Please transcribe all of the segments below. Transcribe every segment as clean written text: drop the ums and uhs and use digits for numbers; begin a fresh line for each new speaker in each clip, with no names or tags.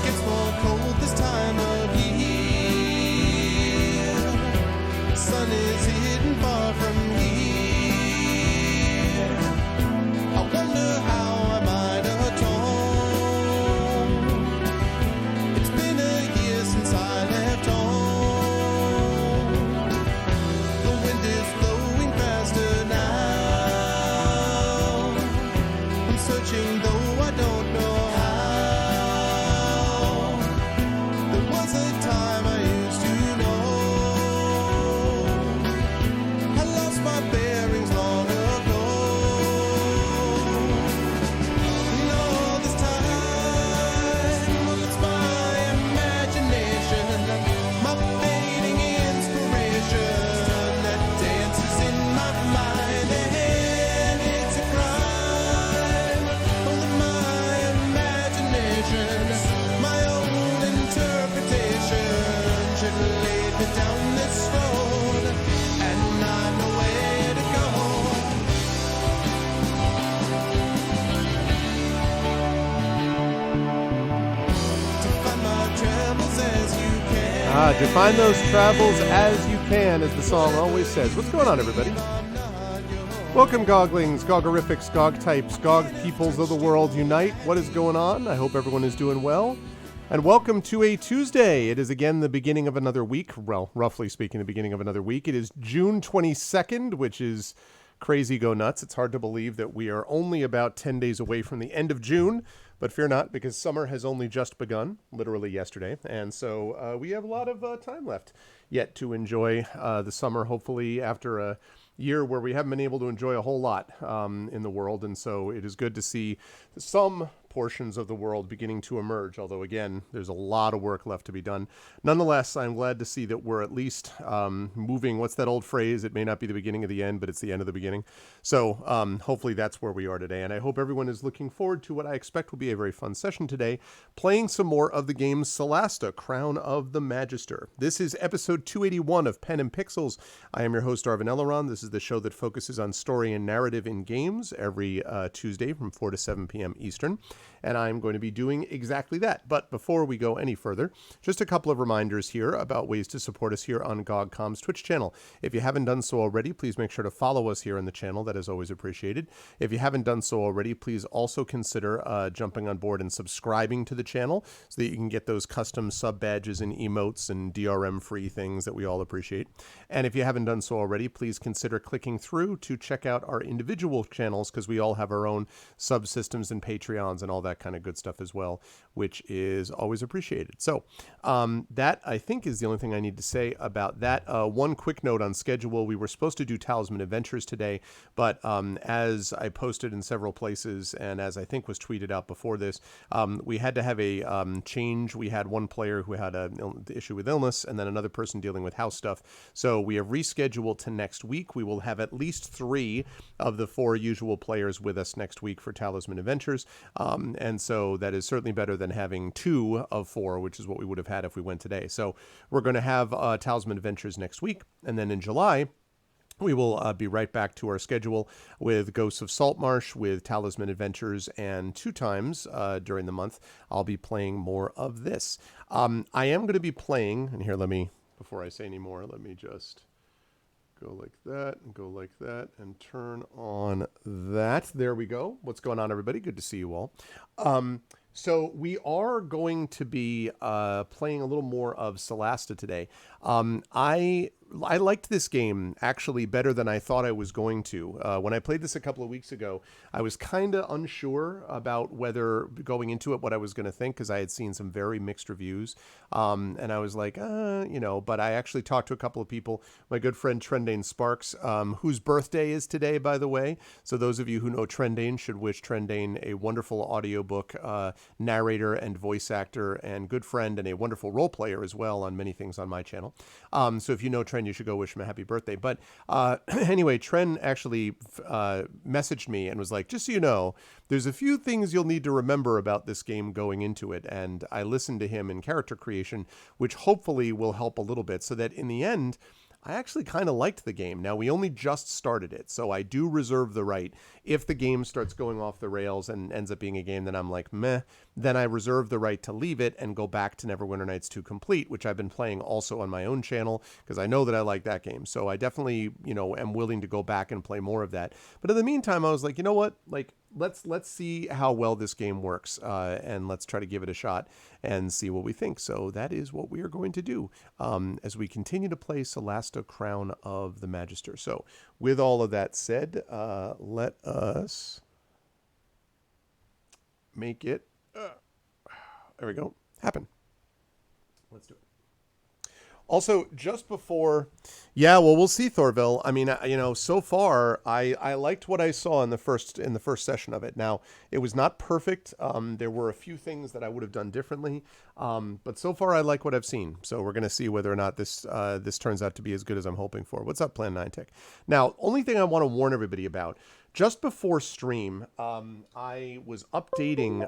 Gets more cold this time of year. Sun is hidden far from here. I wonder how I might atone. It's been a year since I left home. The wind is blowing faster now. I'm searching though I don't know how. There was a time I used to know. I lost my bearings long ago. And all this time, well, it's my imagination, my fading inspiration that dances in my mind, and it's a crime. Only my imagination, my own interpretation should lead me down this road, and I know where to go. To find my travels as you can.
Define those travels as you can, as the song always says. What's going on, everybody? Welcome, Goglings, Gogorifics, Gog types, Gog peoples of the world unite. What is going on? I hope everyone is doing well. And welcome to a Tuesday. It is again the beginning of another week. Well, roughly speaking, the beginning of another week. It is June 22nd, which is crazy go nuts. It's hard to believe that we are only about 10 days away from the end of June. But fear not, because summer has only just begun, literally yesterday. And so we have a lot of time left yet to enjoy the summer, hopefully after a year where we haven't been able to enjoy a whole lot in the world. And so it is good to see some portions of the world beginning to emerge. Although, again, there's a lot of work left to be done. Nonetheless, I'm glad to see that we're at least moving. What's that old phrase? It may not be the beginning of the end, but it's the end of the beginning. So hopefully that's where we are today. And I hope everyone is looking forward to what I expect will be a very fun session today, playing some more of the game Solasta, Crown of the Magister. This is episode 281 of Pen and Pixels. I am your host, Arvin Eleron. This is the show that focuses on story and narrative in games every Tuesday from 4 to 7 p.m. Eastern. And I'm going to be doing exactly that. But before we go any further, just a couple of reminders here about ways to support us here on GogCom's Twitch channel. If you haven't done so already, please make sure to follow us here on the channel. That is always appreciated. If you haven't done so already, please also consider jumping on board and subscribing to the channel so that you can get those custom sub badges and emotes and DRM-free things that we all appreciate. And if you haven't done so already, please consider clicking through to check out our individual channels, because we all have our own subsystems and Patreons and all that kind of good stuff as well, which is always appreciated. So that, I think, is the only thing I need to say about that. One quick note on schedule. We were supposed to do Talisman Adventures today, but as I posted in several places and as I think was tweeted out before this, we had to have a change. We had one player who had an issue with illness and then another person dealing with house stuff. So we have rescheduled to next week. We will have at least 3 of the 4 usual players with us next week for Talisman Adventures. And so that is certainly better than having 2 of 4, which is what we would have had if we went today. So we're going to have Talisman Adventures next week. And then in July, we will be right back to our schedule with Ghosts of Saltmarsh, with Talisman Adventures, and 2 times during the month, I'll be playing more of this. I am going to be playing, and here, before I say any more, let me just go like that, and go like that, and turn on that. There we go. What's going on, everybody? Good to see you all. So we are going to be playing a little more of Solasta today. I liked this game actually better than I thought I was going to. When I played this a couple of weeks ago, I was kind of unsure about whether going into it what I was going to think, because I had seen some very mixed reviews. And I was like, but I actually talked to a couple of people. My good friend Trendane Sparks, whose birthday is today, by the way. So those of you who know Trendane should wish Trendane a wonderful audiobook narrator and voice actor and good friend, and a wonderful role player as well on many things on my channel. So if you know Trend, you should go wish him a happy birthday. But anyway, Trend actually messaged me and was like, just so you know, there's a few things you'll need to remember about this game going into it. And I listened to him in character creation, which hopefully will help a little bit, so that in the end, I actually kind of liked the game. Now, we only just started it, so I do reserve the right. If the game starts going off the rails and ends up being a game that I'm like, meh, then I reserve the right to leave it and go back to Neverwinter Nights 2 Complete, which I've been playing also on my own channel, because I know that I like that game. So I definitely, am willing to go back and play more of that. But in the meantime, I was like, you know what? Like, let's see how well this game works, and let's try to give it a shot and see what we think. So that is what we are going to do as we continue to play Solasta Crown of the Magister. So with all of that said, let us make it, there we go, happen. Let's do it. Also, just before, we'll see, Thorville. I mean, so far, I liked what I saw in the first session of it. Now, it was not perfect. There were a few things that I would have done differently, but so far, I like what I've seen. So we're going to see whether or not this turns out to be as good as I'm hoping for. What's up, Plan 9 Tech? Now, only thing I want to warn everybody about. Just before stream, I was updating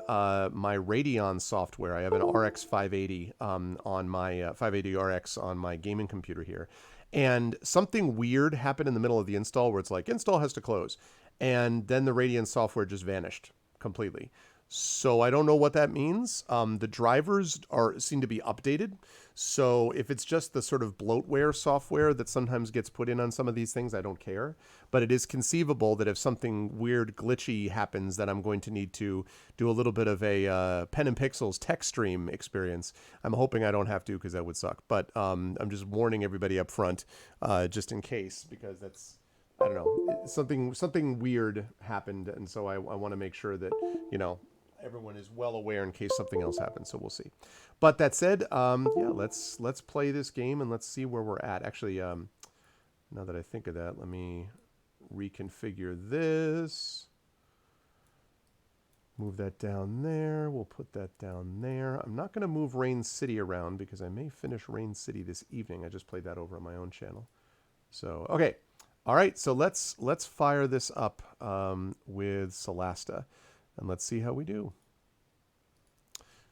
my Radeon software. I have an RX 580 on my 580 RX on my gaming computer here. And something weird happened in the middle of the install where it's like, install has to close. And then the Radeon software just vanished completely. So I don't know what that means. The drivers seem to be updated. So if it's just the sort of bloatware software that sometimes gets put in on some of these things, I don't care. But it is conceivable that if something weird glitchy happens, that I'm going to need to do a little bit of a Pen and Pixels tech stream experience. I'm hoping I don't have to, because that would suck. But I'm just warning everybody up front, just in case, because that's, I don't know, something weird happened. And so I want to make sure that, everyone is well aware in case something else happens. So we'll see. But that said, let's play this game and let's see where we're at. Actually, now that I think of that, let me reconfigure this. Move that down there. We'll put that down there. I'm not going to move Rain City around because I may finish Rain City this evening. I just played that over on my own channel. So, okay. All right. So let's fire this up with Solasta. And let's see how we do.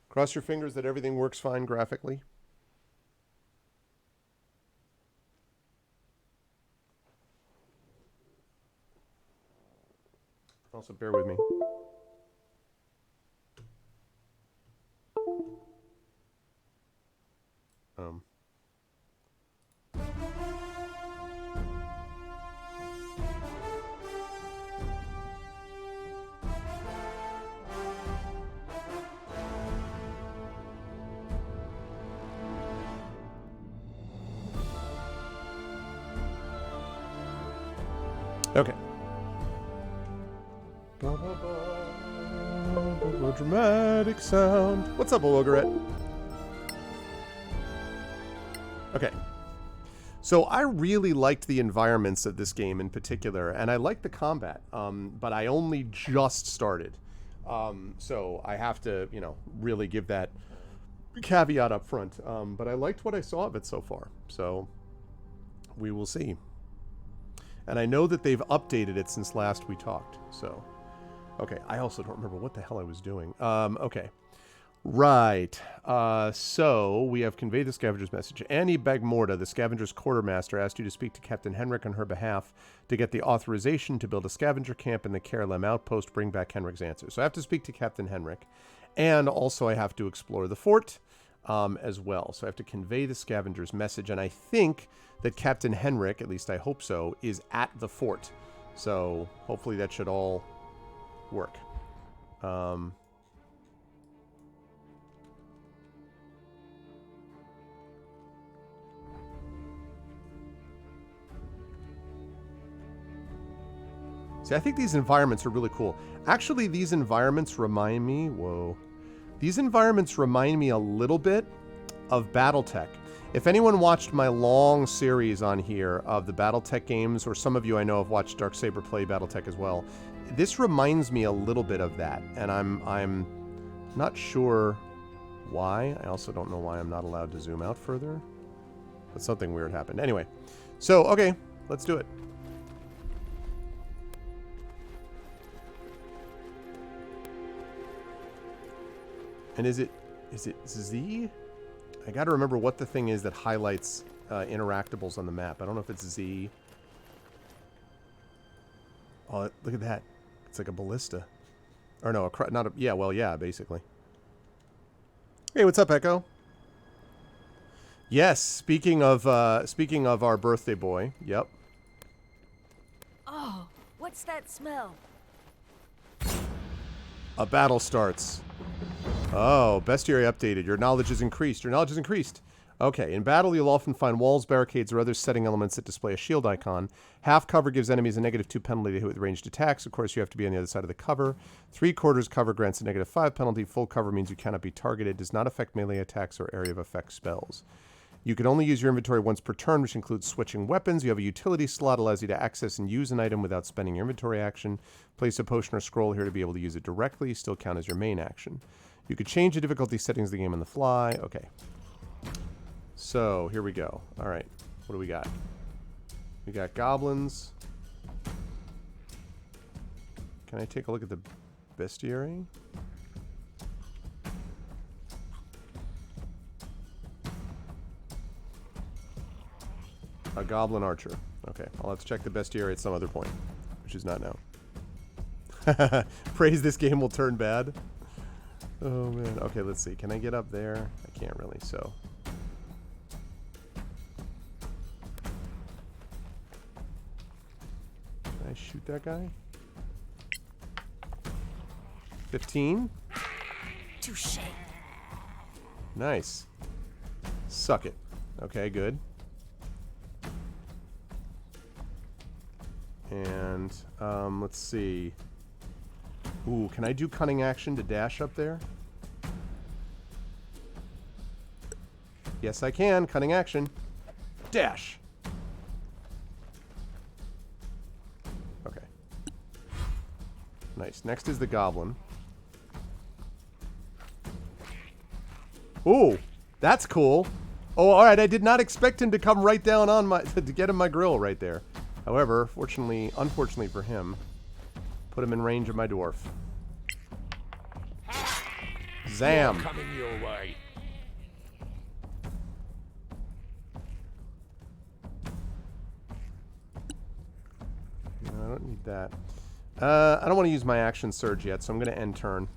Cross your fingers that everything works fine graphically. Also, bear with me. Okay. Dramatic sound. What's up, Wogaret? Okay. So I really liked the environments of this game in particular, and I liked the combat, but I only just started. So I have to, really give that caveat up front. But I liked what I saw of it so far. So we will see. And I know that they've updated it since last we talked. So, okay. I also don't remember what the hell I was doing. Okay. Right. So we have conveyed the scavenger's message. Annie Bagmorda, the scavenger's quartermaster, asked you to speak to Captain Henrik on her behalf to get the authorization to build a scavenger camp in the Kerlem outpost. Bring back Henrik's answer. So I have to speak to Captain Henrik. And also I have to explore the fort as well. So I have to convey the scavenger's message. And I think that Captain Henrik, at least I hope so, is at the fort. So hopefully that should all work. See, I think these environments are really cool. Actually, these environments remind me... Whoa. These environments remind me a little bit of BattleTech. If anyone watched my long series on here of the BattleTech games, or some of you I know have watched Darksaber play BattleTech as well, this reminds me a little bit of that. And I'm not sure why. I also don't know why I'm not allowed to zoom out further. But something weird happened. Anyway, so, okay, let's do it. And is it Z? I gotta remember what the thing is that highlights interactables on the map. I don't know if it's Z. Oh, look at that. It's like a ballista. Or no, not a... Yeah, well, yeah, basically. Hey, what's up, Echo? Yes, speaking of our birthday boy. Yep.
Oh, what's that smell?
A battle starts. Oh, bestiary updated. Your knowledge is increased. Your knowledge is increased. Okay, in battle you'll often find walls, barricades, or other setting elements that display a shield icon. Half cover gives enemies a -2 penalty to hit with ranged attacks. Of course, you have to be on the other side of the cover. 3/4 cover grants a -5 penalty. Full cover means you cannot be targeted. Does not affect melee attacks or area of effect spells. You can only use your inventory once per turn, which includes switching weapons. You have a utility slot, allows you to access and use an item without spending your inventory action. Place a potion or scroll here to be able to use it directly. Still count as your main action. You could change the difficulty settings of the game on the fly. Okay. So, here we go. Alright. What do we got? We got goblins. Can I take a look at the bestiary? A goblin archer. Okay, I'll have to check the bestiary at some other point, which is not now. Praise this game will turn bad. Oh man. Okay, let's see. Can I get up there? I can't really, so. Can I shoot that guy? 15?
Touché.
Nice. Suck it. Okay, good. And, let's see. Ooh, can I do cunning action to dash up there? Yes, I can. Cunning action. Dash! Okay. Nice. Next is the goblin. Ooh, that's cool. Oh, alright, I did not expect him to come right down on my... to get in my grill right there. However, unfortunately for him, put him in range of my dwarf. Zam!
Coming your way.
No, I don't need that. I don't want to use my action surge yet, so I'm going to end turn.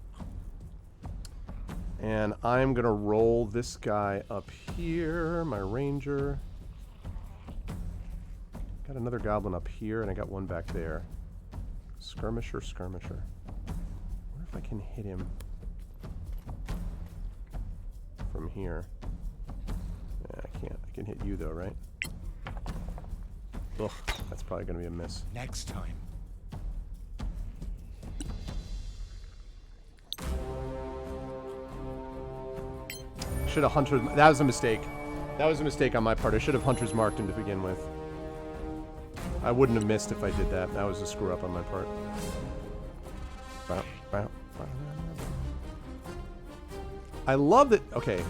And I'm going to roll this guy up here, my ranger. Got another goblin up here, and I got one back there. Skirmisher, skirmisher. I wonder if I can hit him from here. Yeah, I can't. I can hit you, though, right? Ugh, that's probably going to be a miss.
Next time.
Should have hunted. That was a mistake. That was a mistake on my part. I should have hunters marked him to begin with. I wouldn't have missed if I did that. That was a screw up on my part. I love that. Okay.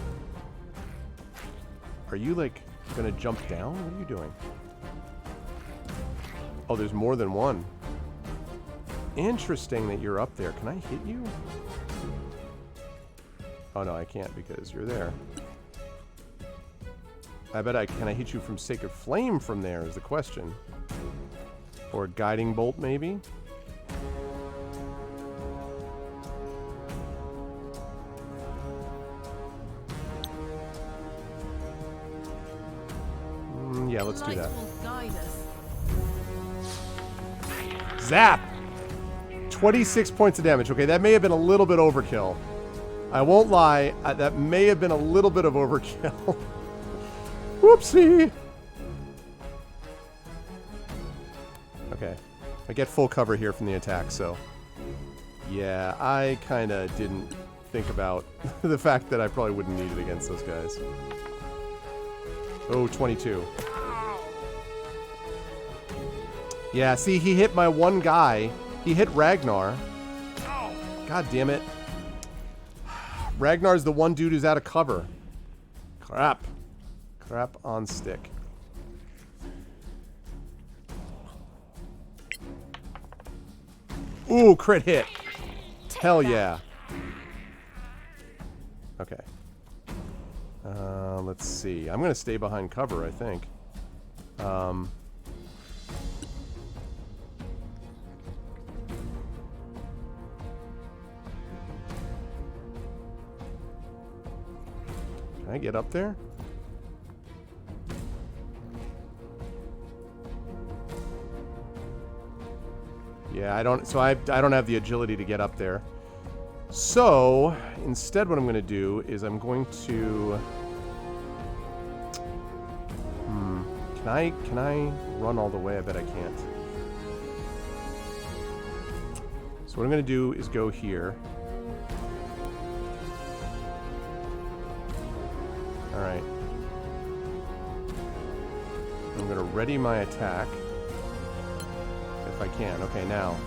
Are you, like, gonna jump down? What are you doing? Oh, there's more than one. Interesting that you're up there. Can I hit you? Oh, no, I can't because you're there. I bet can I hit you from Sacred Flame from there is the question. Or a Guiding Bolt, maybe? Yeah, let's do that. Zap! 26 points of damage. Okay, that may have been a little bit overkill. I won't lie, that may have been a little bit of overkill. Whoopsie! Okay. I get full cover here from the attack, so... Yeah, I kinda didn't think about the fact that I probably wouldn't need it against those guys. Oh, 22. Yeah, see, he hit my one guy. He hit Ragnar. God damn it. Ragnar's the one dude who's out of cover. Crap. Crap on stick. Ooh, crit hit. Hell yeah. Okay. Let's see. I'm going to stay behind cover, I think. Can I get up there? Yeah, I don't. So I don't have the agility to get up there. So instead, what I'm going to do is I'm going to. Can I run all the way? I bet I can't. So what I'm going to do is go here. All right. I'm going to ready my attack. If I can. Okay, now.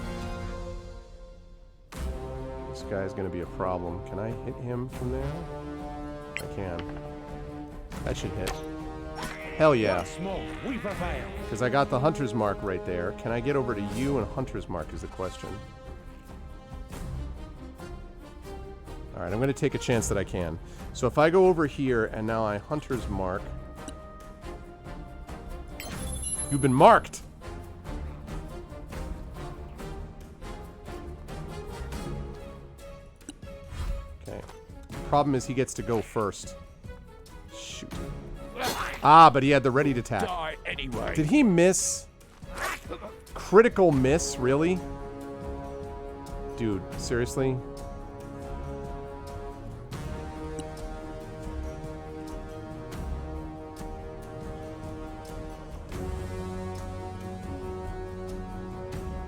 This guy's going to be a problem. Can I hit him from there? I can. That should hit. Hell yeah. Because I got the Hunter's Mark right there. Can I get over to you and Hunter's Mark is the question. Alright, I'm going to take a chance that I can. So if I go over here and now I Hunter's Mark. You've been marked! Okay. Problem is he gets to go first. Shoot. Ah, but he had the ready to attack.
Die anyway.
Did he miss? Critical miss, really? Dude, seriously?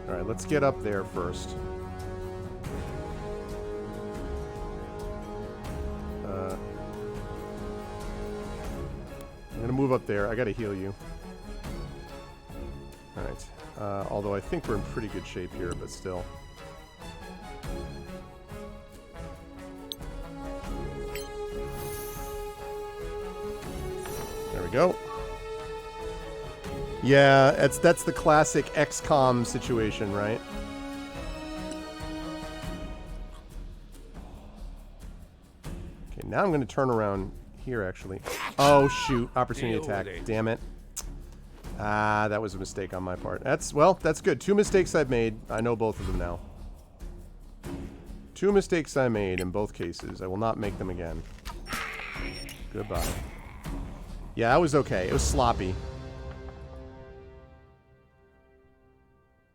Alright, let's get up there first. I'm gonna move up there. I gotta heal you. Alright. Although I think we're in pretty good shape here, but still. There we go. Yeah, that's the classic XCOM situation, right? Okay, now I'm gonna turn around here, actually. Oh, shoot. Opportunity attack. Damn it. Ah, that was a mistake on my part. That's good. 2 mistakes I've made. I know both of them now. 2 mistakes I made in both cases. I will not make them again. Goodbye. Yeah, that was okay. It was sloppy.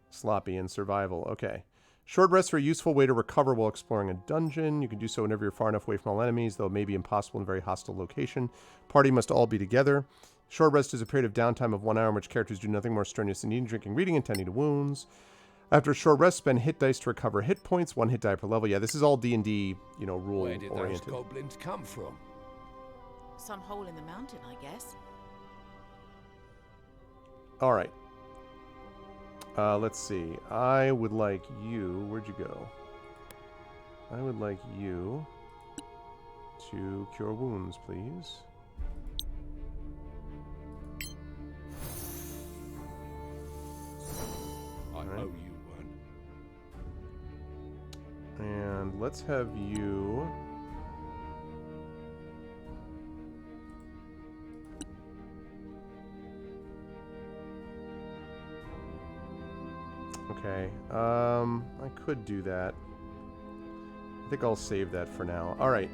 Sloppy in survival. Okay. Short rests are a useful way to recover while exploring a dungeon. You can do so whenever you're far enough away from all enemies, though it may be impossible in a very hostile location. Party must all be together. Short rest is a period of downtime of 1 hour in which characters do nothing more strenuous than eating, drinking, reading, and tending to wounds. After a short rest, spend hit dice to recover hit points. 1 hit die per level. Yeah, this is all D&D, you know, rule oriented.
Where did those goblins come from?
Some hole in the mountain, I guess.
All right. Let's see. I would like you... Where'd you go? I would like you to cure wounds, please.
I owe you one.
And let's have you... Okay, I could do that. I think I'll save that for now. Alright.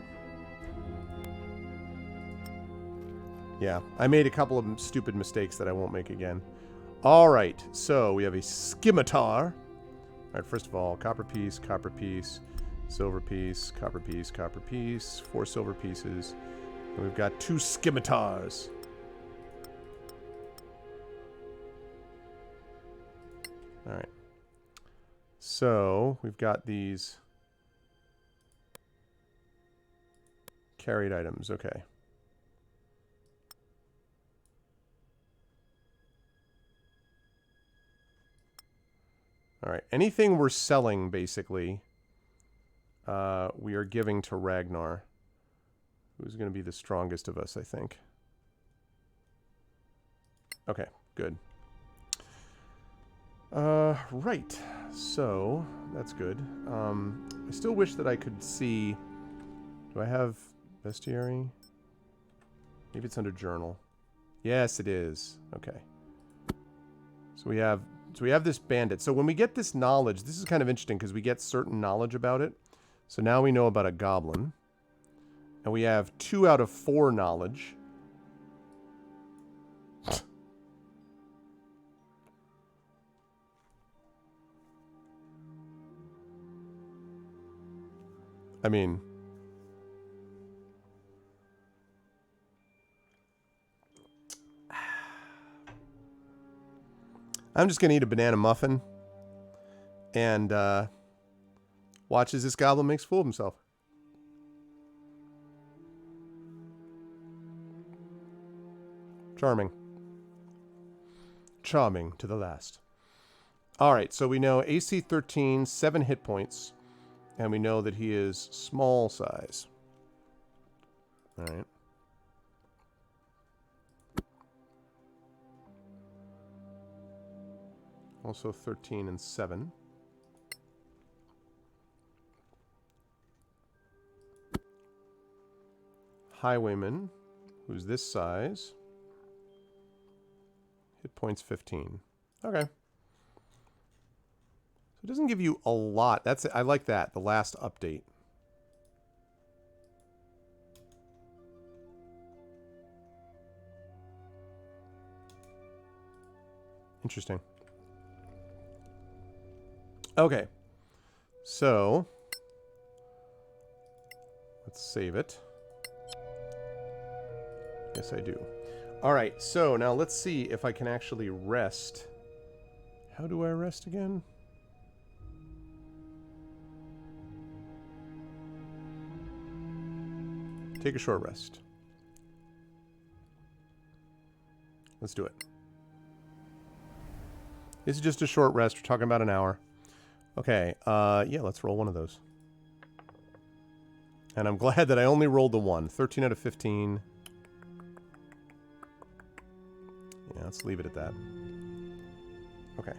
Yeah, I made a couple of stupid mistakes that I won't make again. Alright, so we have a scimitar. Alright, first of all, copper piece, silver piece, copper piece, copper piece, 4 silver pieces. And we've got 2 scimitars. Alright. So, we've got these carried items. Okay. Alright. Anything we're selling, basically, we are giving to Ragnar. Who's going to be the strongest of us, I think. Okay, good. Right. So, that's good. I still wish that I could see... Do I have bestiary? Maybe it's under journal. Yes, it is. Okay. So we have this bandit. So when we get this knowledge, this is kind of interesting because we get certain knowledge about it. So now we know about a goblin. And we have 2 out of 4 knowledge. I mean, I'm just going to eat a banana muffin and watch as this goblin makes a fool of himself. Charming. Charming to the last. Alright, so we know AC 13, 7 hit points, and we know that he is small size. Alright. Also 13 and 7. Highwayman, who's this size. Hit points 15. Okay. So it doesn't give you a lot. I like that, the last update. Interesting. Okay. So let's save it. Yes, I do. Alright, so now let's see if I can actually rest. How do I rest again? Take a short rest. Let's do it. This is just a short rest. We're talking about an hour. Okay, yeah, let's roll one of those. And I'm glad that I only rolled the one. 13 out of 15. Yeah, let's leave it at that. Okay.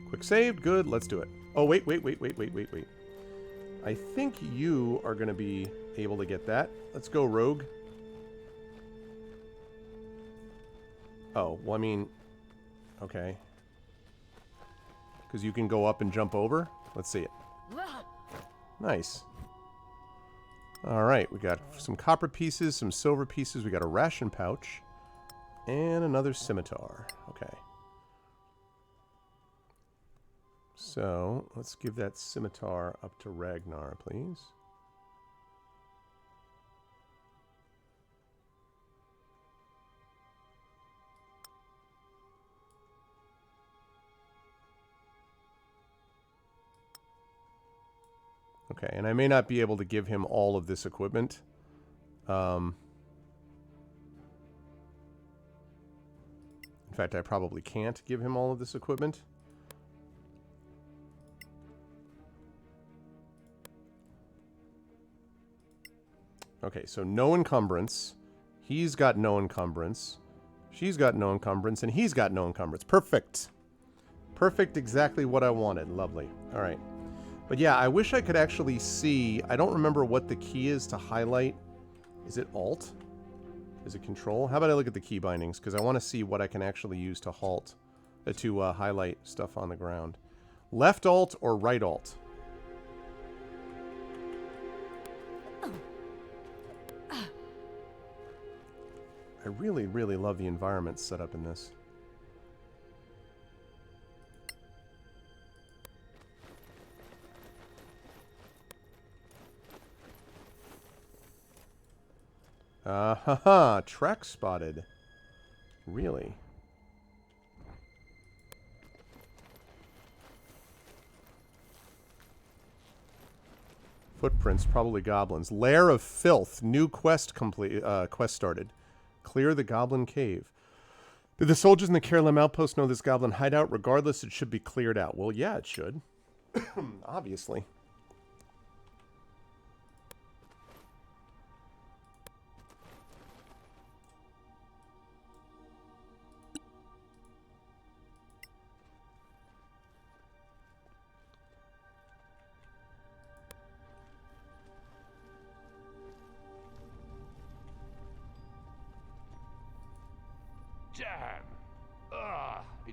Quick saved. Good. Let's do it. Oh, wait. I think you are going to be able to get that. Let's go, rogue. Oh, well, I mean... Okay. Because you can go up and jump over. Let's see it. Nice. Alright, we got some copper pieces, some silver pieces. We got a ration pouch. And another scimitar. Okay. So, let's give that scimitar up to Ragnar, please. Okay, and I may not be able to give him all of this equipment. In fact, I probably can't give him all of this equipment. Okay, so no encumbrance. He's got no encumbrance. She's got no encumbrance, and he's got no encumbrance. Perfect. Perfect, exactly what I wanted. Lovely. All right. But yeah, I wish I could actually see... I don't remember what the key is to highlight. Is it Alt? Is it Control? How about I look at the key bindings? Because I want to see what I can actually use to highlight stuff on the ground. Left Alt or right Alt? I really, really love the environment set up in this. Haha, track spotted. Really? Footprints, probably goblins. Lair of Filth, new quest started. Clear the goblin cave. Did the soldiers in the Caroline outpost know this goblin hideout? Regardless, it should be cleared out. Well, yeah, it should. Obviously.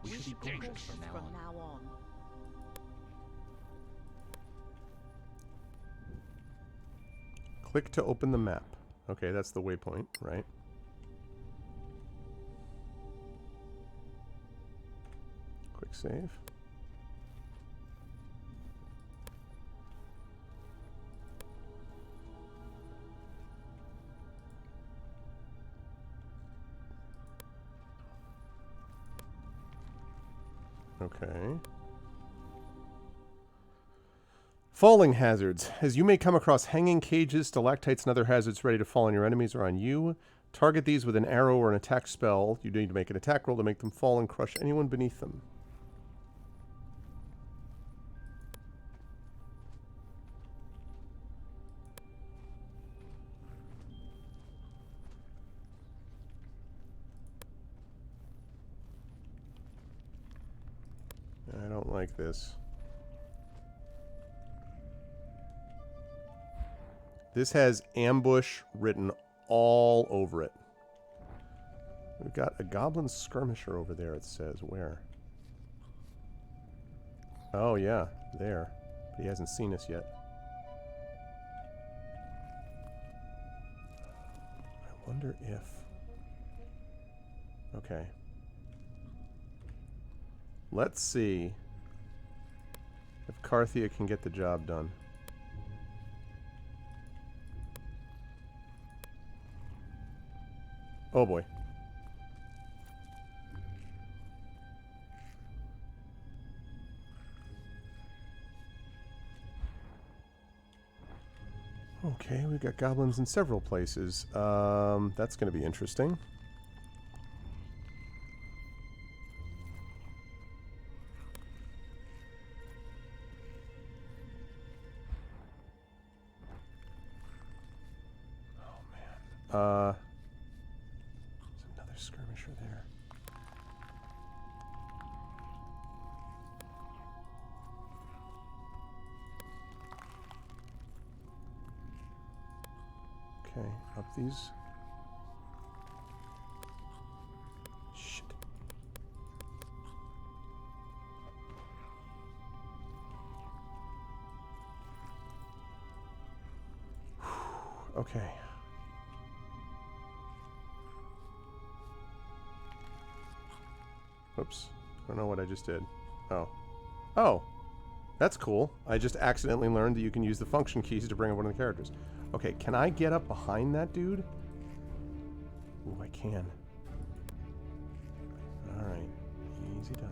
We should be cautious from now on.
Click to open the map. Okay, that's the waypoint, right? Quick save. Okay. Falling hazards. As you may come across hanging cages, stalactites, and other hazards ready to fall on your enemies or on you, target these with an arrow or an attack spell. You need to make an attack roll to make them fall and crush anyone beneath them. I don't like this. This has ambush written all over it. We've got a goblin skirmisher over there, it says. Where? Oh, yeah. There. But he hasn't seen us yet. I wonder if... Okay. Let's see if Carthia can get the job done. Oh boy. Okay, we've got goblins in several places. That's going to be interesting. Oh man. There's another skirmisher there. Okay, up these. Shit. Okay. Oops. I don't know what I just did. Oh. Oh! That's cool. I just accidentally learned that you can use the function keys to bring up one of the characters. Okay, can I get up behind that dude? Ooh, I can. Alright. Easy does it.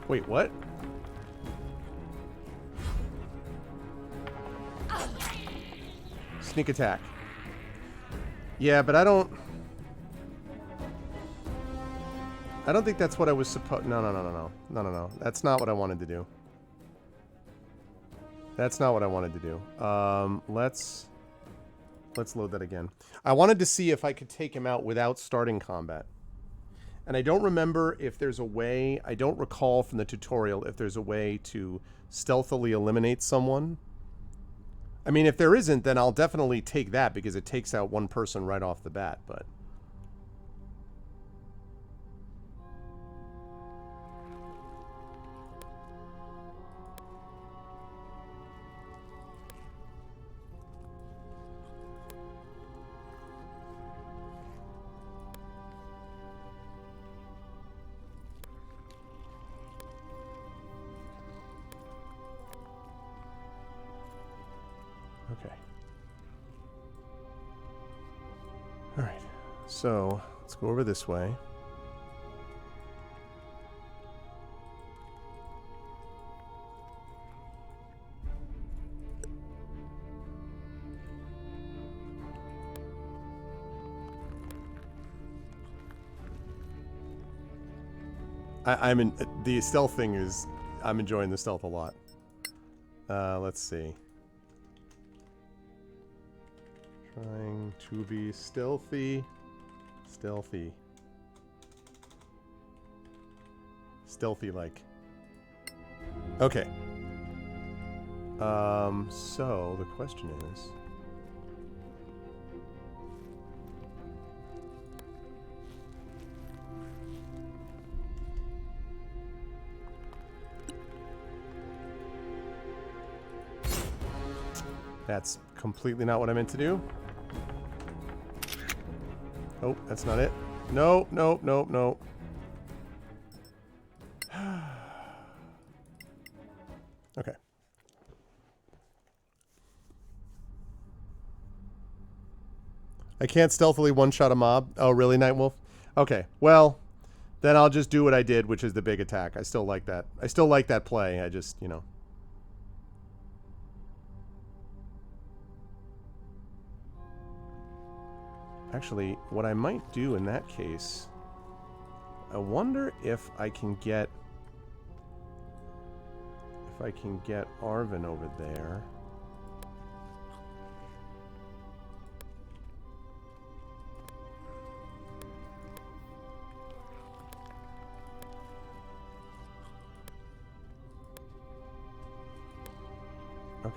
Wait, what? Sneak attack. Yeah, but I don't think that's what I was supposed... No. That's not what I wanted to do. That's not what I wanted to do. Let's load that again. I wanted to see if I could take him out without starting combat. And I don't remember if there's a way... I don't recall from the tutorial if there's a way to stealthily eliminate someone. I mean, if there isn't, then I'll definitely take that because it takes out one person right off the bat, but... Okay. Alright, so let's go over this way. I'm in the stealth thing is I'm enjoying the stealth a lot. Let's see. Trying to be stealthy. Stealthy. Stealthy-like. Okay. So the question is... That's completely not what I meant to do. Oh, that's not it. No, no, no, no. Okay. I can't stealthily one-shot a mob. Oh, really, Nightwolf? Okay, well, then I'll just do what I did, which is the big attack. I still like that. I still like that play. I just, you know. Actually, what I might do in that case, I wonder if I can get Arvin over there. Okay.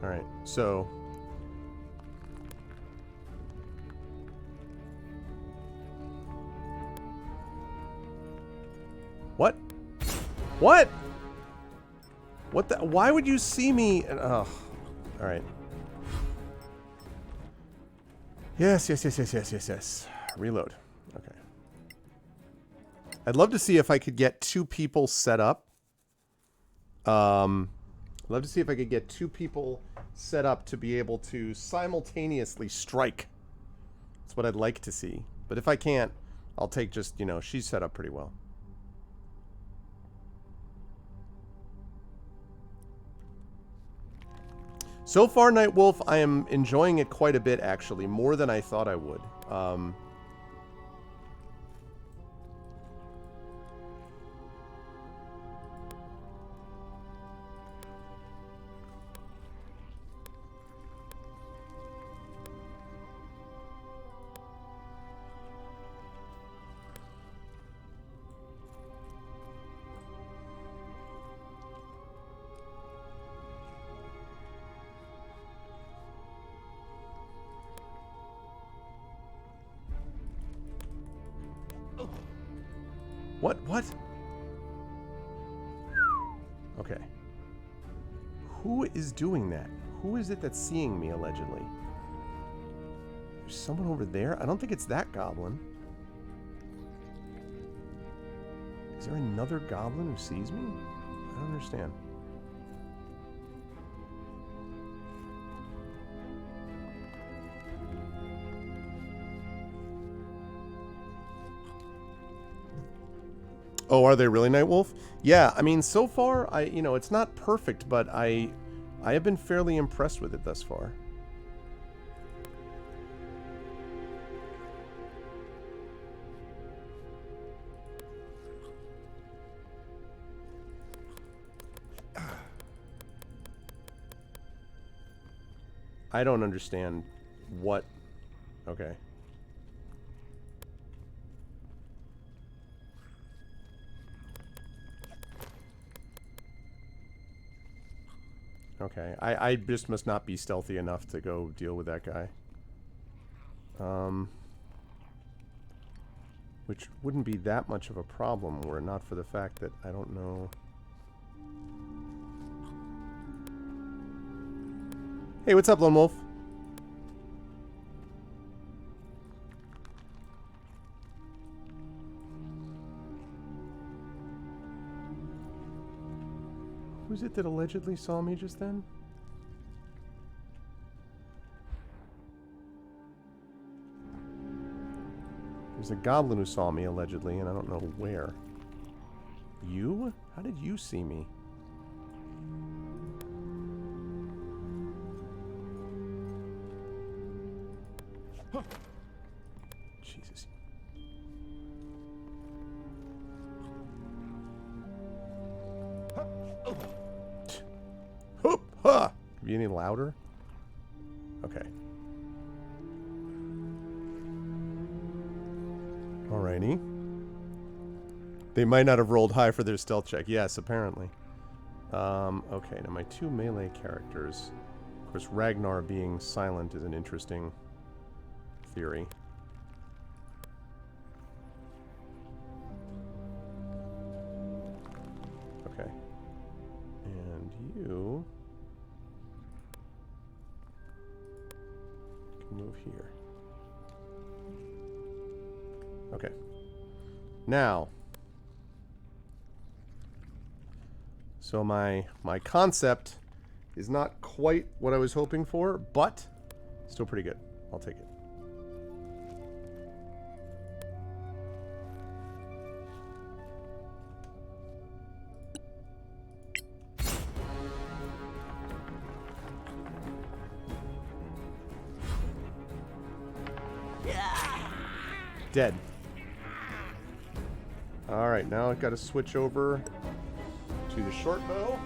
All right, so what? What? What the? Why would you see me? Oh, all right. Yes, yes, yes, yes, yes, yes, yes. Reload. Okay. I'd love to see if I could get two people set up. I'd love to see if I could get two people set up to be able to simultaneously strike. That's what I'd like to see. But if I can't, I'll take just, you know, she's set up pretty well. So far, Nightwolf, I am enjoying it quite a bit, actually. More than I thought I would. What? Okay. Who is doing that? Who is it that's seeing me, allegedly? There's someone over there? I don't think it's that goblin. Is there another goblin who sees me? I don't understand. Oh, are they really, Nightwolf? Yeah, I mean, so far, you know, it's not perfect, but I have been fairly impressed with it thus far. I don't understand what... Okay. Okay, I just must not be stealthy enough to go deal with that guy. Which wouldn't be that much of a problem were it not for the fact that I don't know... Hey, what's up, Lone Wolf? Who's it that allegedly saw me just then? There's a goblin who saw me allegedly, and I don't know where. You? How did you see me? Jesus. Hoop, ha! Can you be any louder? Okay. Alrighty. They might not have rolled high for their stealth check. Yes, apparently. Okay, now my two melee characters. Of course, Ragnar being silent is an interesting theory. Okay. And you can move here. Okay. Now, so my concept is not quite what I was hoping for, but still pretty good. I'll take it. Dead. Alright, now I've got to switch over to the short bow.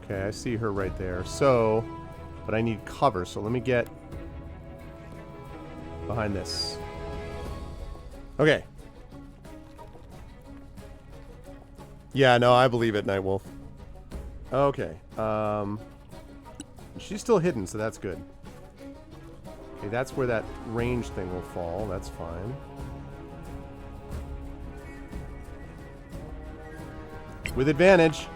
Okay, I see her right there. So, but I need cover, so let me get behind this. Okay. Yeah, no, I believe it, Nightwolf. Okay. She's still hidden, so that's good. Okay, that's where that range thing will fall. That's fine. With advantage.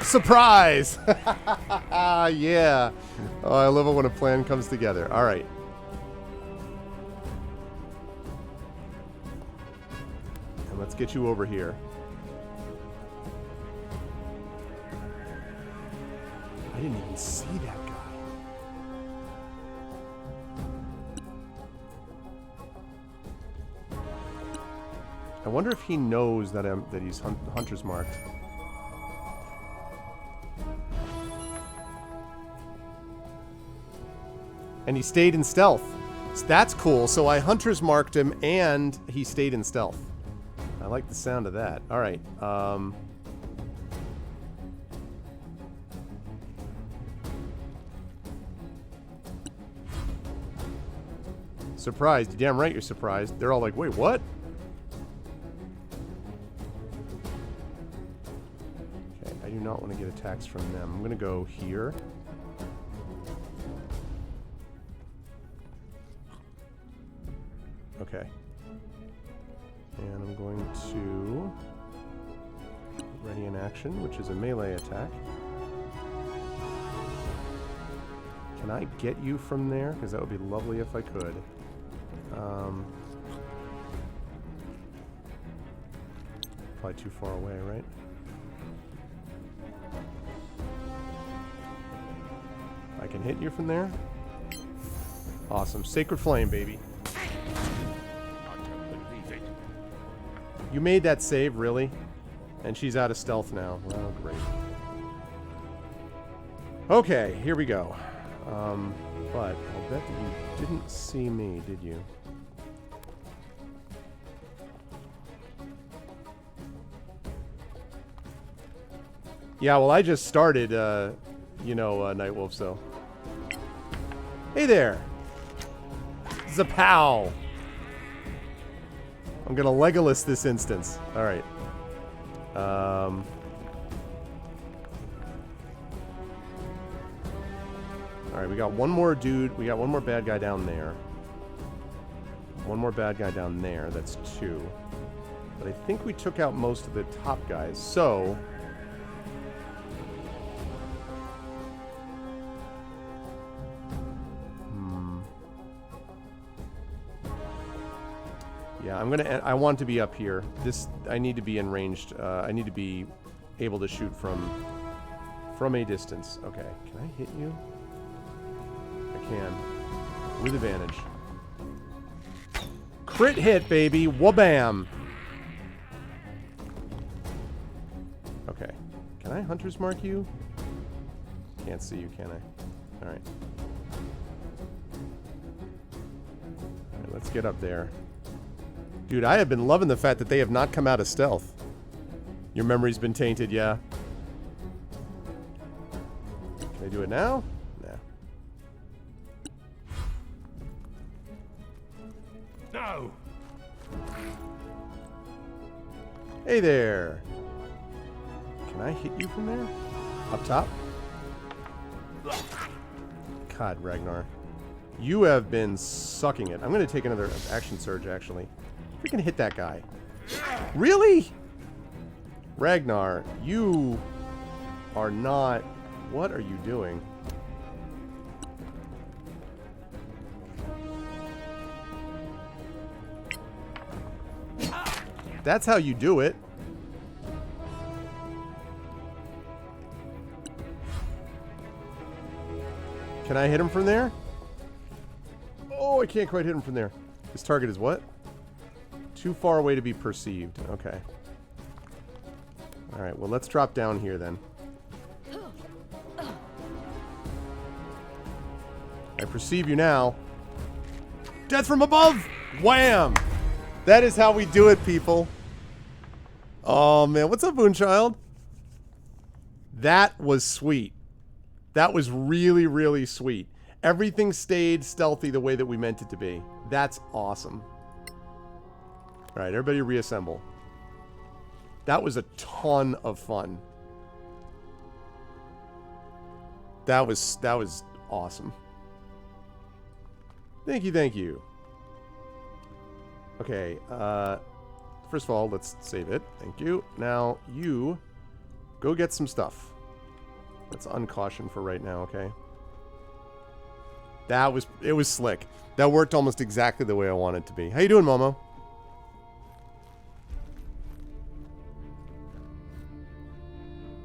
Surprise! Yeah. Oh, I love it when a plan comes together. All right. And let's get you over here. I didn't even see that guy. I wonder if he knows that he's hunter's marked. And he stayed in stealth. So that's cool. So I hunter's marked him and he stayed in stealth. I like the sound of that. All right. Surprised. You're damn right you're surprised. They're all like, wait, what? Okay, I do not want to get attacks from them. I'm going to go here. Okay. And I'm going to ready in action, which is a melee attack. Can I get you from there? Because that would be lovely if I could. Probably too far away, right? I can hit you from there. Awesome. Sacred Flame, baby.
I don't believe it.
You made that save, really? And she's out of stealth now. Oh, great. Okay, here we go. But I'll bet that you didn't see me, did you? Yeah, well, I just started, Nightwolf, so. Hey there! Zapow! I'm gonna Legolas this instance. Alright. Alright, we got one more dude. We got one more bad guy down there. One more bad guy down there. That's two. But I think we took out most of the top guys. So... yeah, I want to be up here. I need to be in ranged. I need to be able to shoot from a distance. Okay, can I hit you? I can. With advantage. Crit hit, baby. Wabam. I hunter's mark you? Can't see you, can I? Alright. Alright, let's get up there. Dude, I have been loving the fact that they have not come out of stealth. Your memory's been tainted, yeah. Can I do it now? Nah.
No!
Hey there! Can I hit you from there? Up top? God, Ragnar. You have been sucking it. I'm going to take another action surge, actually. Freaking hit that guy. Really? Ragnar, you are not... What are you doing? That's how you do it. Can I hit him from there? Oh, I can't quite hit him from there. His target is what? Too far away to be perceived. Okay. Alright, well, let's drop down here then. I perceive you now. Death from above! Wham! That is how we do it, people. Oh, man. What's up, Moonchild? That was sweet. That was really, really sweet. Everything stayed stealthy the way that we meant it to be. That's awesome. Alright, everybody reassemble. That was a ton of fun. That was awesome. Thank you, thank you. Okay, first of all, let's save it. Thank you. Now, you go get some stuff. Let's uncaution for right now, okay? It was slick. That worked almost exactly the way I wanted it to be. How you doing, Momo?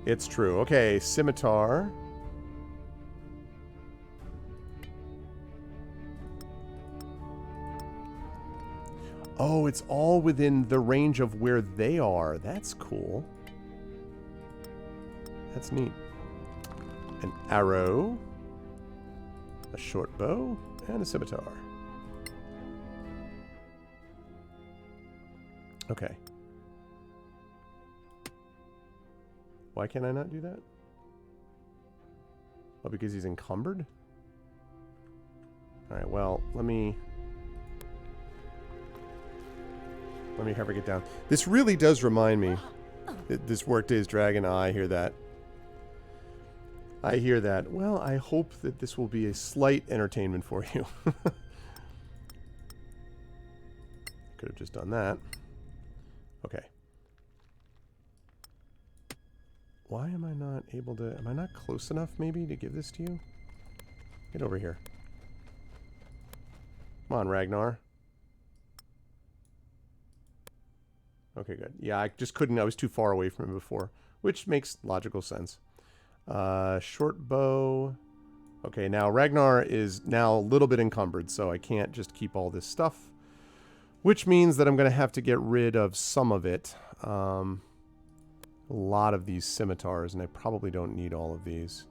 It's true. Okay, scimitar. Oh, it's all within the range of where they are. That's cool. That's neat. An arrow. A short bow. And a scimitar. Okay. Why can I not do that? Oh, because he's encumbered? Alright, well, let me have her get down. This really does remind me. This Workday's Dragon. I hear that. I hear that. Well, I hope that this will be a slight entertainment for you. Could have just done that. Okay. Why am I not able to... Am I not close enough, maybe, to give this to you? Get over here. Come on, Ragnar. Okay, good. Yeah, I just couldn't... I was too far away from him before, which makes logical sense. Short bow. Okay, now Ragnar is now a little bit encumbered, so I can't just keep all this stuff, which means that I'm going to have to get rid of some of it. A lot of these scimitars, and I probably don't need all of these.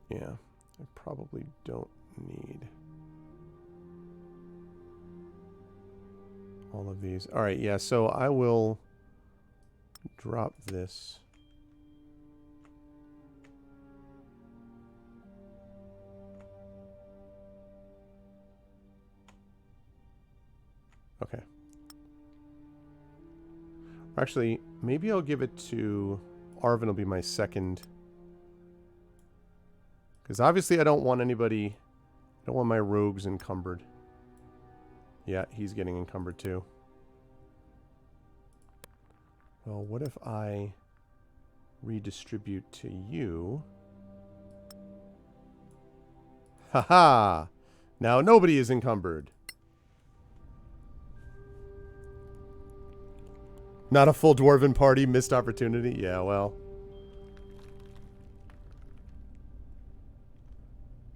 Yeah, I probably don't need all of these. All right, yeah, so I will drop this. Okay. Actually, maybe I'll give it to... Arvin will be my second... Because obviously I don't want anybody... I don't want my rogues encumbered. Yeah, he's getting encumbered too. Well, what if I redistribute to you? Haha! Now nobody is encumbered. Not a full dwarven party, missed opportunity? Yeah, well.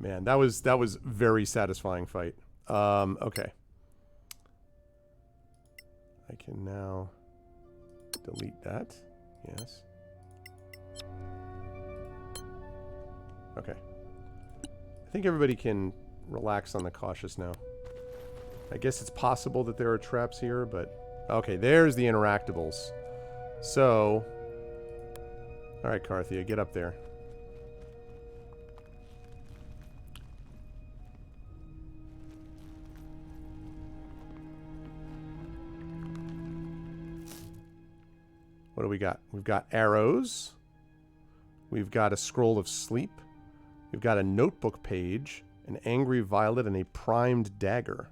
Man, that was very satisfying fight. Okay. I can now delete that. Yes. Okay. I think everybody can relax on the cautious now. I guess it's possible that there are traps here, but... Okay, there's the interactables. So... Alright, Carthia, get up there. What do we got? We've got arrows. We've got a scroll of sleep. We've got a notebook page, an angry violet, and a primed dagger.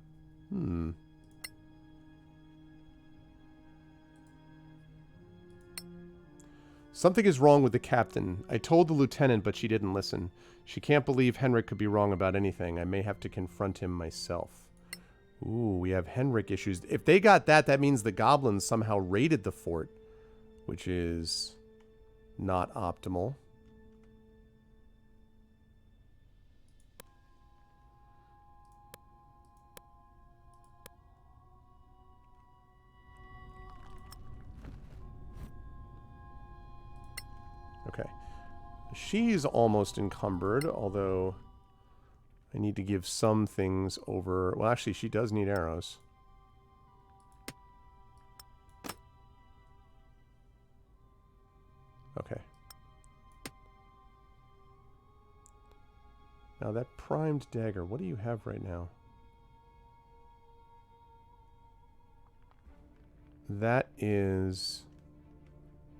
Something is wrong with the captain. I told the lieutenant, but she didn't listen. She can't believe Henrik could be wrong about anything. I may have to confront him myself. Ooh, we have Henrik issues. If they got that, that means the goblins somehow raided the fort, which is not optimal. Okay. She's almost encumbered, although I need to give some things over. Well, actually, she does need arrows. Okay. Now that primed dagger, what do you have right now? That is...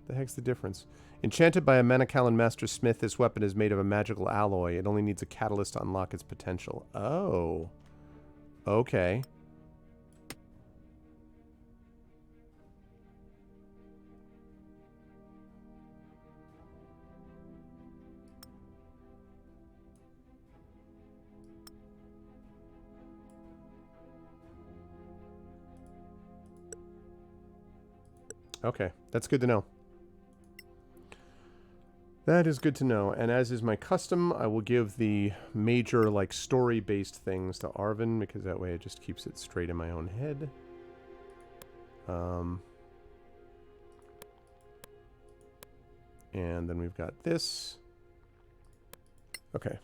The heck's the difference? Enchanted by a Manicalan Master Smith, this weapon is made of a magical alloy. It only needs a catalyst to unlock its potential. Oh. Okay. Okay, that's good to know. That is good to know. And as is my custom, I will give the major, like, story-based things to Arvin, because that way it just keeps it straight in my own head. And then we've got this. Okay.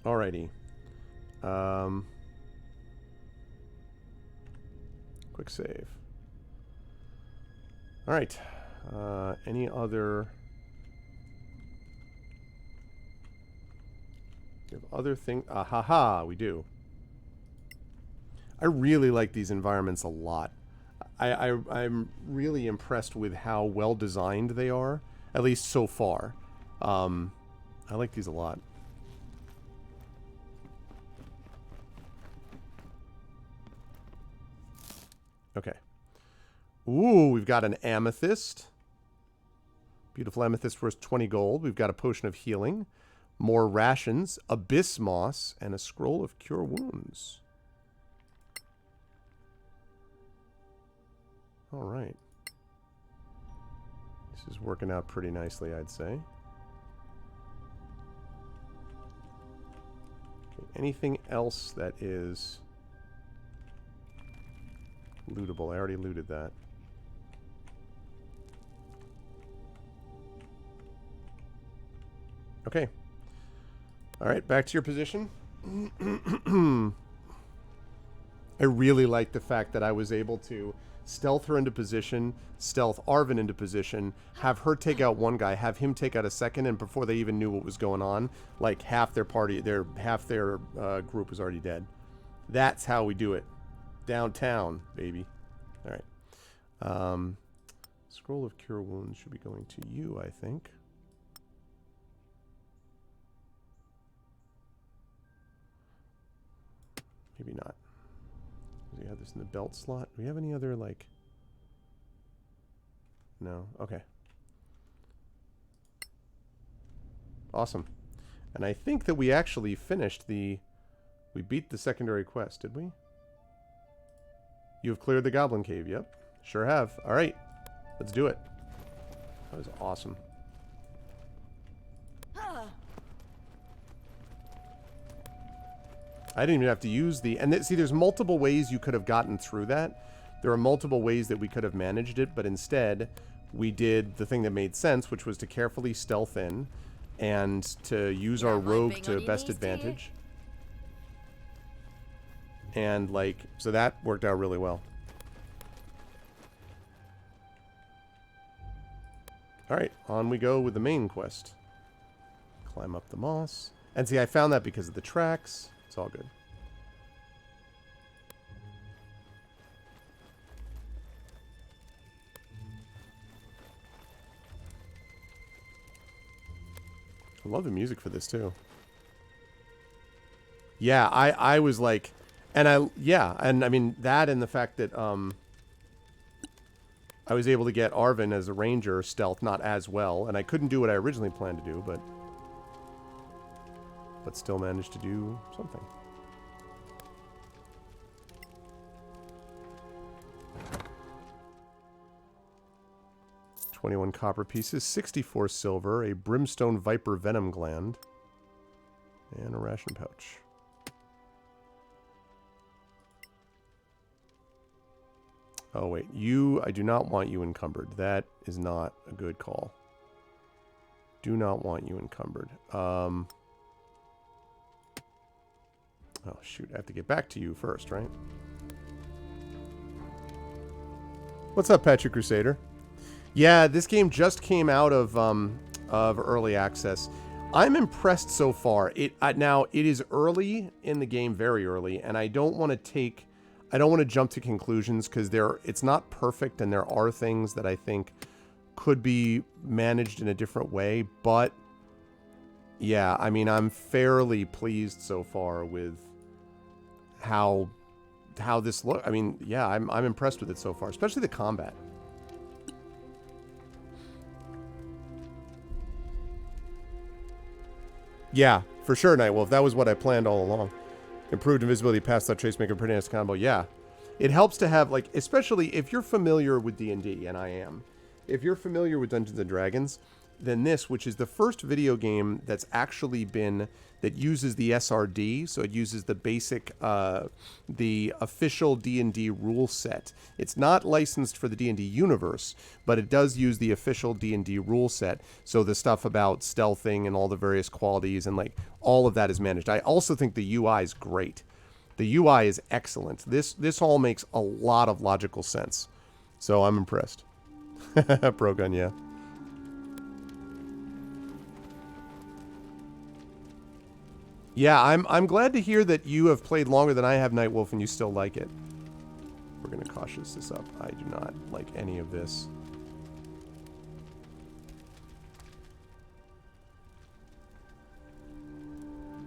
Alrighty. Quick save. Alright. Any other... You have other things... Ah, haha, we do. I really like these environments a lot. I'm really impressed with how well designed they are, at least so far. I like these a lot. Okay. Ooh, we've got an amethyst. Beautiful amethyst worth 20 gold. We've got a potion of healing, more rations, abyss moss, and a scroll of cure wounds. All right. This is working out pretty nicely, I'd say. Okay, anything else that is lootable? I already looted that. Okay. All right, back to your position. I really like the fact that I was able to stealth her into position, stealth Arvin into position, have her take out one guy, have him take out a second, and before they even knew what was going on, like half their party, half their group was already dead. That's how we do it. Downtown, baby. All right. Scroll of Cure Wounds should be going to you, I think. Maybe not. We have this in the belt slot. Do we have any other, like... No. Okay. Awesome. And I think that we actually finished the... We beat the secondary quest, did we? You have cleared the Goblin Cave. Yep. Sure have. Alright. Let's do it. That was awesome. I didn't even have to use the... And see, there's multiple ways you could have gotten through that. There are multiple ways that we could have managed it, but instead, we did the thing that made sense, which was to carefully stealth in and to use our rogue to best advantage. And, like, so that worked out really well. Alright, on we go with the main quest. Climb up the moss. And see, I found that because of the tracks. It's all good. I love the music for this, too. Yeah, I was like... And I mean, that and the fact that, I was able to get Arvin as a ranger stealth not as well, and I couldn't do what I originally planned to do, but still managed to do something. $21 copper pieces, 64 silver, a brimstone viper venom gland, and a ration pouch. Oh, wait. I do not want you encumbered. That is not a good call. Do not want you encumbered. Oh, shoot. I have to get back to you first, right? What's up, Patrick Crusader? Yeah, this game just came out of early access. I'm impressed so far. Now, it is early in the game, very early, and I don't want to jump to conclusions because it's not perfect and there are things that I think could be managed in a different way, but yeah, I mean, I'm fairly pleased so far with how this looks. I mean, yeah, I'm impressed with it so far, especially the combat. Yeah, for sure, Nightwolf. That was what I planned all along. Improved invisibility past that trace maker pretty nice combo. Yeah. It helps to have, like, especially if you're familiar with D&D, and I am. If you're familiar with Dungeons & Dragons, then this, which is the first video game that's actually that uses the SRD, so it uses the basic, the official D&D rule set. It's not licensed for the D&D universe, but it does use the official D&D rule set, so the stuff about stealthing and all the various qualities and, like, all of that is managed. I also think the UI is great. The UI is excellent. This all makes a lot of logical sense. So I'm impressed. Pro gun, yeah. Yeah, I'm glad to hear that you have played longer than I have, Nightwolf, and you still like it. We're gonna cautious this up. I do not like any of this.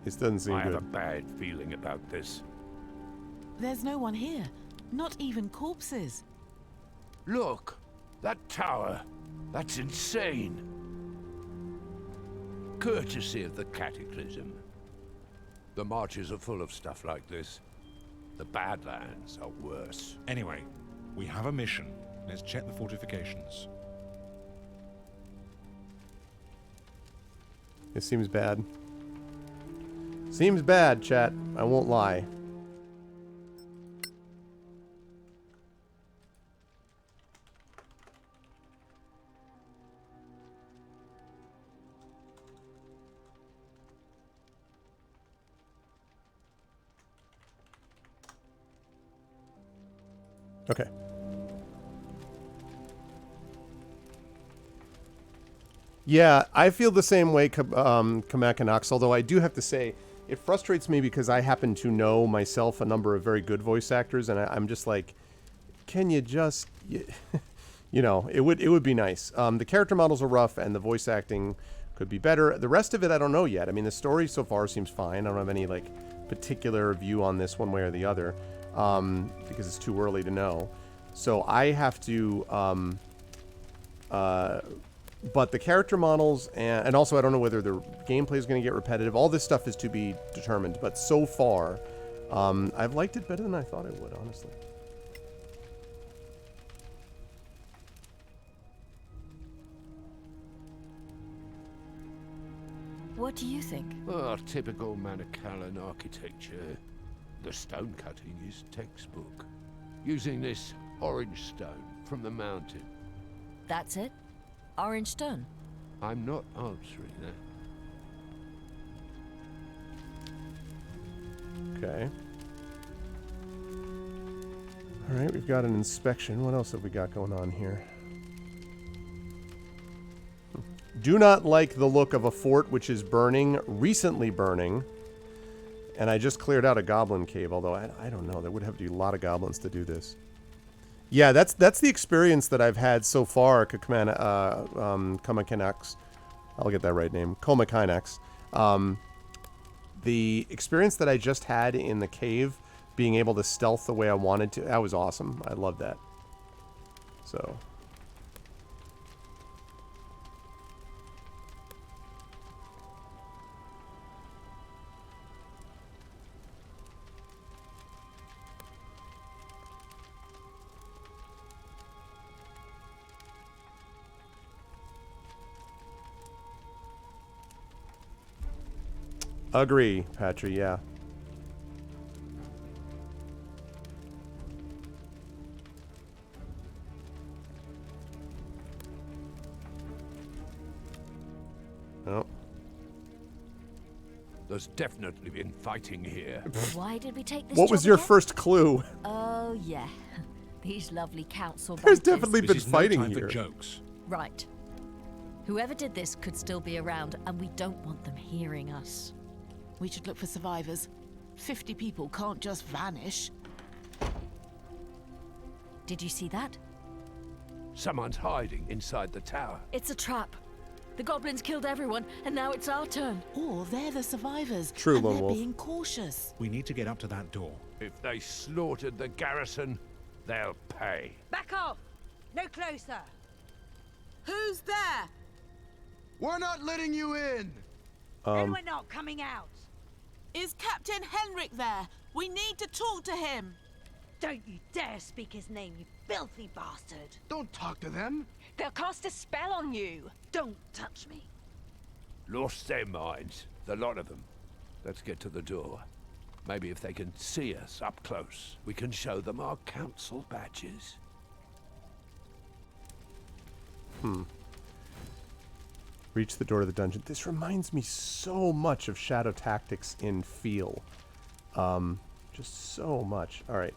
This doesn't seem good.
I have a bad feeling about this.
There's no one here. Not even corpses.
Look, that tower. That's insane. Courtesy of the Cataclysm. The marches are full of stuff like this. The Badlands are worse.
Anyway, we have a mission. Let's check the fortifications.
It seems bad. Seems bad, chat. I won't lie. Okay. Yeah, I feel the same way, Kamakanox, although I do have to say, it frustrates me because I happen to know myself a number of very good voice actors, and I'm just like, can you just, you know, it would be nice. The character models are rough, and the voice acting could be better. The rest of it, I don't know yet. I mean, the story so far seems fine. I don't have any, like, particular view on this one way or the other, because it's too early to know. So I have to, but the character models, and also I don't know whether the gameplay is going to get repetitive. All this stuff is to be determined, but so far, I've liked it better than I thought I would, honestly.
What do you think?
Oh, typical Manicalan architecture. The stone cutting is textbook. Using this orange stone from the mountain.
That's it? Orange stone?
I'm not answering that.
Okay. All right, we've got an inspection. What else have we got going on here? Do not like the look of a fort which is burning, recently burning. And I just cleared out a goblin cave, although I don't know. There would have to be a lot of goblins to do this. Yeah, that's the experience that I've had so far, Komakinax. I'll get that right name. Komakinax. The experience that I just had in the cave, being able to stealth the way I wanted to, that was awesome. I love that. So... Agree, Patry, yeah. Oh.
There's definitely been fighting here.
Why did we take this
What was
job
your
again?
first clue?
Oh, yeah. These lovely council
There's
bumpers.
definitely
This
been
is
fighting
no time
here.
for jokes.
Right. Whoever did this could still be around, and we don't want them hearing us.
We should look for survivors. 50 people can't just vanish.
Did you see that?
Someone's hiding inside the tower.
It's a trap. The goblins killed everyone, and now it's our turn.
Or they're the survivors.
True,
and
Lone
they're
Wolf.
being cautious.
We need to get up to that door.
If they slaughtered the garrison, they'll pay.
Back off! No closer!
Who's there?
We're not letting you in!
Then we're not coming out!
Is Captain Henrik there? We need to talk to him.
Don't you dare speak his name, you filthy bastard!
Don't talk to them!
They'll cast a spell on you! Don't touch me!
Lost their minds, the lot of them. Let's get to the door. Maybe if they can see us up close, we can show them our council badges.
Reach the door to the dungeon. This reminds me so much of Shadow Tactics in feel. Just so much. All right.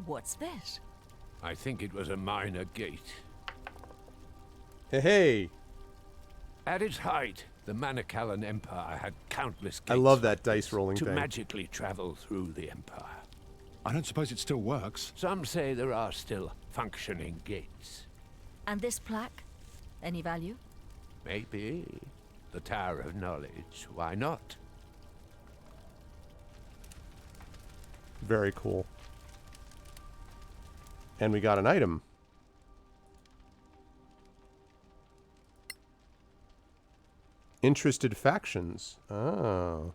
What's this?
I think it was a minor gate.
Hey, hey.
At its height, the Manicalan Empire had countless gates
I love
like
that dice
this
rolling
to
thing.
magically travel through the Empire.
I don't suppose it still works.
Some say there are still functioning gates.
And this plaque? Any value?
Maybe. The Tower of Knowledge. Why not?
Very cool. And we got an item. Interested factions. Oh.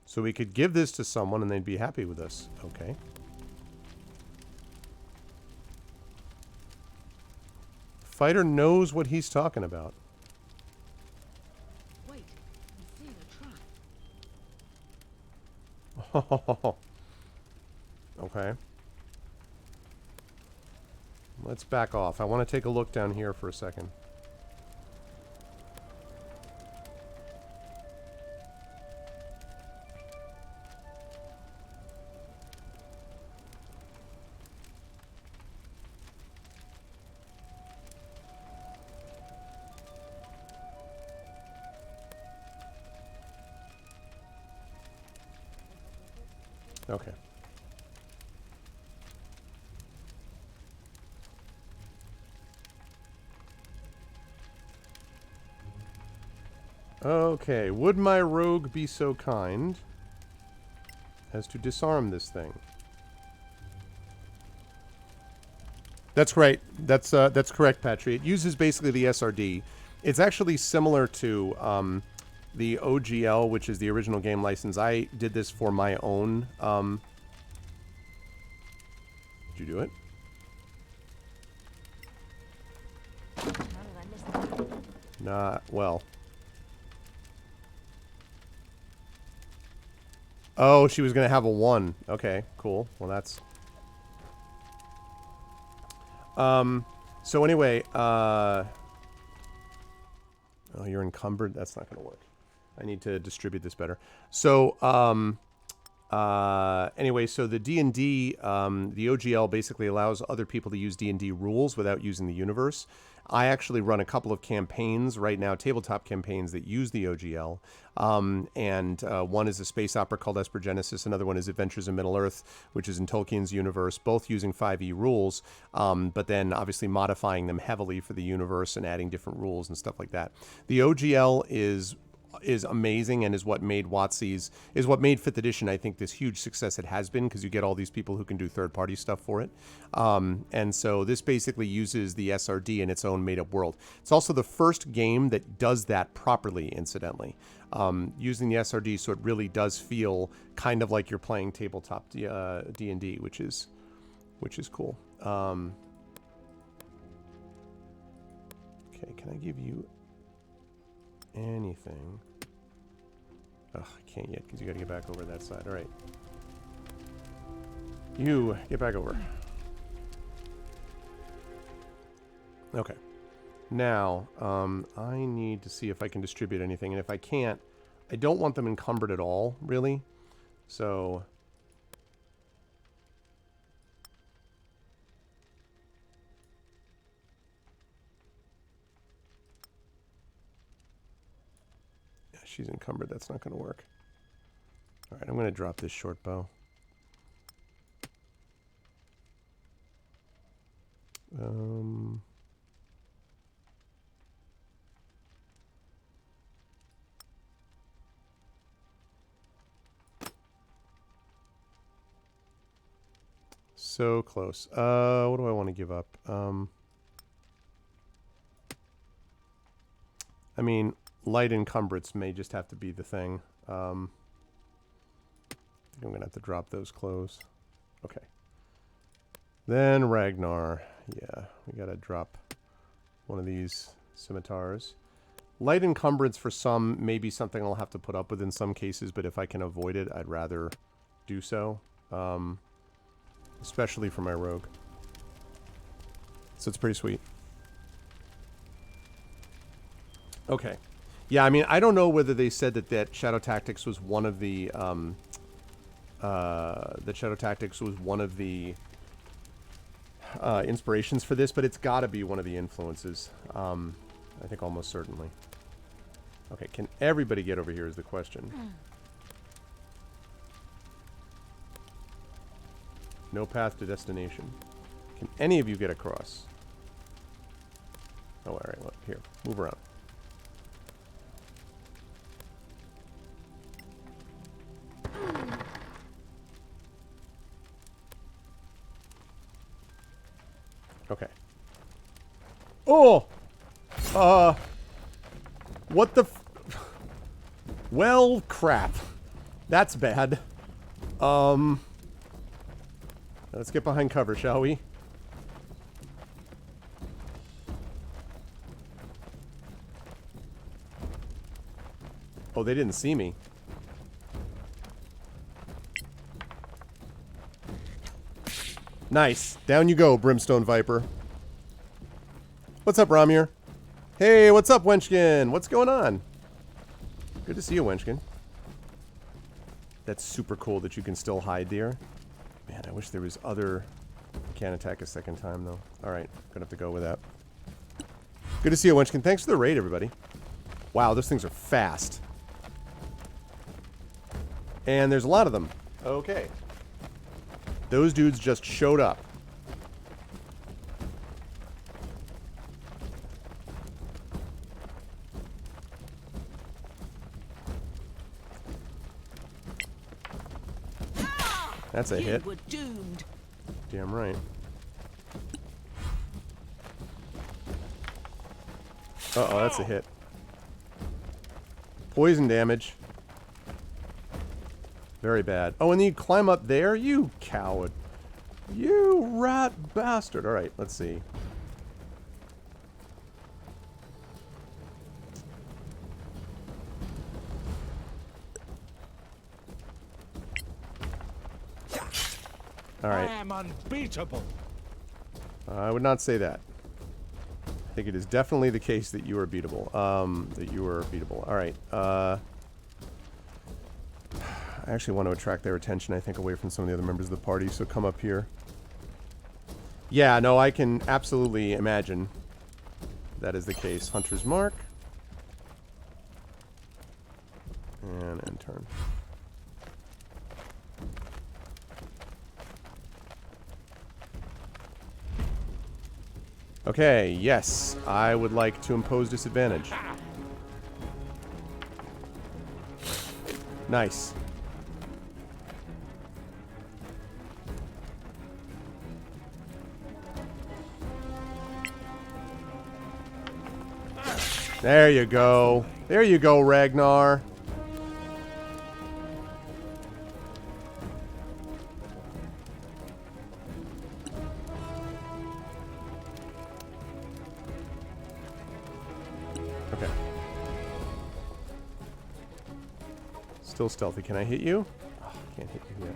So we could give this to someone and they'd be happy with us. Okay. Fighter knows what he's talking about.
Wait, I'm seeing a trap.
Okay. Let's back off. I want to take a look down here for a second. Okay. Okay, would my rogue be so kind as to disarm this thing? That's right. That's correct, Patry. It uses basically the SRD. It's actually similar to the OGL, which is the original game license. I did this for my own. Did you do it? Nah, well. Oh, she was going to have a 1. Okay, cool. Well, that's... So anyway, oh, you're encumbered? That's not going to work. I need to distribute this better. So, anyway, so the D&D, the OGL basically allows other people to use D&D rules without using the universe. I actually run a couple of campaigns right now, tabletop campaigns that use the OGL. And one is a space opera called Esper Genesis. Another one is Adventures in Middle-earth, which is in Tolkien's universe, both using 5e rules, but then obviously modifying them heavily for the universe and adding different rules and stuff like that. The OGL is amazing and is what made WotC's, is what made 5th edition, I think, this huge success it has been, because you get all these people who can do third-party stuff for it. And so this basically uses the SRD in its own made-up world. It's also the first game that does that properly, incidentally, using the SRD, so it really does feel kind of like you're playing tabletop D&D, which is cool. Okay, can I give you anything? Ugh, I can't yet because you gotta get back over that side. Alright. You get back over. Okay. Now, I need to see if I can distribute anything, and if I can't, I don't want them encumbered at all, really. So... she's encumbered. That's not going to work. All right, I'm going to drop this short bow. So close. What do I want to give up? I mean... light encumbrance may just have to be the thing. I think I'm going to have to drop those clothes. Okay. Then Ragnar. Yeah, we got to drop one of these scimitars. Light encumbrance for some may be something I'll have to put up with in some cases, but if I can avoid it, I'd rather do so. Especially for my rogue. So it's pretty sweet. Okay. Yeah, I mean, I don't know whether they said that Shadow Tactics was one of the, inspirations for this, but it's got to be one of the influences. I think almost certainly. Okay, can everybody get over here is the question. No path to destination. Can any of you get across? Oh, all right, well, here, move around. Okay. Oh! What the f... Well, crap. That's bad. Let's get behind cover, shall we? Oh, they didn't see me. Nice. Down you go, Brimstone Viper. What's up, Ramir? Hey, what's up, Wenchkin? What's going on? Good to see you, Wenchkin. That's super cool that you can still hide there. Man, I wish there was other... Can't attack a second time, though. Alright, gonna have to go with that. Good to see you, Wenchkin. Thanks for the raid, everybody. Wow, those things are fast. And there's a lot of them. Okay. Those dudes just showed up. That's a hit.
You were doomed.
Damn right. Uh-oh, that's a hit. Poison damage. Very bad. Oh, and then you climb up there? You coward. You rat bastard. Alright, let's see. Alright.
I am unbeatable.
I would not say that. I think it is definitely the case that you are beatable. Alright. I actually want to attract their attention, I think, away from some of the other members of the party, so come up here. Yeah, no, I can absolutely imagine that is the case. Hunter's Mark. And end turn. Okay, yes, I would like to impose disadvantage. Nice. There you go. There you go, Ragnar. Okay. Still stealthy. Can I hit you? Oh, I can't hit you yet.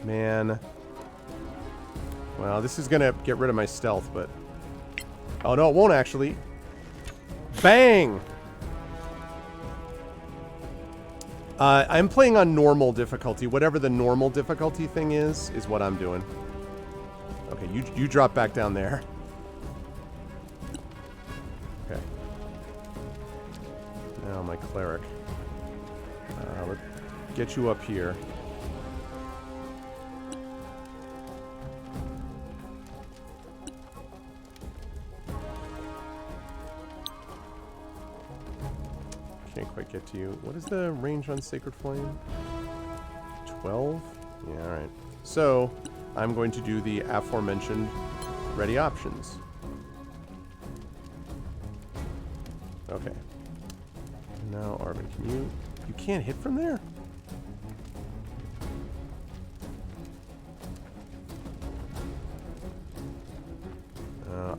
Man. Well, this is gonna get rid of my stealth, but... Oh, no, it won't actually. Bang! I'm playing on normal difficulty. Whatever the normal difficulty thing is what I'm doing. Okay, you drop back down there. Okay. Now my cleric. Let's get you up here. Can't quite get to you. What is the range on Sacred Flame? 12? Yeah, alright. So, I'm going to do the aforementioned ready options. Okay. Now, Arvin, can you... You can't hit from there?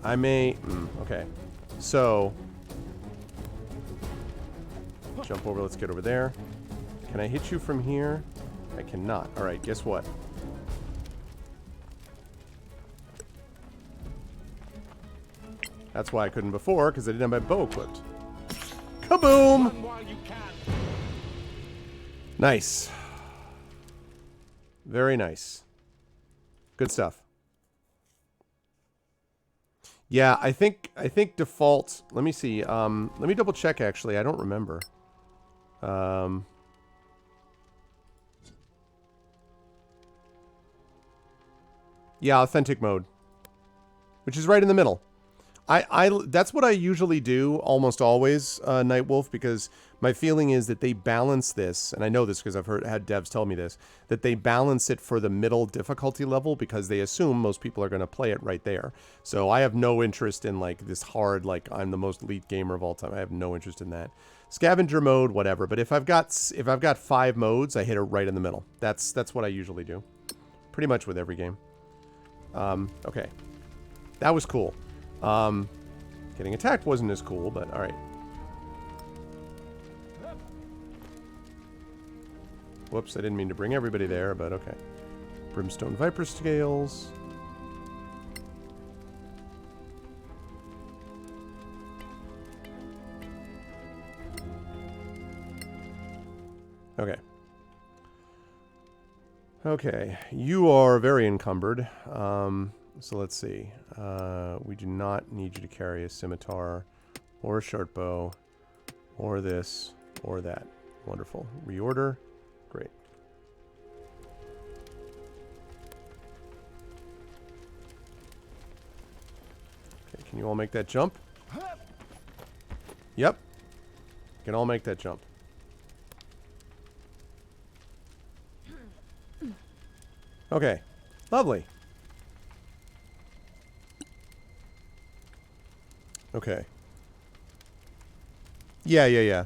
I may... okay. So... Jump over, let's get over there. Can I hit you from here? I cannot. Alright, guess what? That's why I couldn't before, because I didn't have my bow equipped. Kaboom! Nice. Very nice. Good stuff. Yeah, I think default... Let me see. Let me double check, actually. I don't remember. Yeah, authentic mode. Which is right in the middle. That's what I usually do almost always, Nightwolf, because my feeling is that they balance this, and I know this because I've had devs tell me this, that they balance it for the middle difficulty level because they assume most people are going to play it right there. So I have no interest in like this hard, like I'm the most elite gamer of all time. I have no interest in that. Scavenger mode, whatever. But if I've got 5 modes, I hit it right in the middle. That's what I usually do. Pretty much with every game. Okay. That was cool. Getting attacked wasn't as cool, but alright. Whoops, I didn't mean to bring everybody there, but okay. Brimstone Viper Scales. Okay. Okay, you are very encumbered. So let's see. We do not need you to carry a scimitar or a short bow or this or that. Wonderful. Reorder. Great. Okay, can you all make that jump? Yep. Can all make that jump. Okay. Lovely. Okay. Yeah.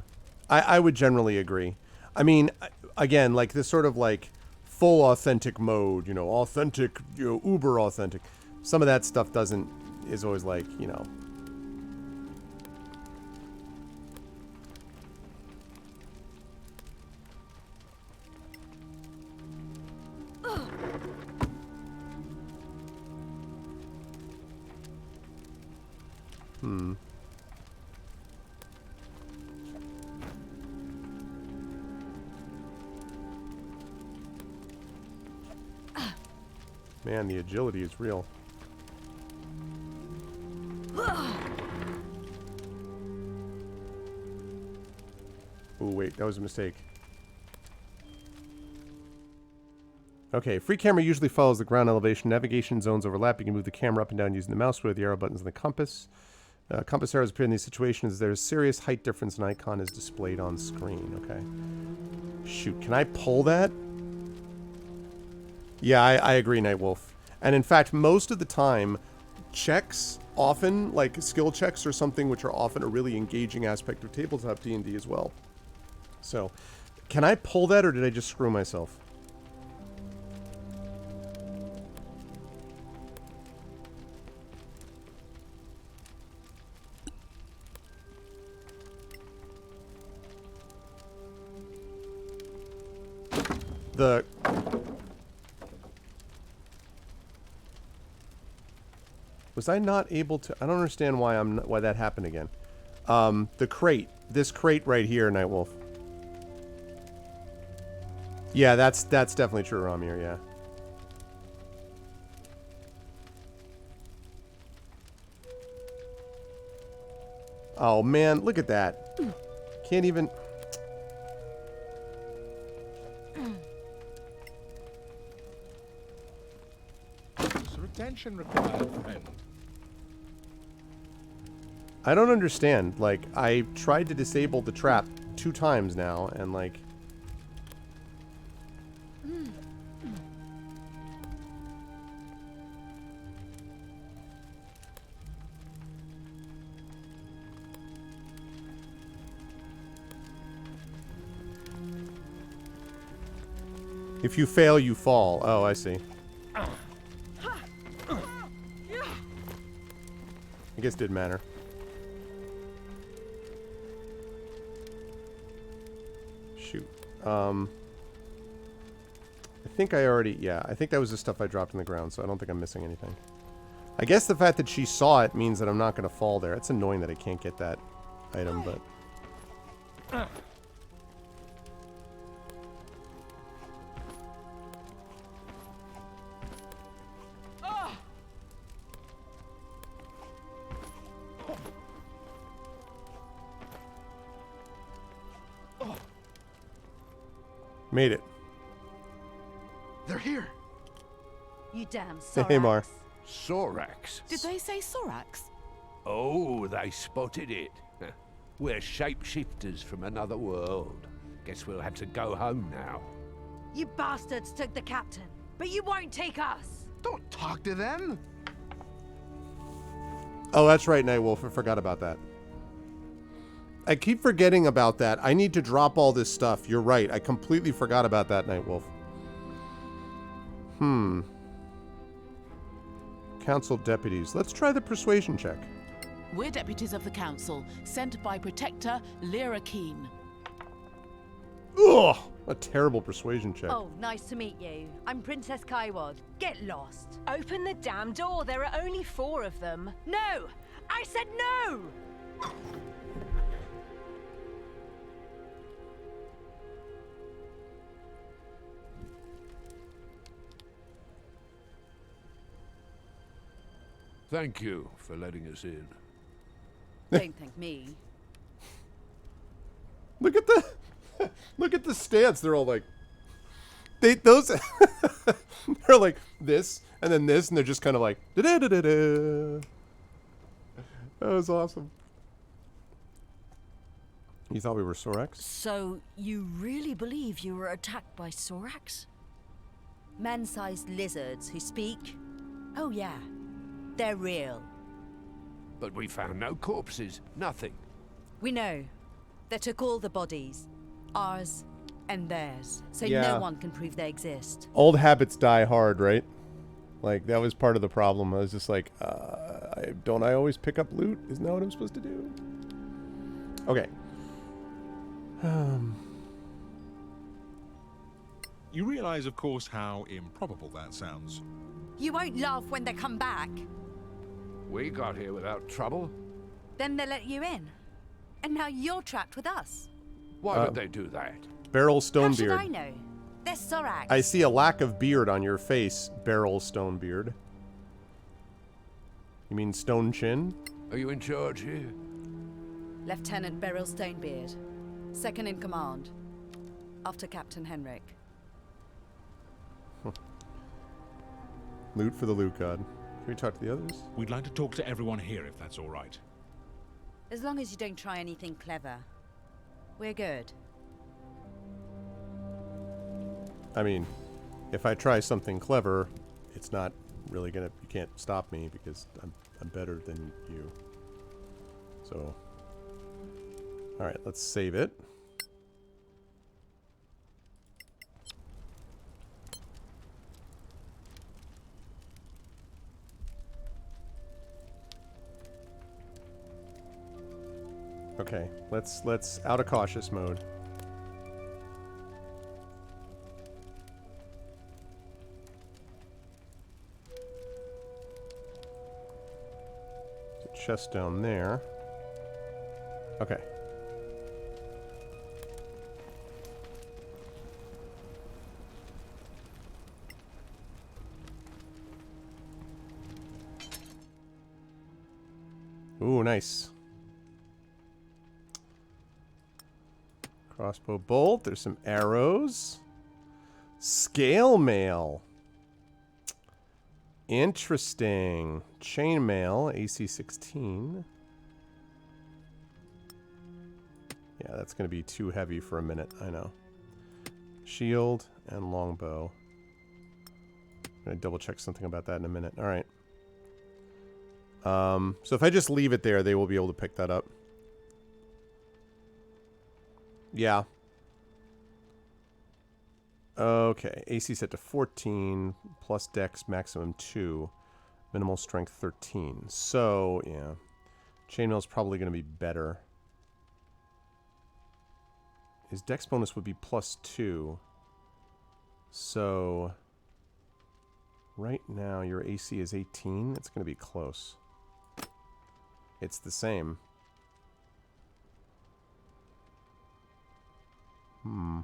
I would generally agree. I mean, again, like this sort of like full authentic mode, authentic, uber authentic. Some of that stuff is always like, Man, the agility is real. Oh, wait, that was a mistake. Okay, free camera usually follows the ground elevation. Navigation zones overlap. You can move the camera up and down using the mouse wheel, the arrow buttons, and the compass. Compass arrows appear in these situations. There's serious height difference. An icon is displayed on screen. Okay. Shoot, can I pull that? Yeah, I agree, Nightwolf. And in fact, most of the time, checks, often, like skill checks or something, which are often a really engaging aspect of tabletop D&D as well. So, can I pull that, or did I just screw myself? Was I not able to? I don't understand why that happened again. The crate. This crate right here, Nightwolf. Yeah, that's definitely true, Ramir, yeah. Oh man, look at that. Can't even.
Attention required, friend.
I don't understand. Like, I tried to disable the trap 2 times now, and like... If you fail, you fall. Oh, I see. I guess it didn't matter. Shoot. I think I already... Yeah, I think that was the stuff I dropped on the ground, so I don't think I'm missing anything. I guess the fact that she saw it means that I'm not going to fall there. It's annoying that I can't get that item, but... Made it.
They're here.
You damn Sorax.
Hey, Mar.
Sorax.
Did they say Sorax?
Oh, they spotted it. We're shapeshifters from another world. Guess we'll have to go home now.
You bastards took the captain, but you won't take us.
Don't talk to them.
Oh, that's right, Nightwolf. I forgot about that. I keep forgetting about that. I need to drop all this stuff. You're right. I completely forgot about that, Nightwolf. Council deputies. Let's try the persuasion check.
We're deputies of the council, sent by Protector Lyra Keen.
Ugh! A terrible persuasion check.
Oh, nice to meet you. I'm Princess Kaiwad. Get lost.
Open the damn door. There are only 4 of them.
No! I said no!
Thank you for letting us in.
Don't thank me.
Look at the look at the stance. They're all like they're like this and then this, and they're just kind of like da-da-da-da-da. That was awesome. You thought we were Sorax?
So, you really believe you were attacked by Sorax?
Man-sized lizards who speak? Oh yeah, they're real.
But we found no corpses, nothing.
We know. They took all the bodies. Ours and theirs. So
Yeah.
no one can prove they exist.
Old habits die hard, right? Like, that was part of the problem. I was just like, don't I always pick up loot? Isn't that what I'm supposed to do? Okay.
You realize, of course, how improbable that sounds.
You won't laugh when they come back.
We got here without trouble.
Then they let you in. And now you're trapped with us.
Why would they do that?
Beryl
How should
Stonebeard.
I know? They're Sorax.
I see a lack of beard on your face, Beryl Stonebeard. You mean Stone Chin?
Are you in charge here?
Lieutenant Beryl Stonebeard. Second in command. After Captain Henrik.
Loot for the loot god. Can we talk to the others?
We'd like to talk to everyone here, if that's all right.
As long as you don't try anything clever. We're good.
I mean, if I try something clever, it's not really gonna... You can't stop me because I'm better than you. So... Alright, let's save it. Okay, let's out of cautious mode. There's a chest down there. Okay. Ooh, nice. Crossbow bolt. There's some arrows. Scale mail. Interesting. Chainmail. AC 16. Yeah, that's going to be too heavy for a minute. I know. Shield and longbow. I'm going to double check something about that in a minute. All right. So if I just leave it there, they will be able to pick that up. Yeah. Okay. AC set to 14, plus dex maximum 2, minimal strength 13. So, yeah. Chainmail's probably going to be better. His dex bonus would be plus 2. So, right now your AC is 18. It's going to be close. It's the same. I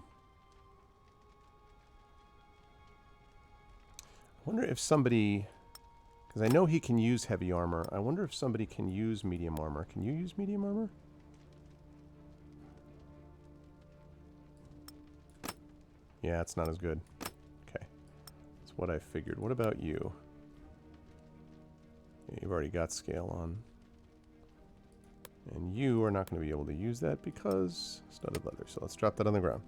wonder if somebody... Because I know he can use heavy armor. I wonder if somebody can use medium armor. Can you use medium armor? Yeah, it's not as good. Okay. That's what I figured. What about you? Yeah, you've already got scale on. And you are not going to be able to use that because studded leather. So let's drop that on the ground.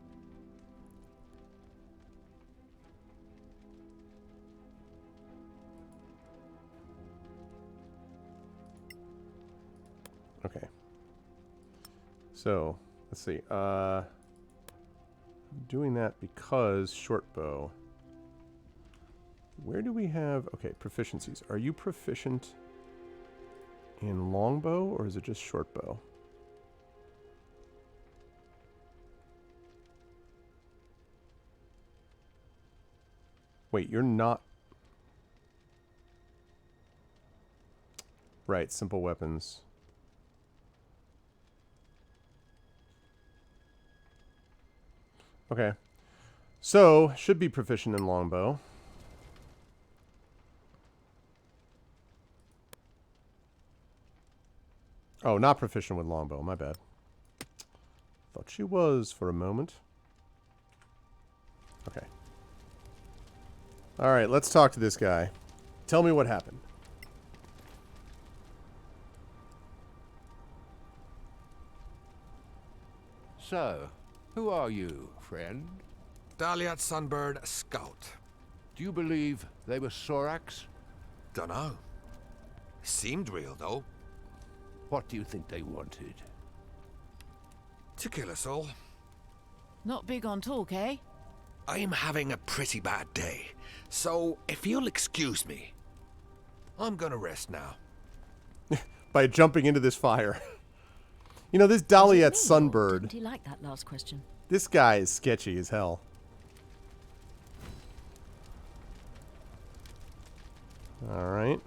Okay. So, let's see. I'm doing that because short bow. Where do we have... Okay, proficiencies. Are you proficient in longbow, or is it just short bow? Wait, you're not... Right, simple weapons. Okay. So, should be proficient in longbow. Oh, not proficient with longbow. My bad. Thought she was for a moment. Okay. Alright, let's talk to this guy. Tell me what happened.
So, who are you, friend?
Daliat Sunbird Scout.
Do you believe they were Sorax?
Dunno. Seemed real, though.
What do you think they wanted?
To kill us all.
Not big on talk, eh?
I'm having a pretty bad day, so if you'll excuse me, I'm gonna rest now.
By jumping into this fire. You know, this Daliat Sunbird.
Didn't he like that last question?
This guy is sketchy as hell. Alright.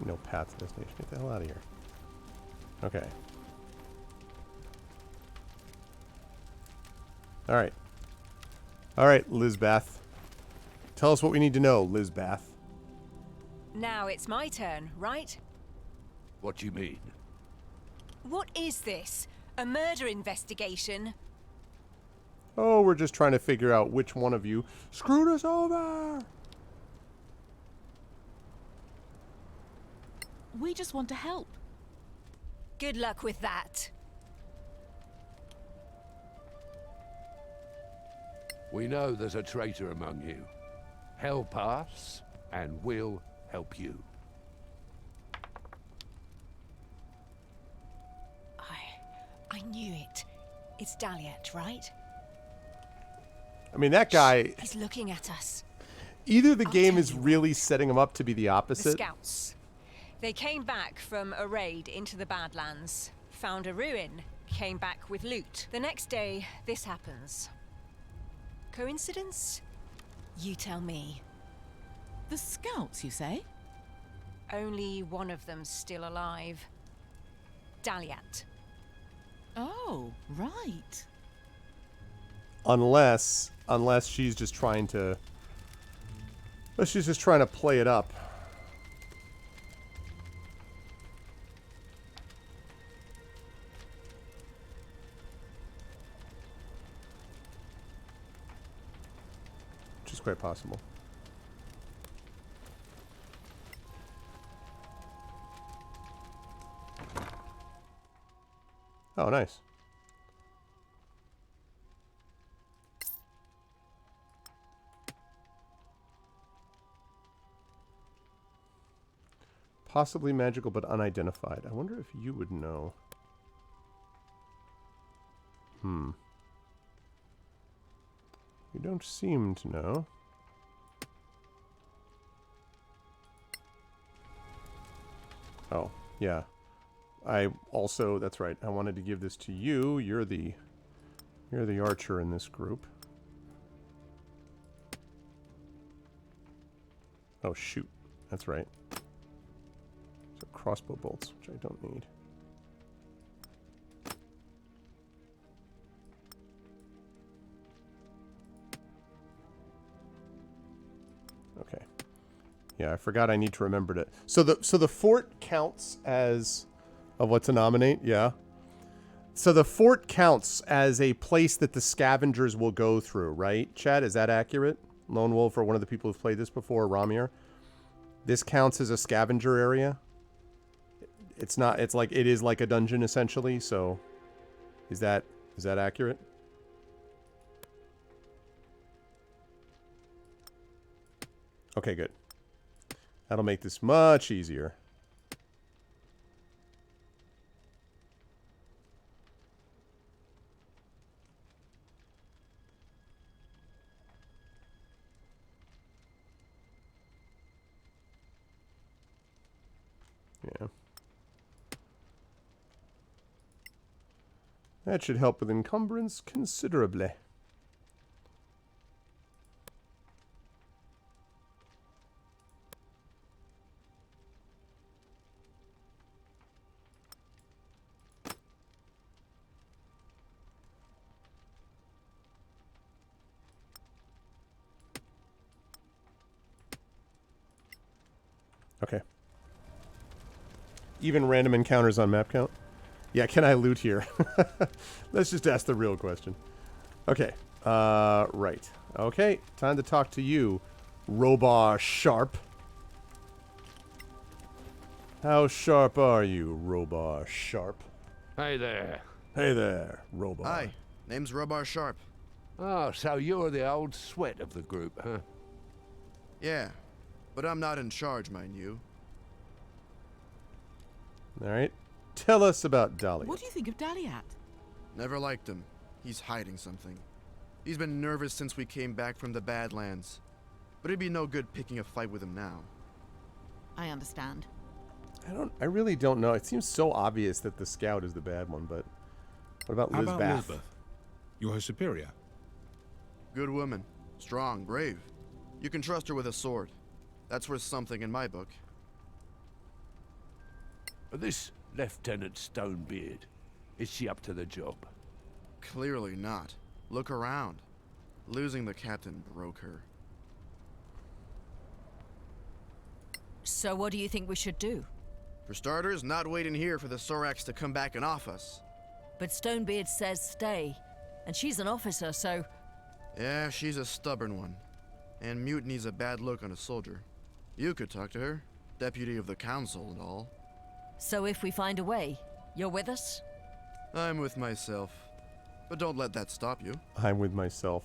No path to destination. Get the hell out of here. Okay. Alright. Alright, Lizbath. Tell us what we need to know, Lizbath.
Now it's my turn, right?
What do you mean?
What is this? A murder investigation?
Oh, we're just trying to figure out which one of you screwed us over.
We just want to help.
Good luck with that.
We know there's a traitor among you. Help us, and we'll help you.
I knew it. It's Daliat, right?
I mean, that guy...
He's looking at us.
Either the
I'll
game
tell
is
you
really setting him up to be the
The
opposite.
scouts. They came back from a raid into the Badlands, found a ruin, came back with loot. The next day, this happens. Coincidence? You tell me.
The scouts, you say?
Only one of them's still alive. Daliat.
Oh, right.
Unless she's just trying to... Unless she's just trying to play it up. Which is quite possible. Oh, nice. Possibly magical, but unidentified. I wonder if you would know. You don't seem to know. Oh, yeah. I also, that's right, I wanted to give this to you. You're the archer in this group. Oh, shoot. That's right. So crossbow bolts, which I don't need. Okay. Yeah, I forgot I need to remember to... So the fort counts as... Of what to nominate, yeah. So the fort counts as a place that the scavengers will go through, right? Chad, is that accurate? Lone Wolf, or one of the people who've played this before, Ramir. This counts as a scavenger area. It's not. It's like it is like a dungeon essentially. So, is that accurate? Okay, good. That'll make this much easier. Yeah. That should help with encumbrance considerably. Okay. Even random encounters on map count? Yeah, can I loot here? Let's just ask the real question. Okay. Right. Okay, time to talk to you, Robar Sharp. How sharp are you, Robar Sharp?
Hey there.
Hey there, Robar.
Hi, name's Robar Sharp.
Oh, so you're the old sweat of the group, huh?
Yeah, but I'm not in charge, mind you.
Alright. Tell us about Dahlia.
What do you think of Daliat?
Never liked him. He's hiding something. He's been nervous since we came back from the Badlands. But it'd be no good picking a fight with him now.
I understand.
I really don't know. It seems so obvious that the scout is the bad one, but what about
How
Lizbeth?
about Lizbeth? You're her superior.
Good woman. Strong, brave. You can trust her with a sword. That's worth something in my book.
This Lieutenant Stonebeard, is she up to the job?
Clearly not. Look around. Losing the captain broke her.
So what do you think we should do?
For starters, not waiting here for the Sorax to come back and off us.
But Stonebeard says stay. And she's an officer, so...
Yeah, she's a stubborn one. And mutiny's a bad look on a soldier. You could talk to her. Deputy of the council and all.
So if we find a way, you're with us?
I'm with myself. But don't let that stop you.
I'm with myself.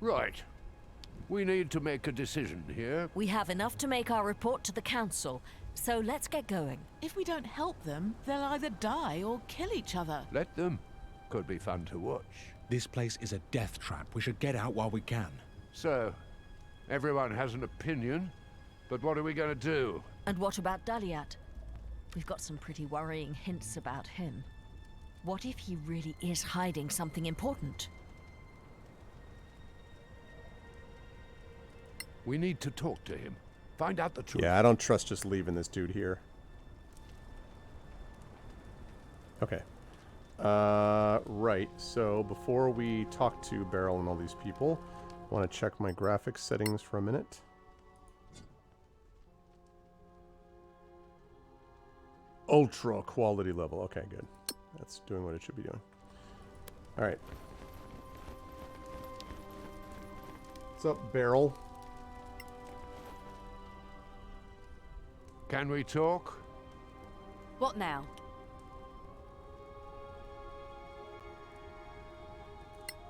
Right. We need to make a decision here.
We have enough to make our report to the council, so let's get going.
If we don't help them, they'll either die or kill each other.
Let them. Could be fun to watch.
This place is a death trap. We should get out while we can.
So, everyone has an opinion, but what are we going to do?
And what about Daliat? We've got some pretty worrying hints about him. What if he really is hiding something important?
We need to talk to him. Find out the truth.
Yeah, I don't trust just leaving this dude here. Okay. Right. So before we talk to Beryl and all these people, I want to check my graphics settings for a minute. Ultra quality level. Okay, good. That's doing what it should be doing. All right. What's up, Beryl?
Can we talk?
What now?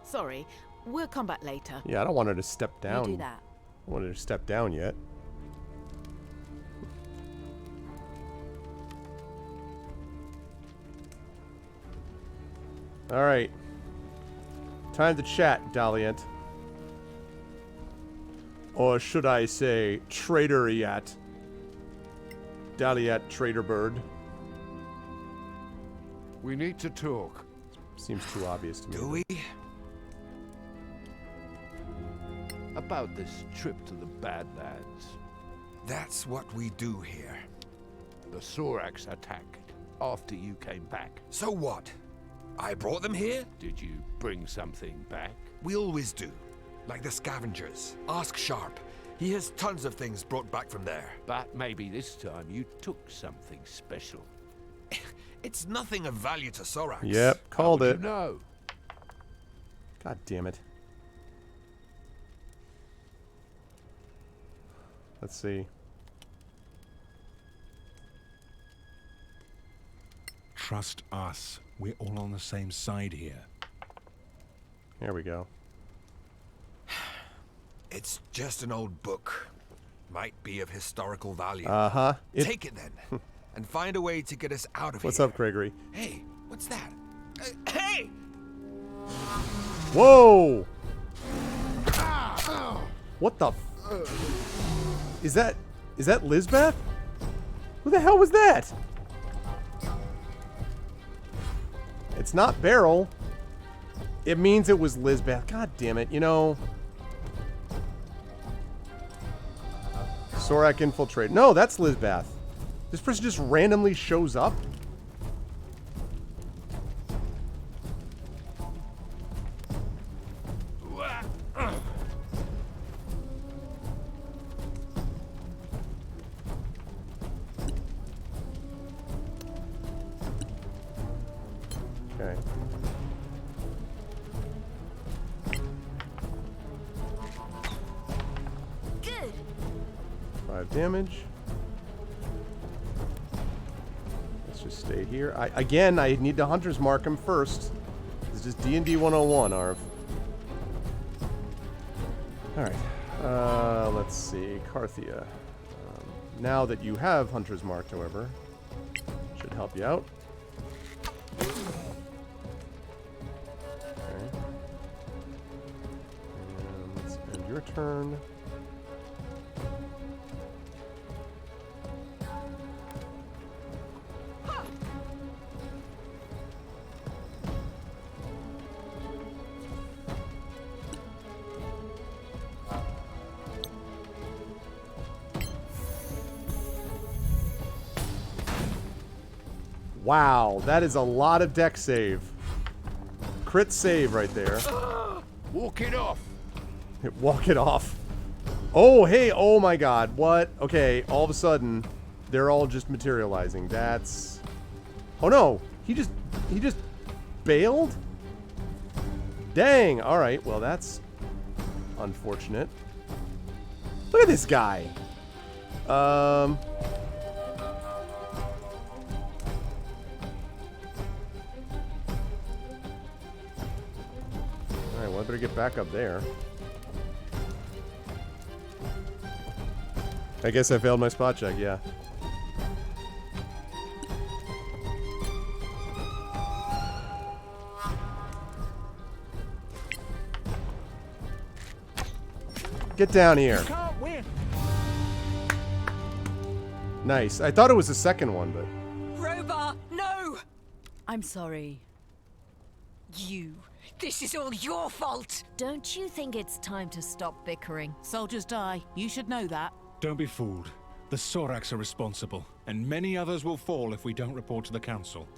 Sorry, we'll come back later.
Yeah, I don't want her to step down.
You do that.
I don't want her to step down yet. All right. Time to chat, Daliant. Or should I say, Traitor-iat. Daliat Traitor Bird.
We need to talk.
Seems too obvious to me.
Do we?
About this trip to the Badlands.
That's what we do here.
The Sorax attacked after you came back.
So what? I brought them here?
Did you bring something back?
We always do. Like the scavengers. Ask Sharp. He has tons of things brought back from there.
But maybe this time you took something special.
It's nothing of value to Sorax.
Yep, called it.
You know.
God damn it. Let's see.
Trust us. We're all on the same side here.
Here we go.
It's just an old book. Might be of historical value.
Uh-huh.
Take it then. And find a way to get us out of
What's
here.
up, Gregory?
Hey, what's that? Hey!
Whoa! What the Is that Lizbeth? Who the hell was that? It's not Beryl. It means it was Lizbeth. God damn it, you know. Sorak infiltrate. No, that's Lizbeth. This person just randomly shows up. Okay.
Good. 5
damage. Let's just stay here. Again, I need to hunter's mark him first. This is D&D 101, Arv. Alright. Let's see. Carthia. Now that you have hunter's marked, however, should help you out. Okay. And let's end your turn. Wow, that is a lot of deck save. Crit save right there.
Walk it off.
Walk it off. Oh, hey, oh my god, what? Okay, all of a sudden, they're all just materializing. That's... Oh no, he just bailed? Dang, alright, well that's unfortunate. Look at this guy. Alright, well I better get back up there. I guess I failed my spot check, yeah. Get down here. Nice. I thought it was the second one, but...
Robar, no!
I'm sorry.
You. This is all your fault!
Don't you think it's time to stop bickering?
Soldiers die. You should know that.
Don't be fooled. The Soraks are responsible, and many others will fall if we don't report to the council.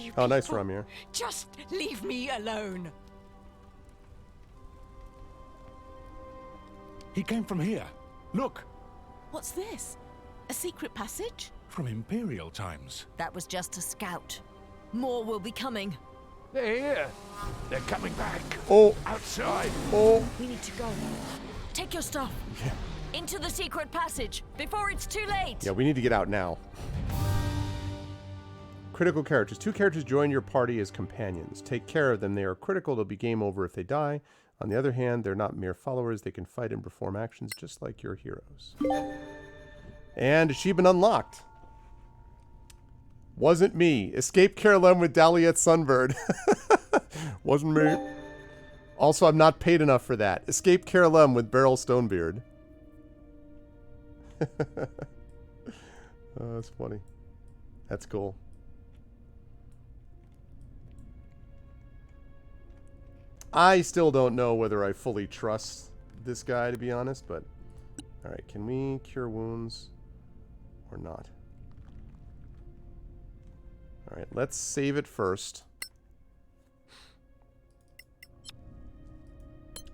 You
Oh, nice
people,
Ramir.
Just leave me alone.
He came from here. Look,
What's this? A secret passage?
from Imperial times.
That was just a scout. More will be coming.
They're here. They're coming back.
Oh.
Outside.
Oh.
We need to go. Take your stuff.
Yeah.
Into the secret passage before it's too late.
Yeah, we need to get out now. Critical characters. 2 characters join your party as companions. Take care of them. They are critical. They'll be game over if they die. On the other hand, they're not mere followers. They can fight and perform actions just like your heroes. And achievement unlocked. Wasn't me. Escape Carolyn with Dahliet Sunbird. Wasn't me. Also, I'm not paid enough for that. Escape Carolyn with Beryl Stonebeard. Oh, that's funny. That's cool. I still don't know whether I fully trust this guy, to be honest, but... Alright, can we cure wounds or not? Alright, let's save it first.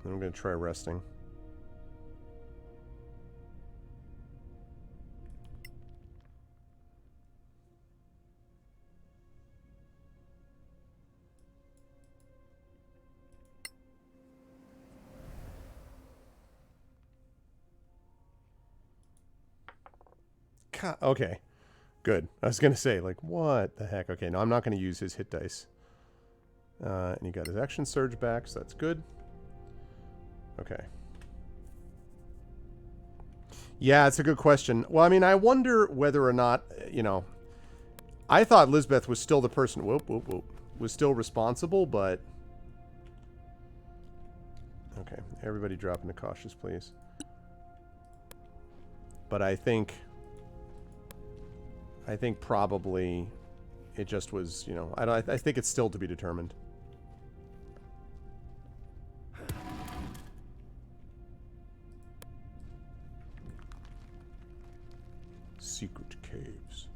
Then I'm going to try resting. Okay, good. I was gonna say, like, what the heck? Okay, no, I'm not gonna use his hit dice. And he got his action surge back, so that's good. Okay. Yeah, it's a good question. Well, I mean, I wonder whether or not, you know, I thought Lisbeth was still the person, was still responsible, but... Okay, everybody drop into cautious, please. But I think probably it just was, you know, I think it's still to be determined. Secret caves.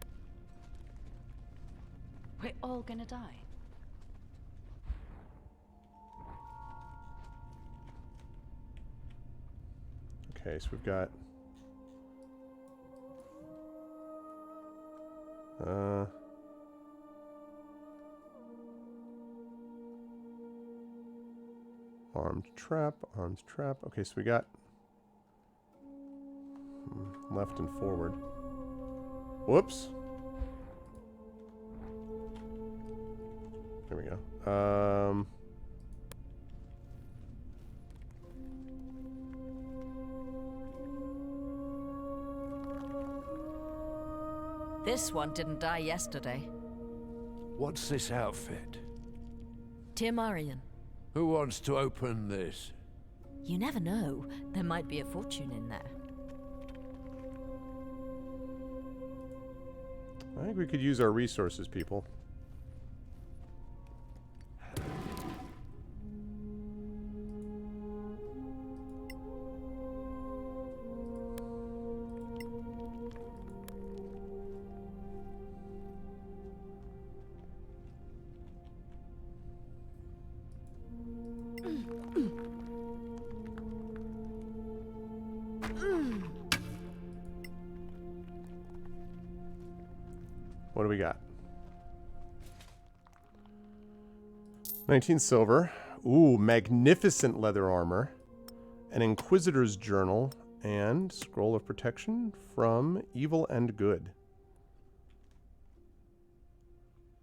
We're all gonna die.
Okay, so we've got armed trap. Okay, so we got left and forward. Whoops. There we go.
This one didn't die yesterday.
What's this outfit?
Timarian.
Who wants to open this?
You never know. There might be a fortune in there.
I think we could use our resources, people. What do we got? 19 silver. Ooh, magnificent leather armor. An Inquisitor's Journal. And Scroll of Protection from Evil and Good.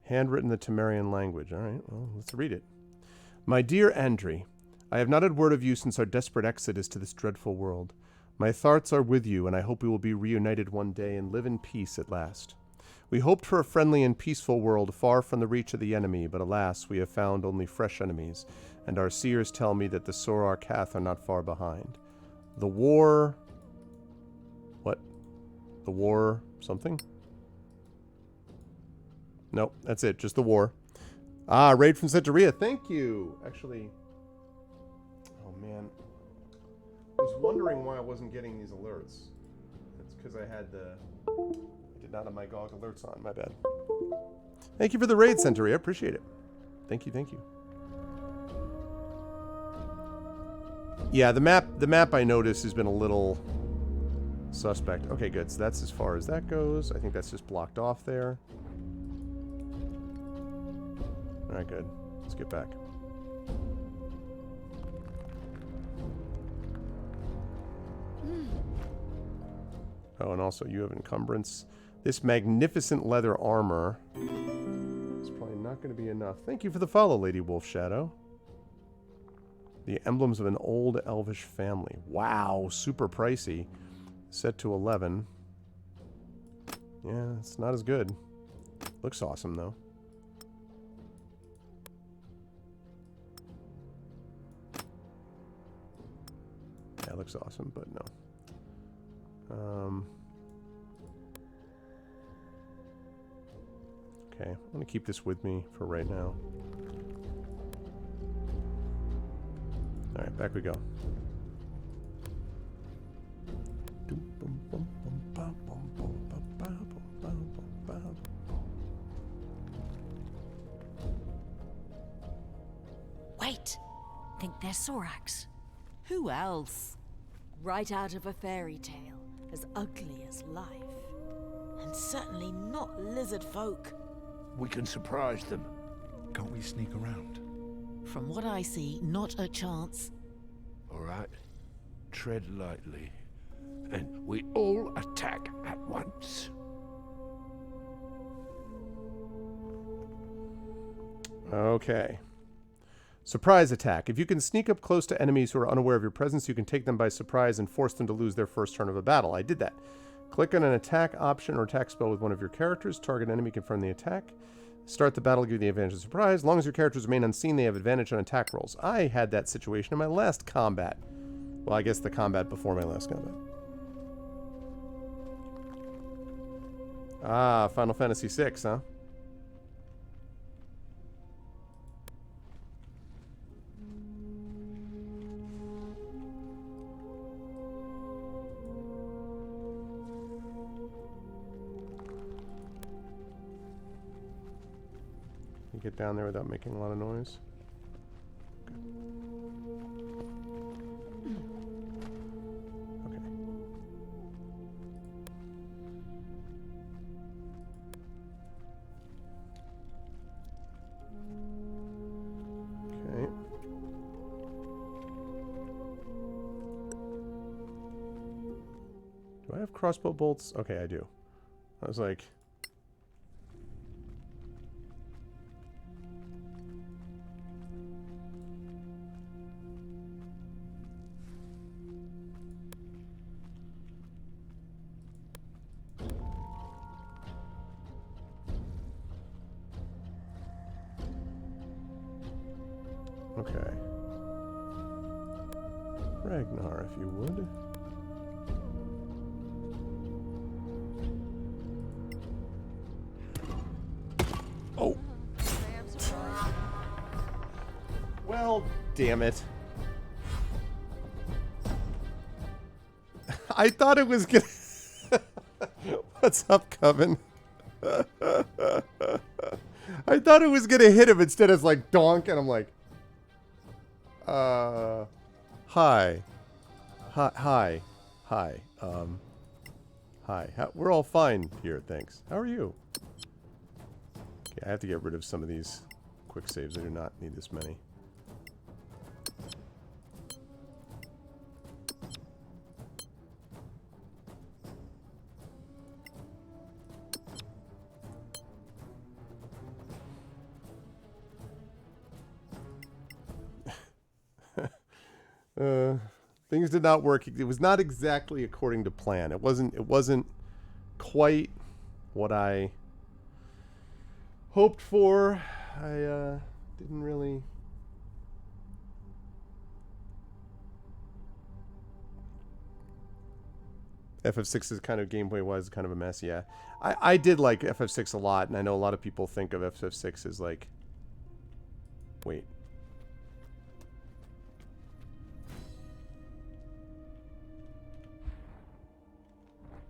Handwritten in the Temerian language. Alright, well, let's read it. My dear Andri, I have not had word of you since our desperate exodus to this dreadful world. My thoughts are with you, and I hope we will be reunited one day and live in peace at last. We hoped for a friendly and peaceful world far from the reach of the enemy, but alas, we have found only fresh enemies, and our seers tell me that the Sorar Cath are not far behind. The war... What? The war... something? Nope, that's it, just the war. Ah, raid from Centuria, thank you! Actually... Oh man. I was wondering why I wasn't getting these alerts. It's because I had the... I did not have my GOG alerts on, my bad. Thank you for the raid, Centuria. I appreciate it. Thank you, thank you. Yeah, the map I noticed has been a little suspect. Okay, good. So that's as far as that goes. I think that's just blocked off there. Alright, good. Let's get back. Oh, and also you have encumbrance. This magnificent leather armor is probably not going to be enough. Thank you for the follow, Lady Wolf Shadow. The emblems of an old elvish family. Wow, super pricey. Set to 11. Yeah, it's not as good. Looks awesome, though. Yeah, it looks awesome, but no. Okay, I'm going to keep this with me for right now. Alright, back we go.
Wait! Think they're Sorax.
Who else?
Right out of a fairy tale, as ugly as life.
And certainly not lizard folk.
We can surprise them.
Can't we sneak around?
From what I see, not a chance.
All right. Tread lightly. And we all attack at once.
Okay. Surprise attack. If you can sneak up close to enemies who are unaware of your presence, you can take them by surprise and force them to lose their first turn of a battle. I did that. Click on an attack option or attack spell with one of your characters. Target enemy, confirm the attack. Start the battle, give you the advantage of surprise. As long as your characters remain unseen, they have advantage on attack rolls. I had that situation in my last combat. Well, I guess the combat before my last combat. Ah, Final Fantasy VI, huh? Get down there without making a lot of noise. Okay. Okay. Do I have crossbow bolts? Okay, I do. I was like... Okay. Ragnar, if you would. Oh! Well, damn it. I thought it was gonna... What's up, Coven? I thought it was gonna hit him instead of like donk, and I'm like, hi. Hi. We're all fine here, thanks. How are you? Okay, I have to get rid of some of these quick saves. I do not need this many. Things did not work. It was not exactly according to plan. It wasn't quite what I hoped for. I didn't really... FF6 is kind of gameplay-wise kind of a mess, yeah. I did like FF6 a lot, and I know a lot of people think of FF6 as like... Wait.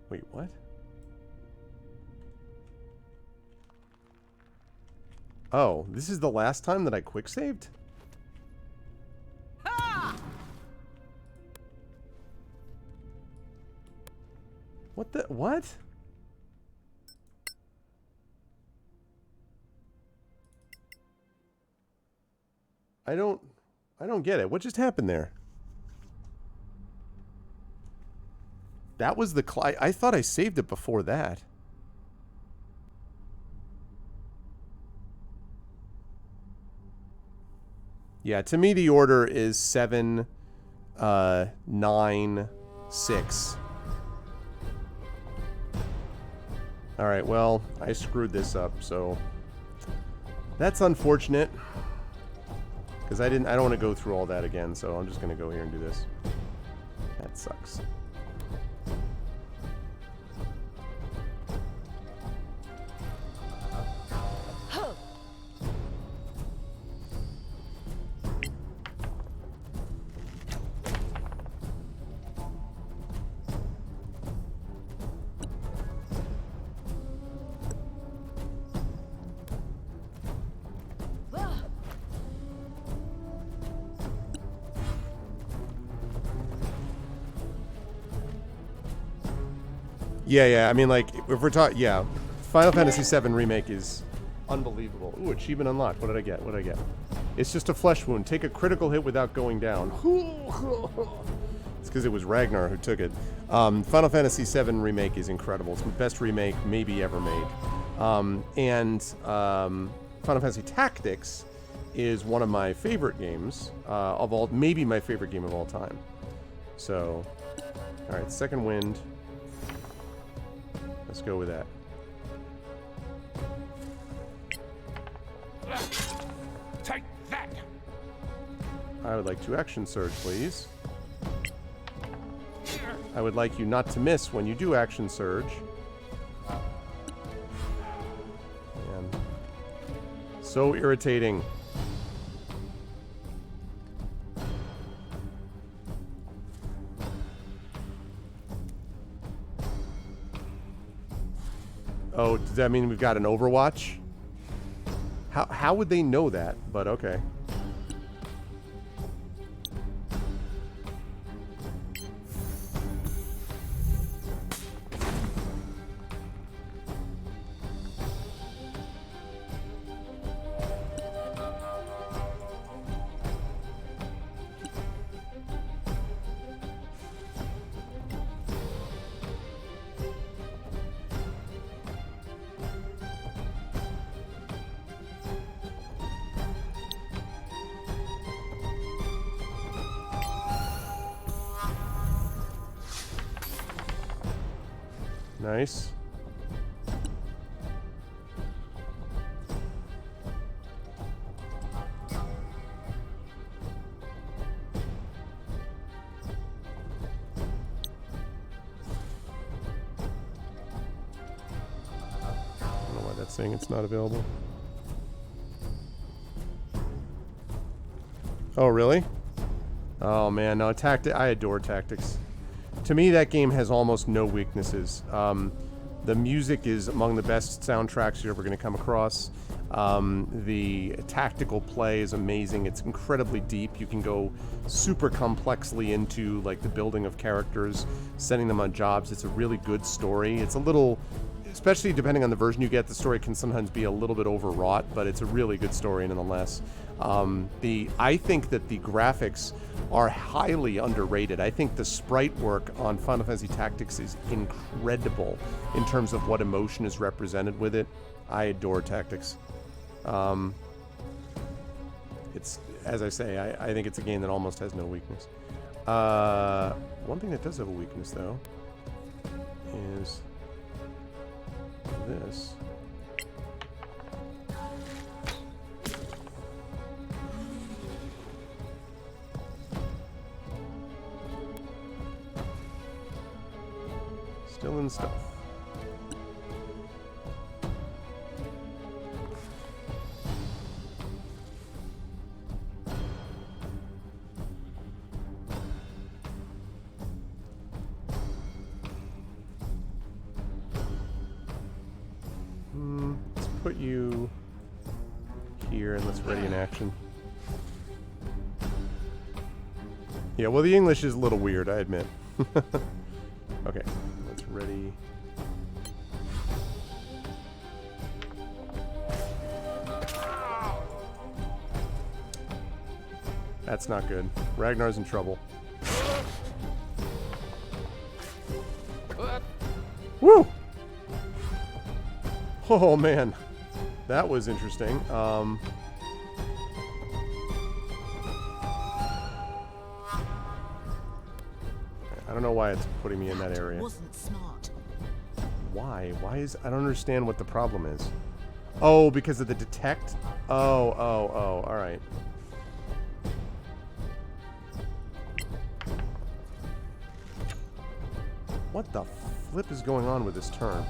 Wait, what? Oh, this is the last time that I quick saved? What the what? I don't get it. What just happened there? That was the I thought I saved it before that. Yeah, to me the order is 7, 9, 6. Alright, well, I screwed this up, so that's unfortunate. Because I don't want to go through all that again, so I'm just gonna go here and do this. That sucks. Yeah, I mean, like, if we're talking, yeah, Final Fantasy VII Remake is unbelievable. Ooh, achievement unlocked. What did I get? What did I get? It's just a flesh wound. Take a critical hit without going down. It's because it was Ragnar who took it. Final Fantasy VII Remake is incredible. It's the best remake maybe ever made. Final Fantasy Tactics is one of my favorite games of all, maybe my favorite game of all time. So, all right, second wind. Let's go with that.
Take that!
I would like to action surge, please. I would like you not to miss when you do action surge. Man. So irritating. Oh, does that mean we've got an Overwatch? How would they know that? But okay. Nice. saying it's not available. Oh, really? Oh, man. No, I adore Tactics. To me, that game has almost no weaknesses. The music is among the best soundtracks you're ever going to come across. The tactical play is amazing. It's incredibly deep. You can go super complexly into like the building of characters, sending them on jobs. It's a really good story. It's a little, especially depending on the version you get, the story can sometimes be a little bit overwrought, but it's a really good story nonetheless. I think that the graphics are highly underrated. I think the sprite work on Final Fantasy Tactics is incredible in terms of what emotion is represented with it. I adore Tactics. It's, as I say, I think it's a game that almost has no weakness. One thing that does have a weakness, though, is this. Still in stuff. Let's put you here and let's ready in action. Yeah, well, the English is a little weird, I admit. Okay, let's ready. That's not good. Ragnar's in trouble. Woo! Oh man, that was interesting. I don't know why it's putting me in that area.
Wasn't smart.
Why? Why is... I don't understand what the problem is. Oh, because of the detect? Oh, alright. What the flip is going on with this turn?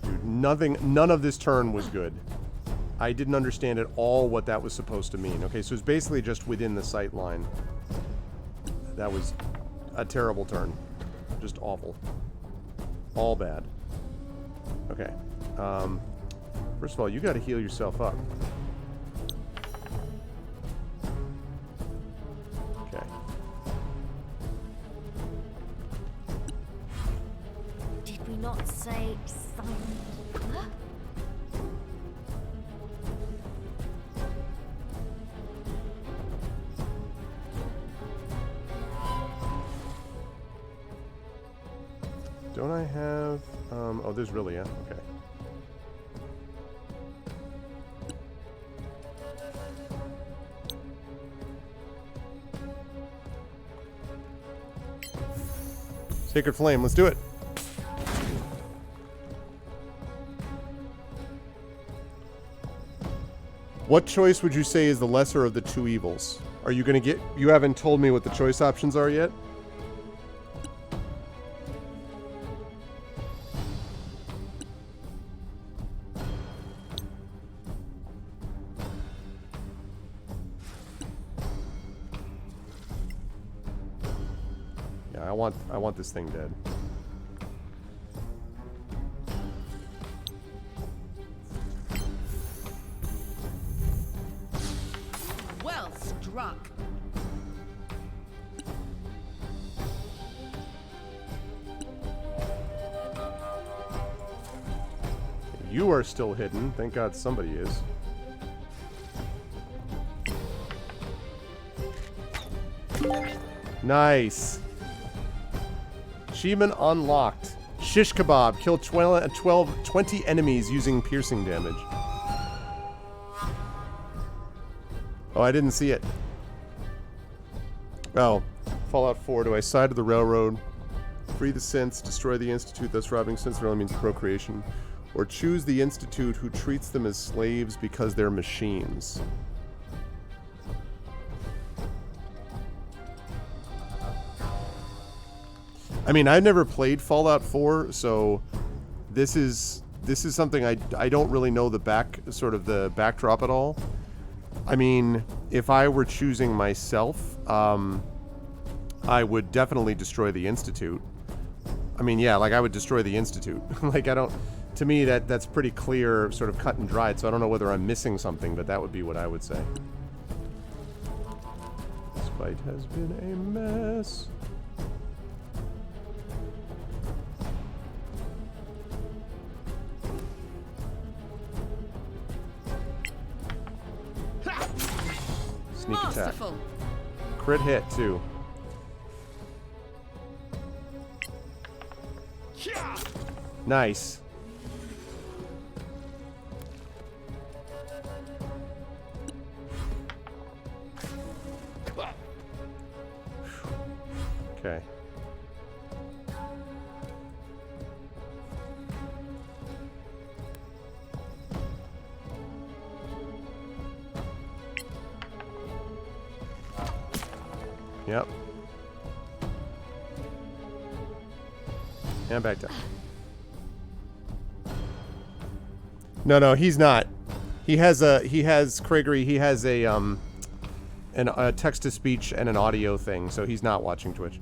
Dude, none of this turn was good. I didn't understand at all what that was supposed to mean. Okay, so it's basically just within the sight line. That was a terrible turn. Just awful. All bad. Okay. First of all, you gotta heal yourself up. Okay.
Did we not say something? Huh?
Don't I have... oh, there's really, yeah? Okay. Sacred Flame, let's do it! What choice would you say is the lesser of the two evils? Are you gonna get... You haven't told me what the choice options are yet? I want this thing dead.
Well struck.
You are still hidden. Thank God somebody is. Nice. Achievement unlocked. Shish kebab. Kill 20 enemies using piercing damage. Oh, I didn't see it. Oh. Fallout 4. Do I side with the railroad? Free the synths. Destroy the Institute, thus robbing synths only means procreation. Or choose the Institute who treats them as slaves because they're machines. I mean, I've never played Fallout 4, so this is something I don't really know the backdrop at all. I mean, if I were choosing myself, I would definitely destroy the Institute. I mean, yeah, like I would destroy the Institute. Like to me that's pretty clear, sort of cut and dried, so I don't know whether I'm missing something, but that would be what I would say. This fight has been a mess. Sneak attack. Crit hit, too. Nice. Okay. Yep. And back down. No, he's not. He has Craigery, he has a text-to-speech and an audio thing, so he's not watching Twitch.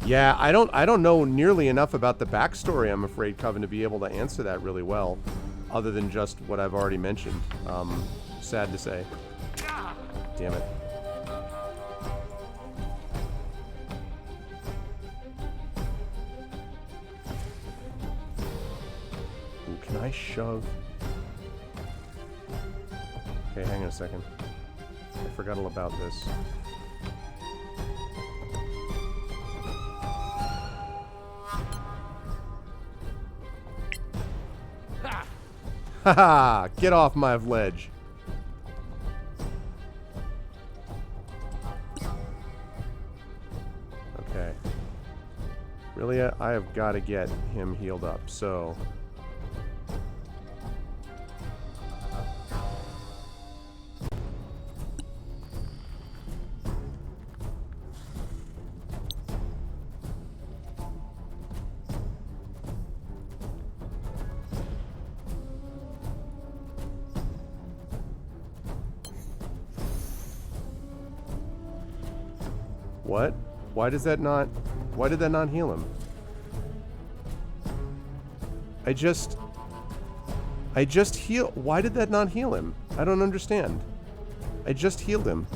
Yeah, I don't know nearly enough about the backstory, I'm afraid, Coven, to be able to answer that really well, other than just what I've already mentioned. Sad to say. Damn it. Ooh, can I shove? Okay, hang on a second. I forgot all about this. Haha! Get off my ledge. Okay. Really, I have got to get him healed up, so... What? Why did that not heal him? I just heal. Why did that not heal him? I don't understand. I just healed him.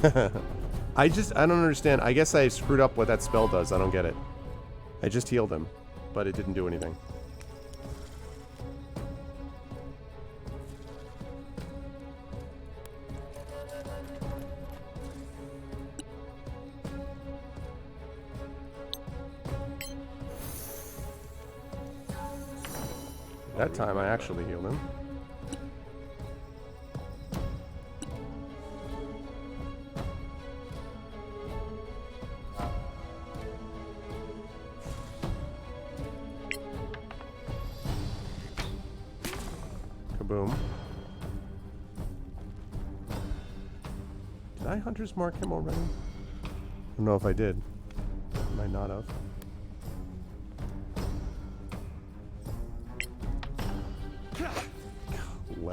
I don't understand. I guess I screwed up what that spell does. I don't get it. I just healed him, but it didn't do anything. That time I actually healed him. Kaboom. Did I Hunter's Mark him already? I don't know if I did. I might not have.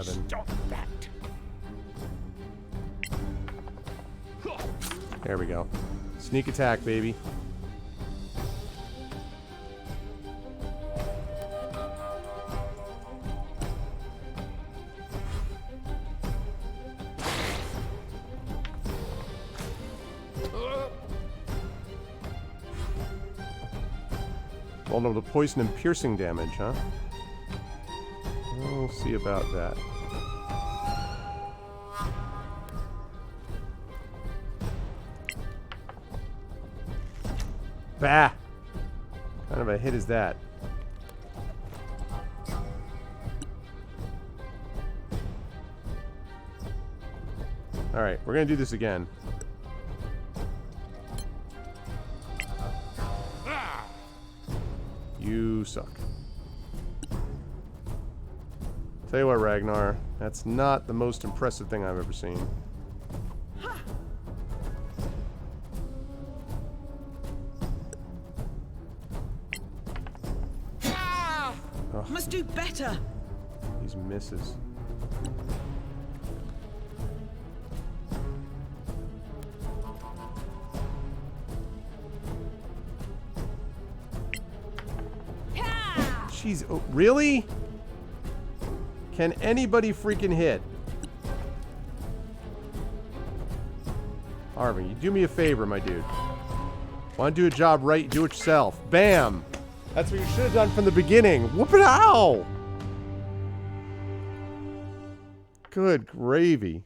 Stop that.
There we go. Sneak attack, baby. Vulnerable to poison and piercing damage, huh? We'll see about that. Bah! What kind of a hit is that? Alright, we're gonna do this again. You suck. Tell you what, Ragnar, that's not the most impressive thing I've ever seen. Oh,
Must do better.
these misses. Jeez, oh, really? Can anybody freaking hit? Harvey, you do me a favor, my dude. Want to do a job right, do it yourself. Bam! That's what you should have done from the beginning. Whoop it out! Good gravy.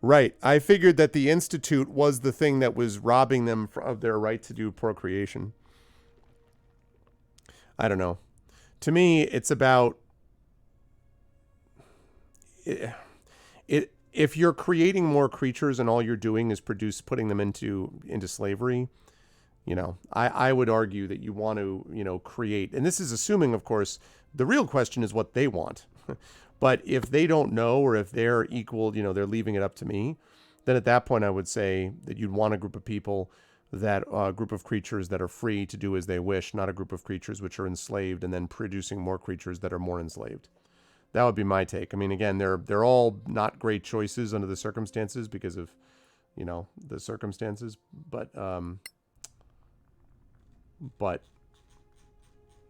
Right. I figured that the Institute was the thing that was robbing them of their right to do procreation. I don't know. To me, it's about... if you're creating more creatures and all you're doing is putting them into slavery, you know, I would argue that you want to, you know, create... And this is assuming, of course, the real question is what they want. But if they don't know, or if they're equal, you know, they're leaving it up to me, then at that point I would say that you'd want a group of people, that group of creatures that are free to do as they wish, not a group of creatures which are enslaved and then producing more creatures that are more enslaved. That would be my take. I mean, again, they're all not great choices under the circumstances because of, you know, the circumstances, but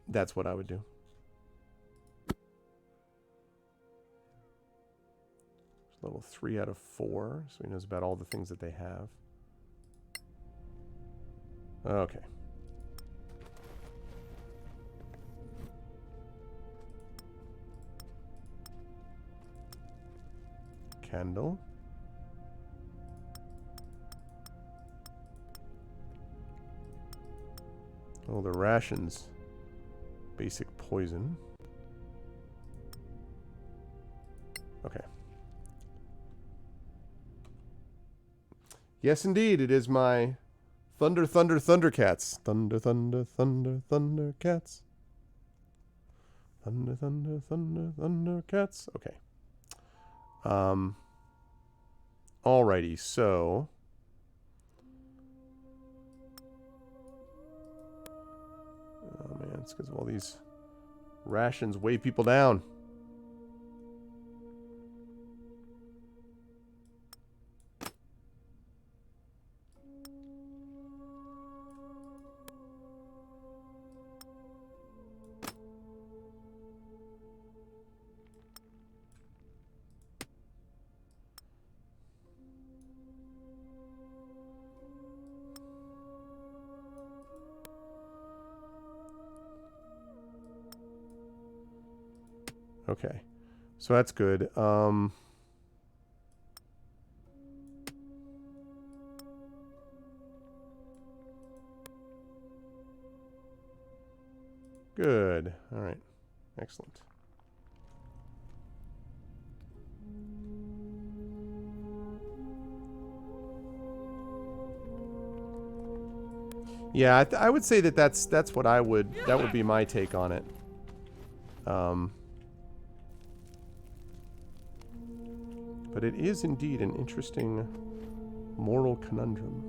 that's what I would do. Level 3 out of 4, so he knows about all the things that they have. Okay. Candle. Oh, the rations. Basic poison. Okay. Yes, indeed, it is my Thunder, Thunder, Thundercats. Thunder, Thunder, Thunder, Thundercats. Thunder, Thunder, Thunder, Thundercats. Okay. Alrighty, so... Oh, man, it's because of all these rations weigh people down. Okay, so that's good. Good. All right. Excellent. Yeah, I would say that that's what that would be my take on it. But it is indeed an interesting moral conundrum.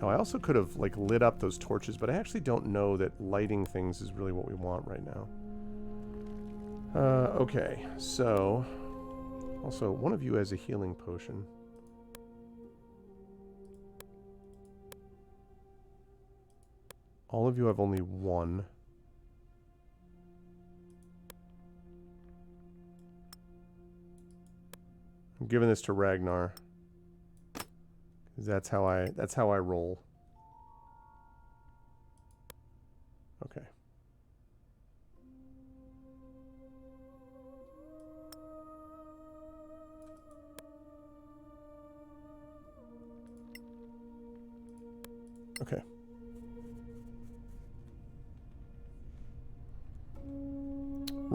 Oh, I also could have, like, lit up those torches, but I actually don't know that lighting things is really what we want right now. Okay, so... Also, one of you has a healing potion. All of you have only one. I'm giving this to Ragnar. That's how I roll. Okay. Okay.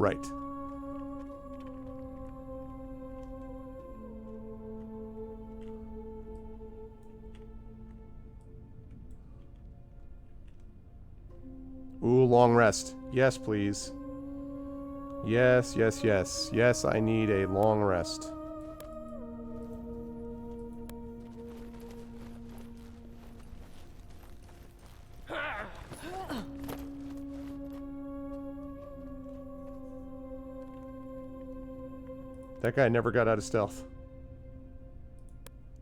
Right. Ooh, long rest. Yes, please. Yes, yes, yes. Yes, I need a long rest. That guy never got out of stealth.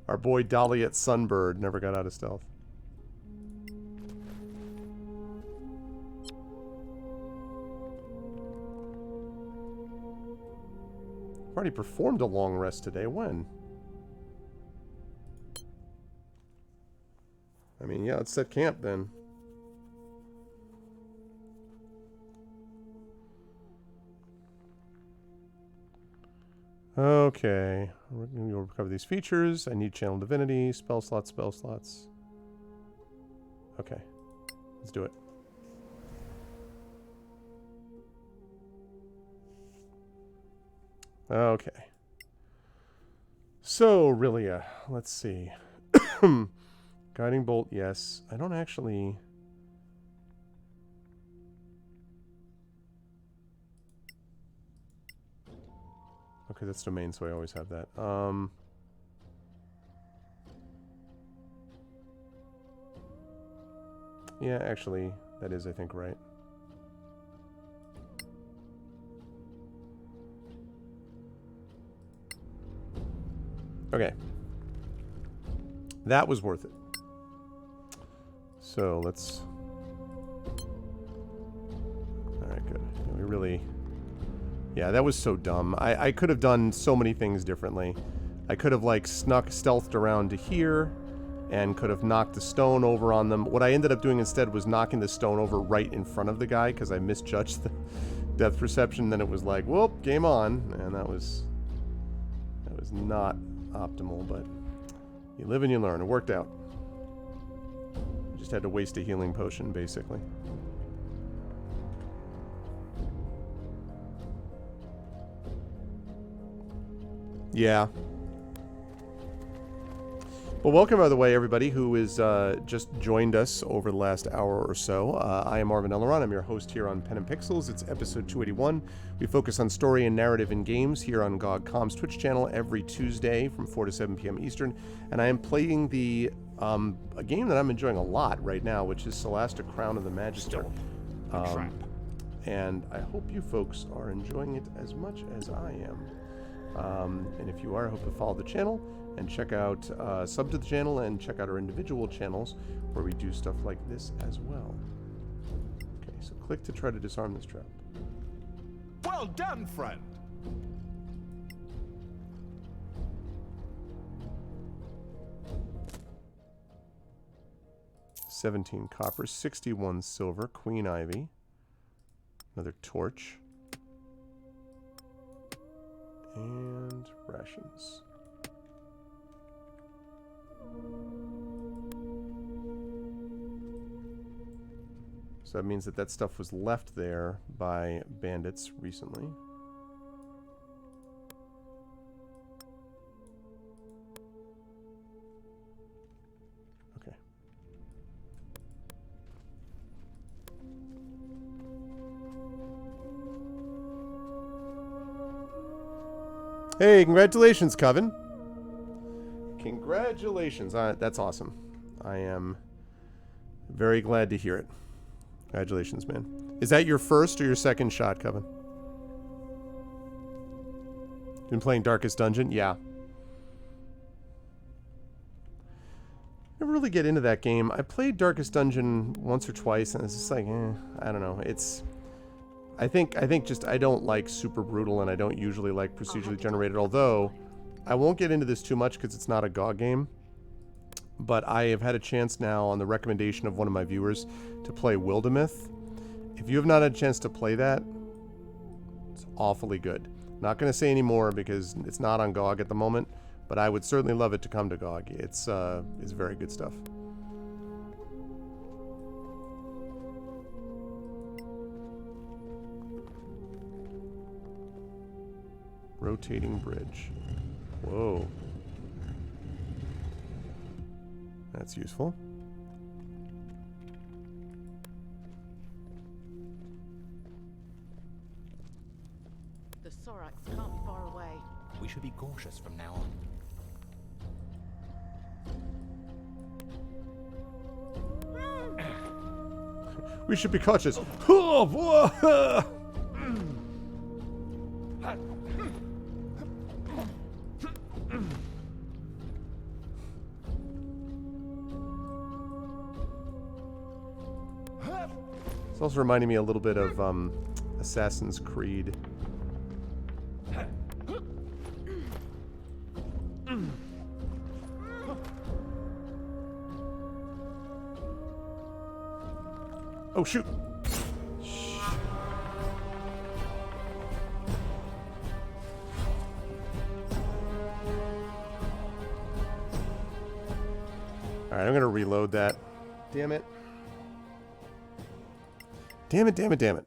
Our boy Dahliat Sunbird never got out of stealth. I've already performed a long rest today. When? I mean, yeah, let's set camp then. Okay, we're going to recover these features. I need channel divinity, spell slots, spell slots. Okay, let's do it. Okay. So, Rilia, let's see. Guiding bolt, yes. I don't actually... Okay, that's domain, so I always have that. Yeah, actually, that is, I think, right. Okay. That was worth it. So, let's... Alright, good. We really... Yeah, that was so dumb. I could have done so many things differently. I could have, like, stealthed around to here and could have knocked the stone over on them. What I ended up doing instead was knocking the stone over right in front of the guy because I misjudged the depth perception. Then it was like, whoop, game on. And that was not optimal, but you live and you learn. It worked out. Just had to waste a healing potion, basically. Yeah. Well, welcome, by the way, everybody who is just joined us over the last hour or so. I am Marvin Elleron. I'm your host here on Pen and Pixels. It's episode 281. We focus on story and narrative in games here on GOG.com's Twitch channel every Tuesday from 4 to 7 p.m. Eastern. And I am playing a game that I'm enjoying a lot right now, which is Solasta Crown of the Magister. And I hope you folks are enjoying it as much as I am. And if you are, I hope to follow the channel and check out, sub to the channel and check out our individual channels where we do stuff like this as well. Okay, so click to try to disarm this trap.
Well done, friend.
$17 copper, 61 silver, Queen Ivy, another torch, and rations. So that means that that stuff was left there by bandits recently. Okay. Hey, congratulations, Coven. Congratulations. That's awesome. I am very glad to hear it. Congratulations, man. Is that your first or your second shot, Coven? Been playing Darkest Dungeon? Yeah. Never really get into that game. I played Darkest Dungeon once or twice, and it's just like, I don't know. It's... I think just I don't like super brutal, and I don't usually like procedurally generated, although I won't get into this too much because it's not a GOG game. But I have had a chance now on the recommendation of one of my viewers to play Wildermyth. If you have not had a chance to play that, it's awfully good. Not going to say any more because it's not on GOG at the moment, but I would certainly love it to come to GOG. It's very good stuff. Rotating bridge. Whoa. That's useful.
The Sorax can't be far away.
We should be cautious from now on.
We should be cautious. Oh, boy. It's also reminding me a little bit of Assassin's Creed. Oh, shoot. Alright, I'm going to reload that. Damn it. Damn it, damn it, damn it.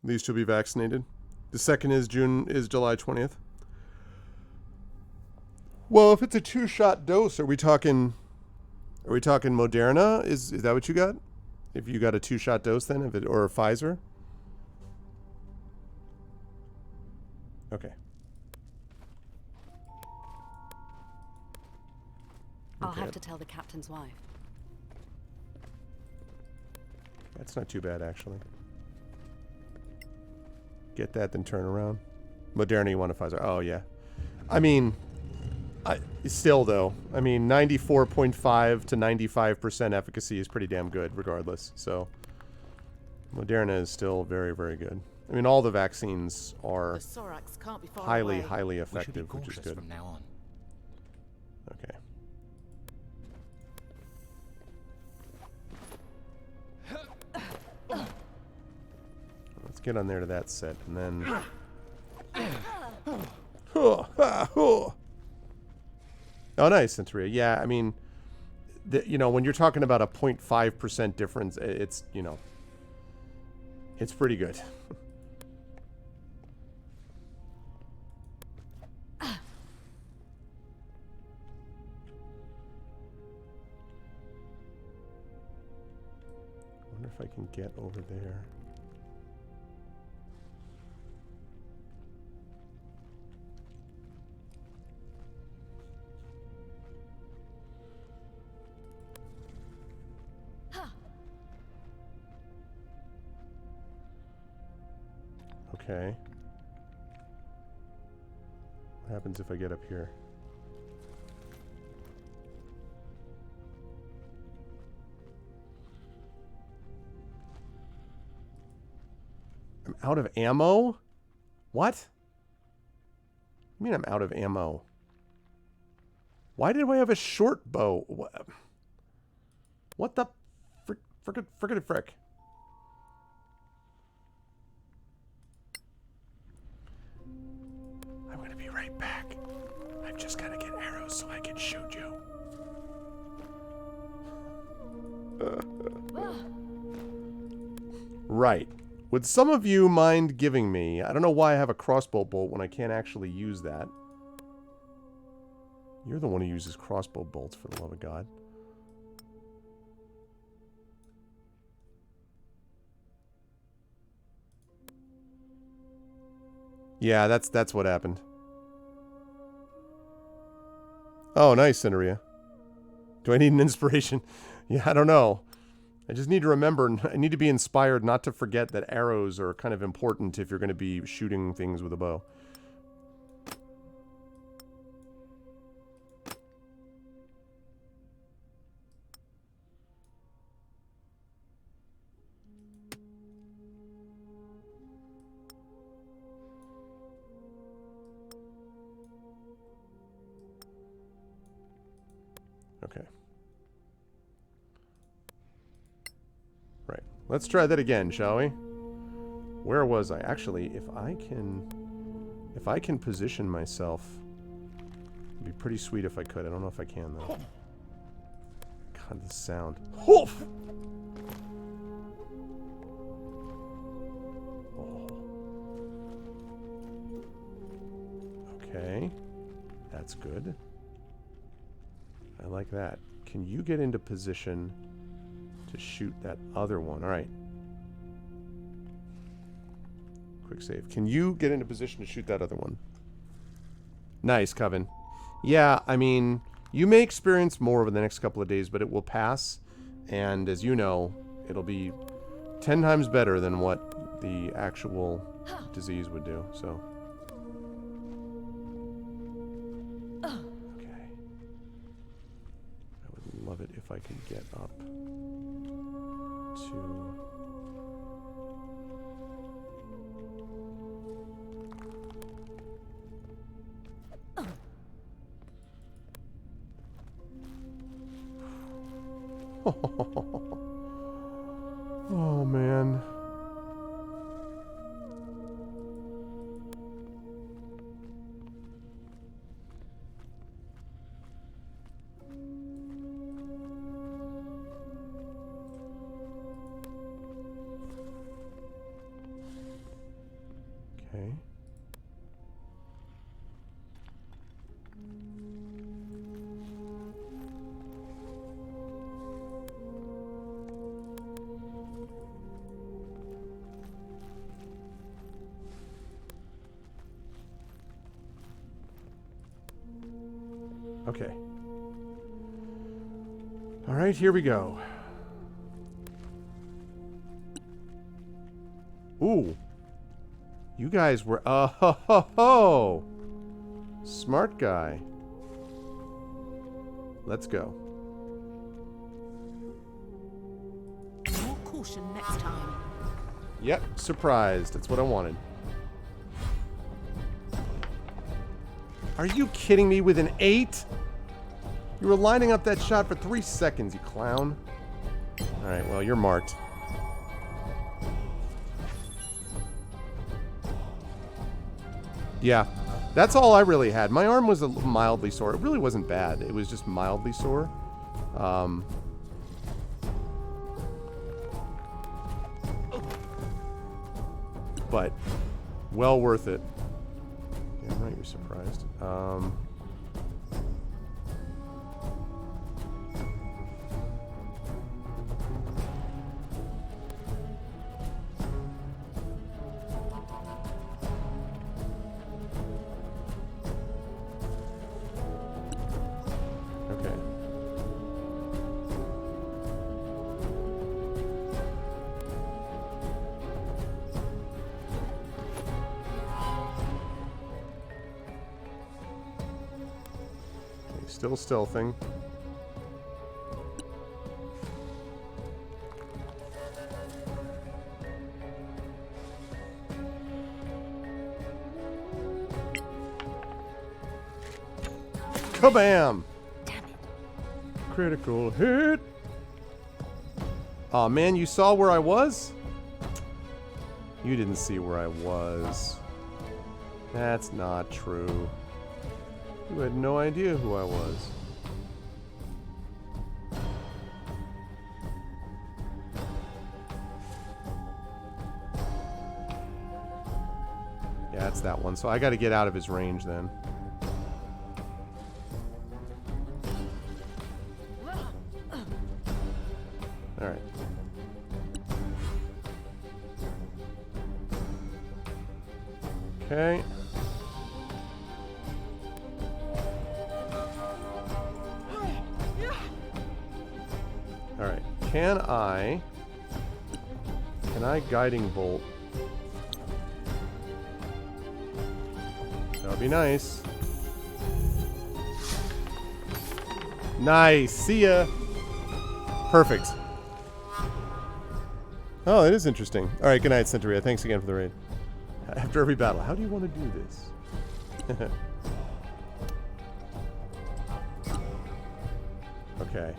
These two be vaccinated. The second is July 20th. Well, if it's a 2-shot dose, are we talking Moderna? Is that what you got? If you got a 2-shot dose then, or a Pfizer? Okay.
I'll have to tell the captain's wife.
That's not too bad, actually. Get that, then turn around. Moderna, you want a Pfizer? Oh, yeah. I mean, still, though. I mean, 94.5 to 95% efficacy is pretty damn good, regardless. So, Moderna is still very, very good. I mean, all the vaccines are highly, highly effective, which is good.
From now on.
Okay. Let's get on there to that set, and then... Oh, nice, Centuria. Yeah, I mean, you know, when you're talking about a 0.5% difference, it's, you know, it's pretty good. I wonder if I can get over there. Okay. What happens if I get up here? I'm out of ammo? What? I mean I'm out of ammo. Why did I have a short bow? What the frick? I'm gonna be right back. I've just gotta get arrows so I can shoot you. Right. Would some of you mind giving me... I don't know why I have a crossbow bolt when I can't actually use that. You're the one who uses crossbow bolts, for the love of God. Yeah, that's what happened. Oh, nice, Cineria. Do I need an inspiration? Yeah, I don't know. I just need to remember, I need to be inspired not to forget that arrows are kind of important if you're going to be shooting things with a bow. Okay. Right. Let's try that again, shall we? Where was I? Actually, if I can position myself, it'd be pretty sweet if I could. I don't know if I can, though. God, the sound. Hoof! Oh. Okay. That's good. I like that. Can you get into position to shoot that other one? All right. Quick save. Can you get into position to shoot that other one? Nice, Coven. Yeah, I mean, you may experience more over the next couple of days, but it will pass. And as you know, it'll be 10 times better than what the actual disease would do, so. Okay. I would love it if I could get up to... Oh, man. Okay. Okay. All right, here we go. Ooh. You guys were... Oh, smart guy. Let's go.
More caution next time.
Yep, surprised. That's what I wanted. Are you kidding me with an 8? You were lining up that shot for 3 seconds, you clown. Alright, well, you're marked. Yeah, that's all I really had. My arm was mildly sore. It really wasn't bad. It was just mildly sore. But well worth it. Damn right, you're surprised. Okay. Still stealthing. Kabam!
Damn it.
Critical hit. Aw, man, you saw where I was? You didn't see where I was. That's not true. You had no idea who I was. Yeah, it's that one. So I got to get out of his range then. All right. Okay. Alright, can I guiding bolt? That would be nice. Nice, see ya. Perfect. Oh, that is interesting. Alright, good night, Centuria. Thanks again for the raid. After every battle, how do you want to do this? Okay.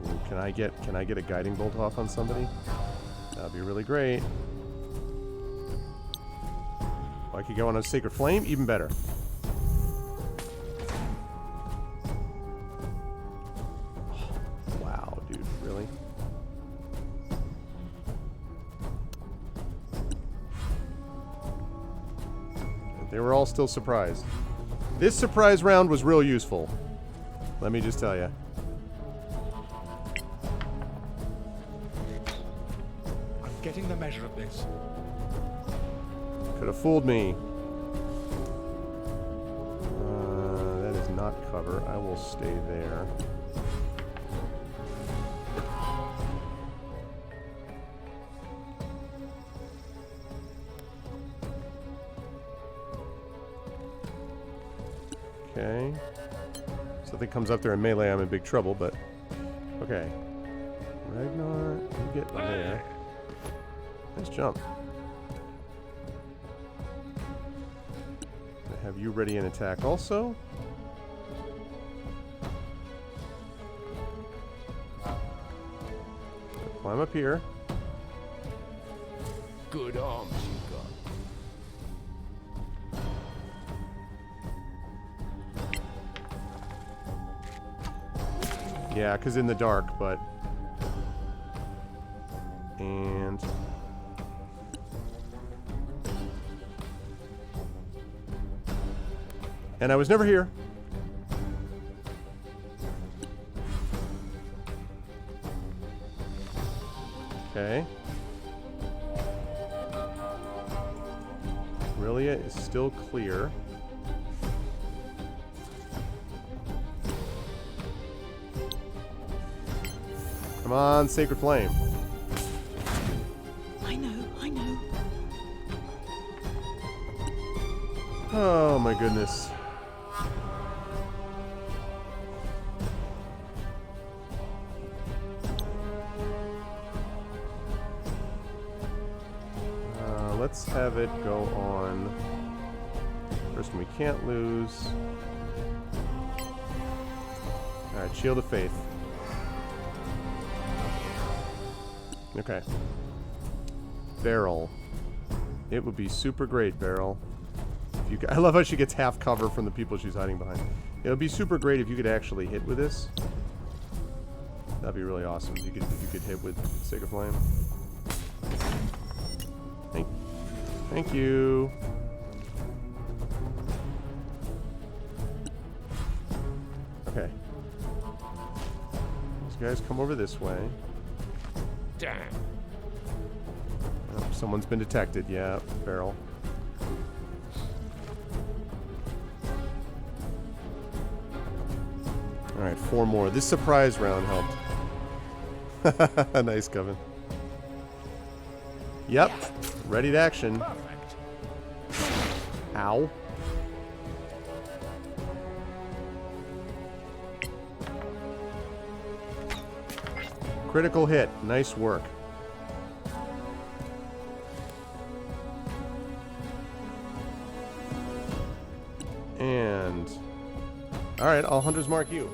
Ooh, can I get a guiding bolt off on somebody? That'd be really great. Oh, I could go on a Sacred Flame, even better. Oh, wow, dude, really? They were all still surprised. This surprise round was real useful. Let me just tell you.
I'm getting the measure of this.
Could have fooled me. That is not cover. I will stay there. Okay. Something comes up there in melee, I'm in big trouble, but... Okay. Ragnar, you get there. Nice jump. I have you ready in attack also. Climb up here.
Good arms you got.
Yeah, because in the dark, but... And... And I was never here. Okay. Aurelia is still clear. Come on, Sacred Flame.
I know, I know.
Oh my goodness. Let's have it go on. Person we can't lose. Alright, Shield of Faith. Okay. Beryl. It would be super great, Beryl. If you I love how she gets half cover from the people she's hiding behind. It would be super great if you could actually hit with this. That'd be really awesome. If you could hit with Sacred Flame. Thank you. Okay. These guys come over this way.
Damn.
Oh, someone's been detected. Yeah, Beryl. Alright, 4 more. This surprise round helped. Nice, Coven. Yep. Ready to action.
Perfect.
Ow. Critical hit. Nice work. And... Alright, all hunters mark you.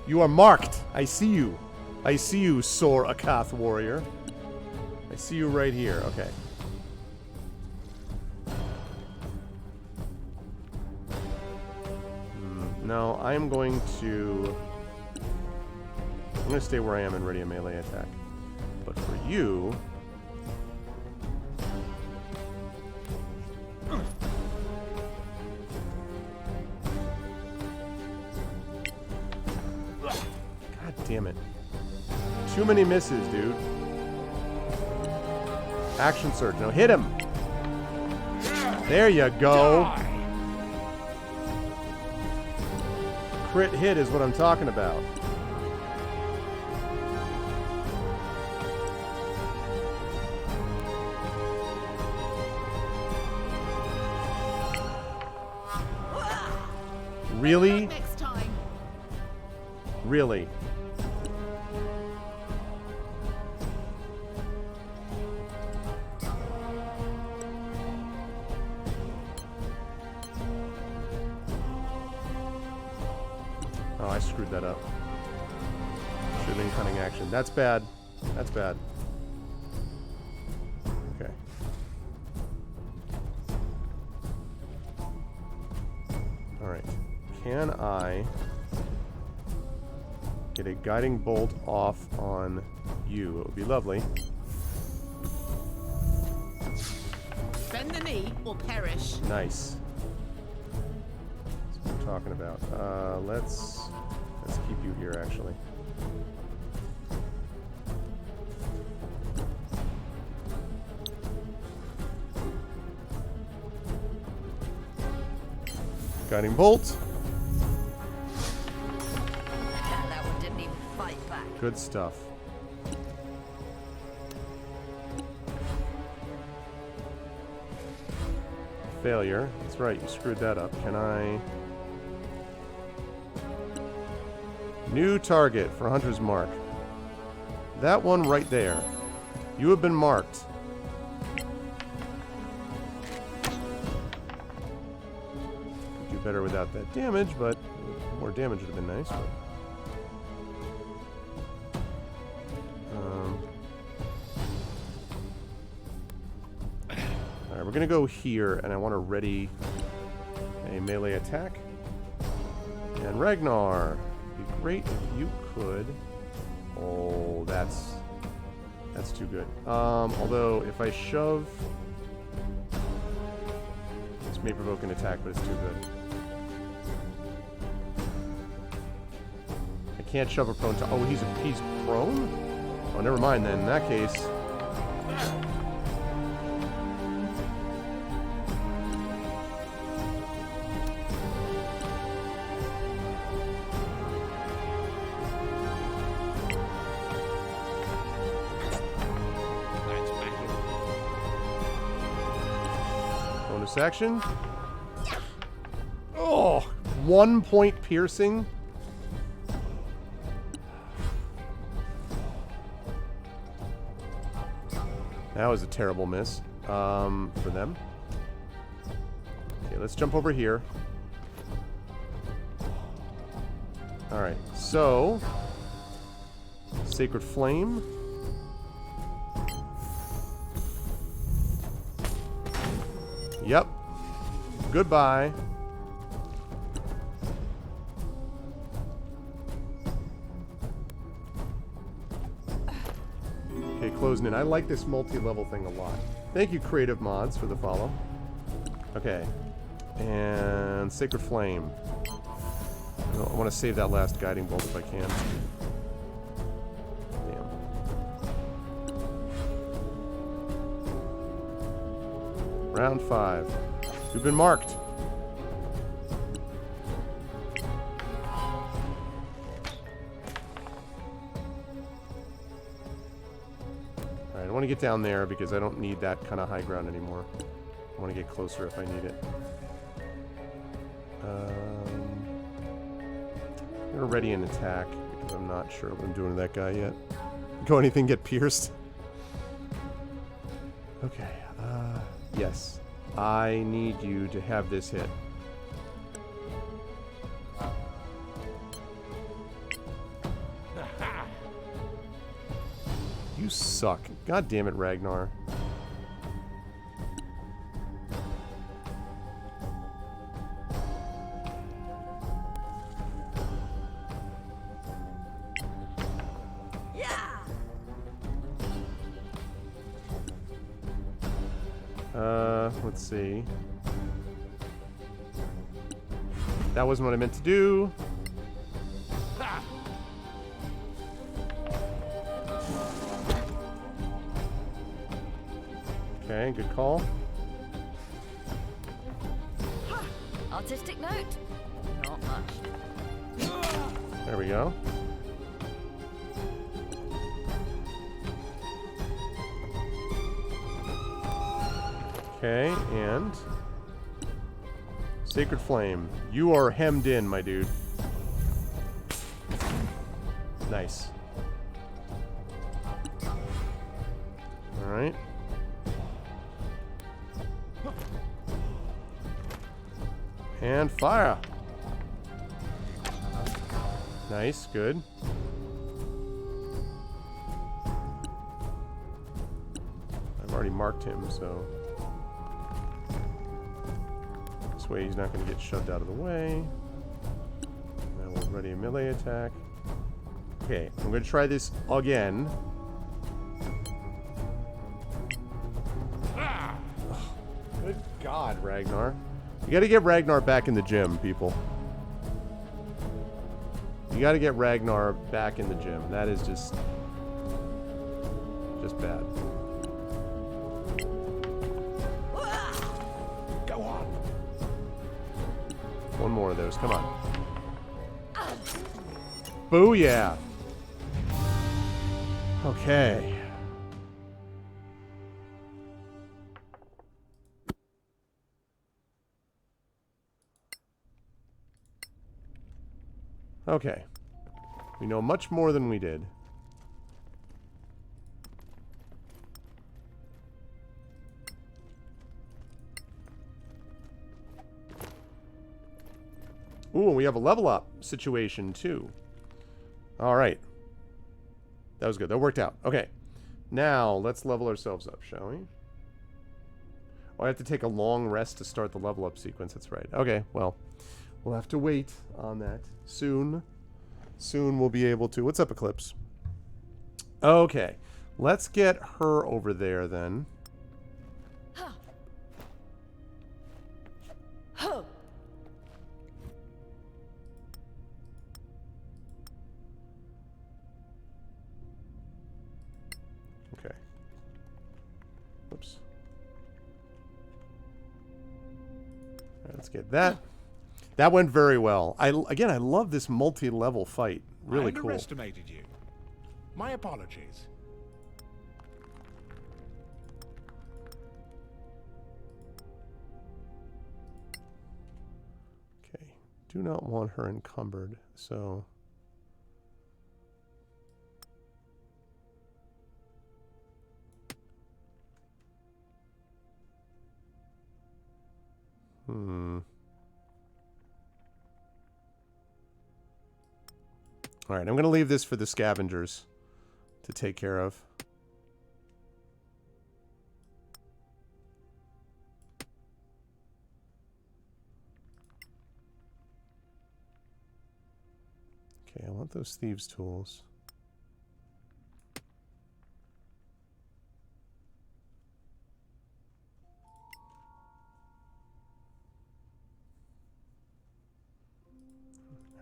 You are marked. I see you. I see you, Sor Akath warrior. I see you right here. Okay. No, I'm going to stay where I am and ready a melee attack. But for you... God damn it. Too many misses, dude. Action surge. Now hit him! There you go! Crit hit is what I'm talking about. Really?
Next time.
Really? Oh, I screwed that up. Should have been cunning action. That's bad. That's bad. Okay. Alright. Can I get a guiding bolt off on you? It would be lovely.
Bend the knee or perish.
Nice. talking about. Let's keep you here, actually. Guiding bolt.
That one didn't even fight back.
Good stuff. Failure. That's right, you screwed that up. Can I... New target for Hunter's Mark. That one right there. You have been marked. Could do better without that damage, but more damage would have been nice. But... Alright, we're gonna go here, and I want to ready a melee attack. And Ragnar, it'd be great if you could. Oh, that's too good. Although if I shove, this may provoke an attack, but it's too good. I can't shove a prone. Oh, he's prone. Oh, never mind then. In that case. Action. Oh, 1 point piercing. That was a terrible miss for them. Okay, let's jump over here. All right, so Sacred Flame. Yep. Goodbye. Okay, closing in. I like this multi-level thing a lot. Thank you, Creative Mods, for the follow. Okay. And Sacred Flame. I want to save that last guiding bolt if I can. Round 5. You've been marked. Alright, I want to get down there because I don't need that kind of high ground anymore. I want to get closer if I need it. I'm going to ready an attack because I'm not sure what I'm doing to that guy yet. Go anything get pierced? Okay. Yes. I need you to have this hit. You suck. God damn it, Ragnar. Let's see. That wasn't what I meant to do. Okay, good call.
Artistic note? Not much.
There we go. Okay, and Sacred Flame. You are hemmed in, my dude. Nice. Alright. And fire. Nice, good. I've already marked him, so... This way he's not going to get shoved out of the way. Now we'll ready a melee attack. Okay, I'm going to try this again. Oh, good God, Ragnar. You got to get Ragnar back in the gym, people. You got to get Ragnar back in the gym. That is just bad.
Go on.
One more of those. Come on. Booyah. Okay. Okay. We know much more than we did. Ooh, we have a level up situation too. All right. That was good. That worked out. Okay. Now, let's level ourselves up, shall we? Oh, I have to take a long rest to start the level up sequence. That's right. Okay, well, we'll have to wait on that. Soon we'll be able to... What's up, Eclipse? Okay. Let's get her over there, then. Okay. Whoops. All right, let's get that. That went very well. Again, I love this multi-level fight. Really cool.
I underestimated you. My apologies.
Okay. Do not want her encumbered, so... Alright, I'm going to leave this for the scavengers to take care of. Okay, I want those thieves' tools.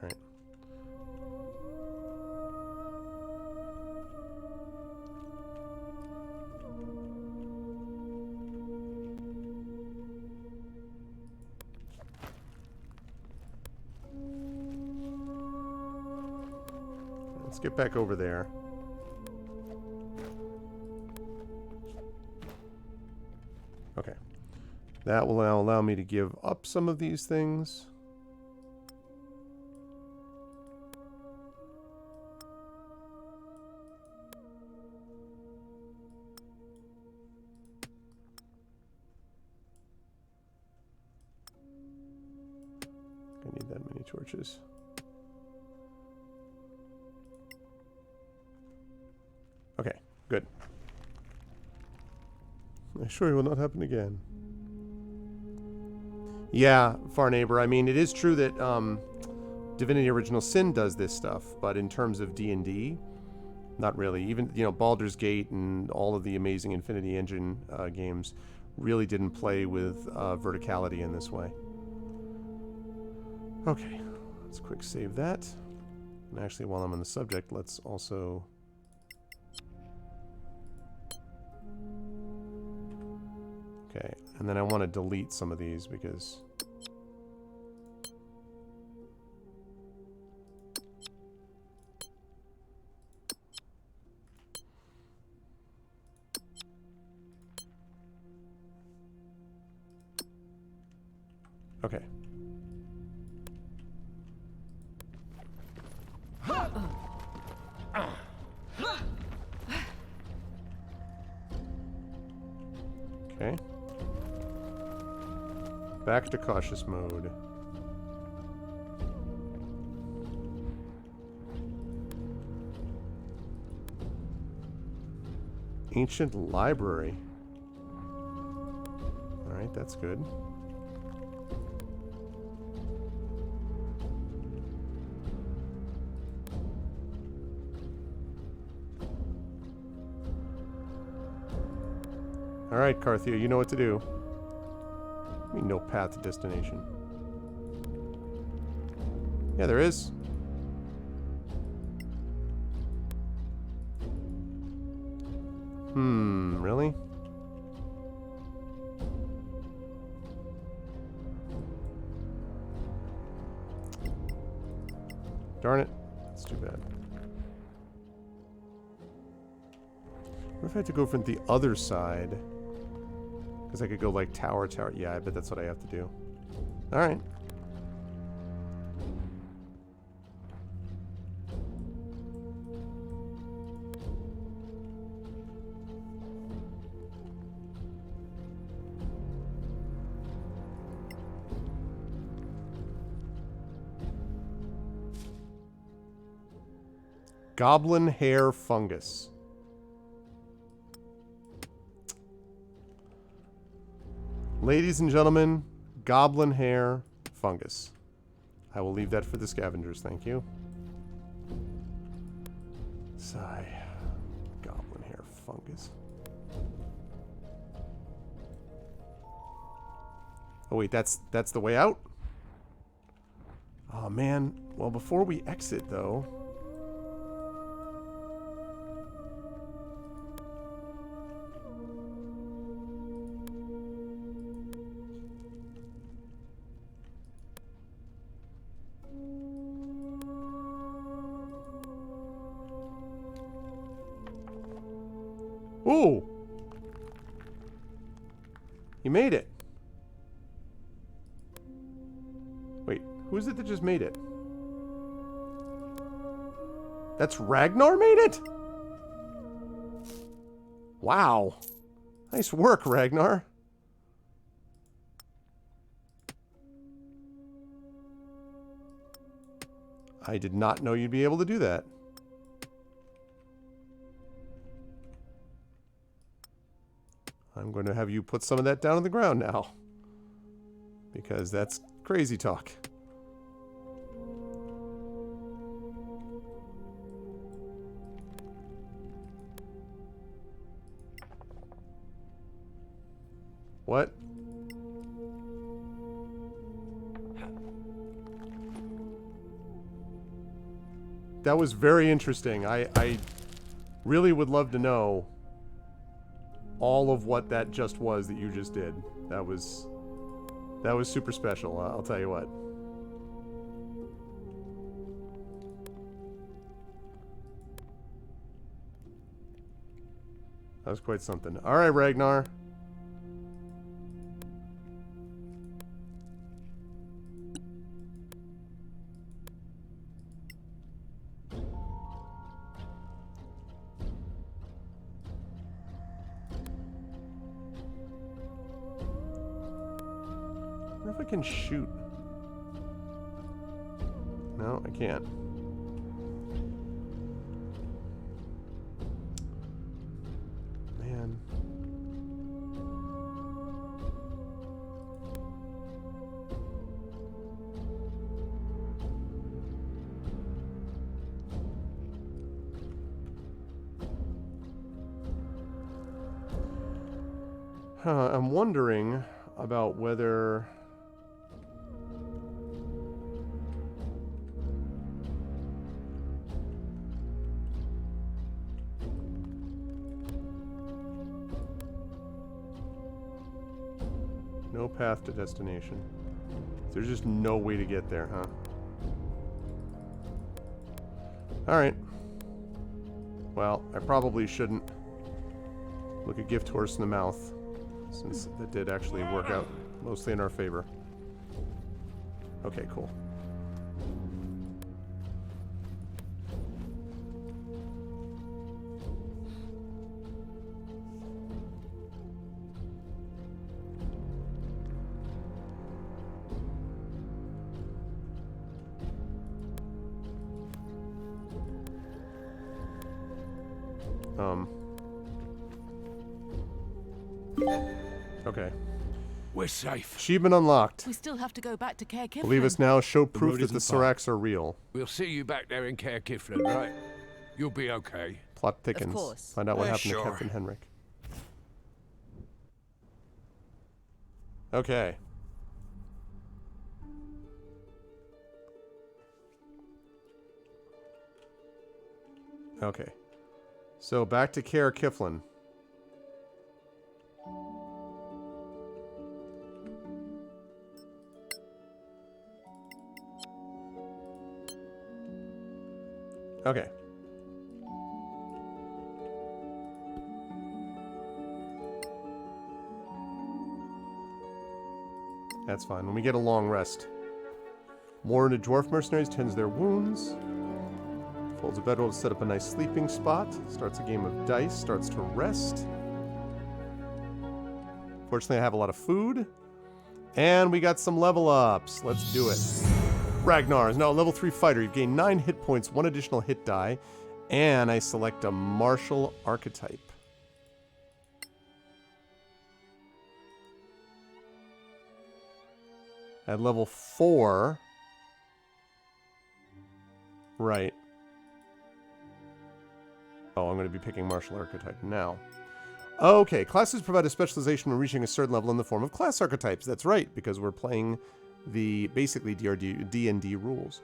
Alright. Let's get back over there. Okay. That will now allow me to give up some of these things. I need that many torches. Okay, good. I assure you will not happen again. Yeah, far neighbor. I mean, it is true that Divinity Original Sin does this stuff, but in terms of D&D, not really. Even, you know, Baldur's Gate and all of the amazing Infinity Engine games really didn't play with verticality in this way. Okay, let's quick save that. And actually, while I'm on the subject, let's also... Okay, and then I want to delete some of these because... Okay. Okay. Back to cautious mode. Ancient library. Alright, that's good. Alright, Carthia, you know what to do. I mean, no path to destination. Yeah, there is. Really? Darn it. That's too bad. What if I had to go from the other side? Because I could go like tower, tower. Yeah, I bet that's what I have to do. Alright. Goblin hair fungus. Ladies and gentlemen, goblin hair fungus. I will leave that for the scavengers, thank you. Sigh. Goblin hair fungus. Oh wait, that's the way out? Oh man. Well, before we exit though, ooh! You made it. Wait, who is it that just made it? That's Ragnar made it? Wow. Nice work, Ragnar. I did not know you'd be able to do that. I'm going to have you put some of that down on the ground now. Because that's crazy talk. What? That was very interesting. I really would love to know all of what that just was that you just did. That was super special, I'll tell you what. That was quite something. Alright, Ragnar. I wonder if I can shoot. No, I can't. Man. I'm wondering about whether... No path to destination. There's just no way to get there, huh? Alright. Well, I probably shouldn't look a gift horse in the mouth, since that did actually work out mostly in our favor. Okay, cool. Okay.
We're safe.
Achievement unlocked.
We still have to go back to Caer Kiflin.
Believe us now, show proof
road
that the
isn't far.
Sorax are real.
We'll see you back there in Caer Kiflin, right? You'll be okay.
Plot thickens.
course.
Find out what happened
Sure.
to Captain Henrik. Okay. Okay. So back to Caer Kiflin. Okay. That's fine. When we get a long rest. More into dwarf mercenaries, tends their wounds. Folds a bedroll to set up a nice sleeping spot. Starts a game of dice, starts to rest. Fortunately, I have a lot of food. And we got some level ups. Let's do it. Ragnar is now a level 3 fighter. You've gained 9 hit points, 1 additional hit die. And I select a martial archetype. At level 4... Right. Oh, I'm going to be picking martial archetype now. Okay, classes provide a specialization when reaching a certain level in the form of class archetypes. That's right, because we're playing the basically D&D rules.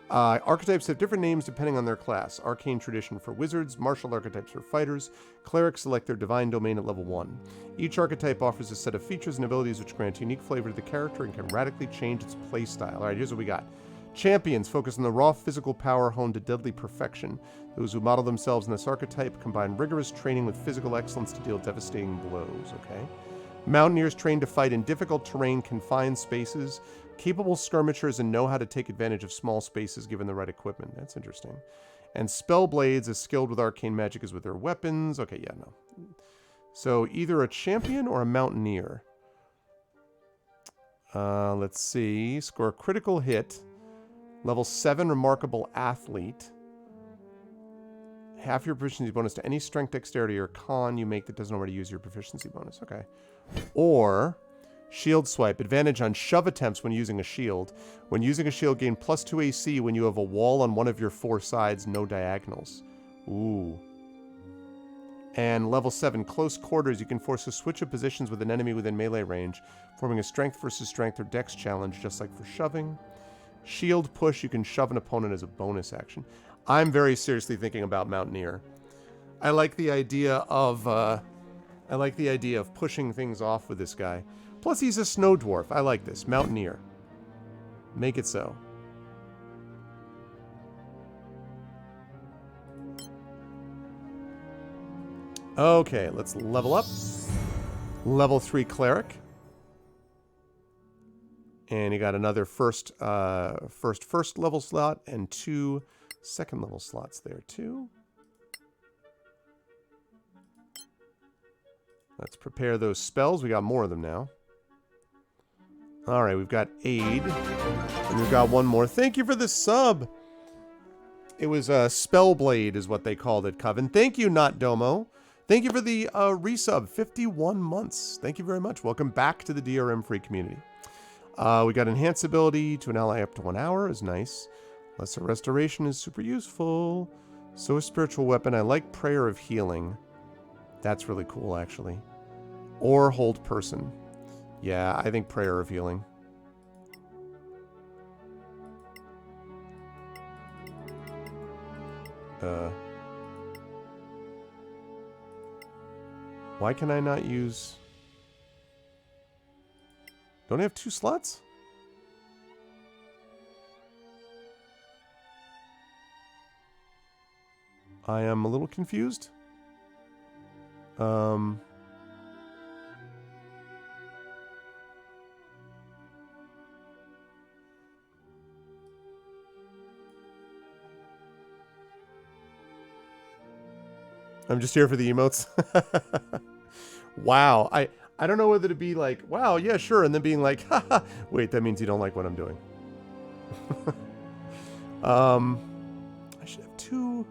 Archetypes have different names depending on their class. Arcane tradition for wizards, martial archetypes for fighters. Clerics select their divine domain at level 1. Each archetype offers a set of features and abilities which grant unique flavor to the character and can radically change its playstyle. All right, here's what we got. Champions focus on the raw physical power honed to deadly perfection. Those who model themselves in this archetype combine rigorous training with physical excellence to deal devastating blows, okay? Mountaineers train to fight in difficult terrain, confined spaces, capable skirmishers, and know how to take advantage of small spaces given the right equipment. That's interesting. And Spellblades, as skilled with arcane magic as with their weapons. Okay, yeah, no. So either a champion or a mountaineer. Let's see. Score a critical hit. Level 7 remarkable athlete. Half your proficiency bonus to any strength, dexterity, or con you make that doesn't already use your proficiency bonus. Okay. Or shield swipe. Advantage on shove attempts when using a shield. When using a shield, gain +2 AC when you have a wall on one of your 4 sides, no diagonals. Ooh. And level 7, close quarters. You can force a switch of positions with an enemy within melee range, forming a strength versus strength or dex challenge, just like for shoving. Shield push, you can shove an opponent as a bonus action. I'm very seriously thinking about Mountaineer. I like the idea of pushing things off with this guy. Plus he's a snow dwarf. I like this. Mountaineer. Make it so. Okay, let's level up. Level 3 cleric. And you got another first level slot and 2 second level slots there too. Let's prepare those spells. We got more of them now. All right, we've got aid. And we've got one more. Thank you for the sub. It was Spellblade is what they called it, Coven. Thank you, Not Domo. Thank you for the resub. 51 months. Thank you very much. Welcome back to the DRM free community. We got enhance ability to an ally up to 1 hour is nice. Lesser restoration is super useful. So a spiritual weapon. I like prayer of healing. That's really cool, actually. Or hold person. Yeah, I think prayer of healing. Why can I not use... Don't I have 2 slots? I am a little confused. I'm just here for the emotes. Wow. I don't know whether to be like, wow, yeah, sure, and then being like, haha, wait, that means you don't like what I'm doing. I should have two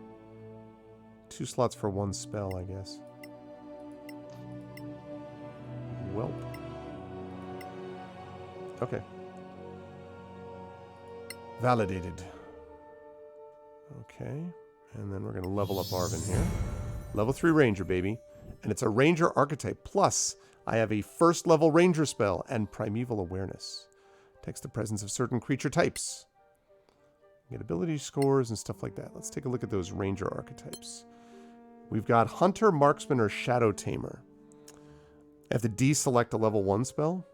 slots for 1 spell, I guess. Welp. Okay. Validated. Okay. And then we're going to level up Arvin here. Level 3 Ranger, baby. And it's a Ranger archetype. Plus, I have a first level Ranger spell and Primeval Awareness. Takes the presence of certain creature types. Get ability scores and stuff like that. Let's take a look at those Ranger archetypes. We've got Hunter, Marksman, or Shadow Tamer. I have to deselect a level 1 spell?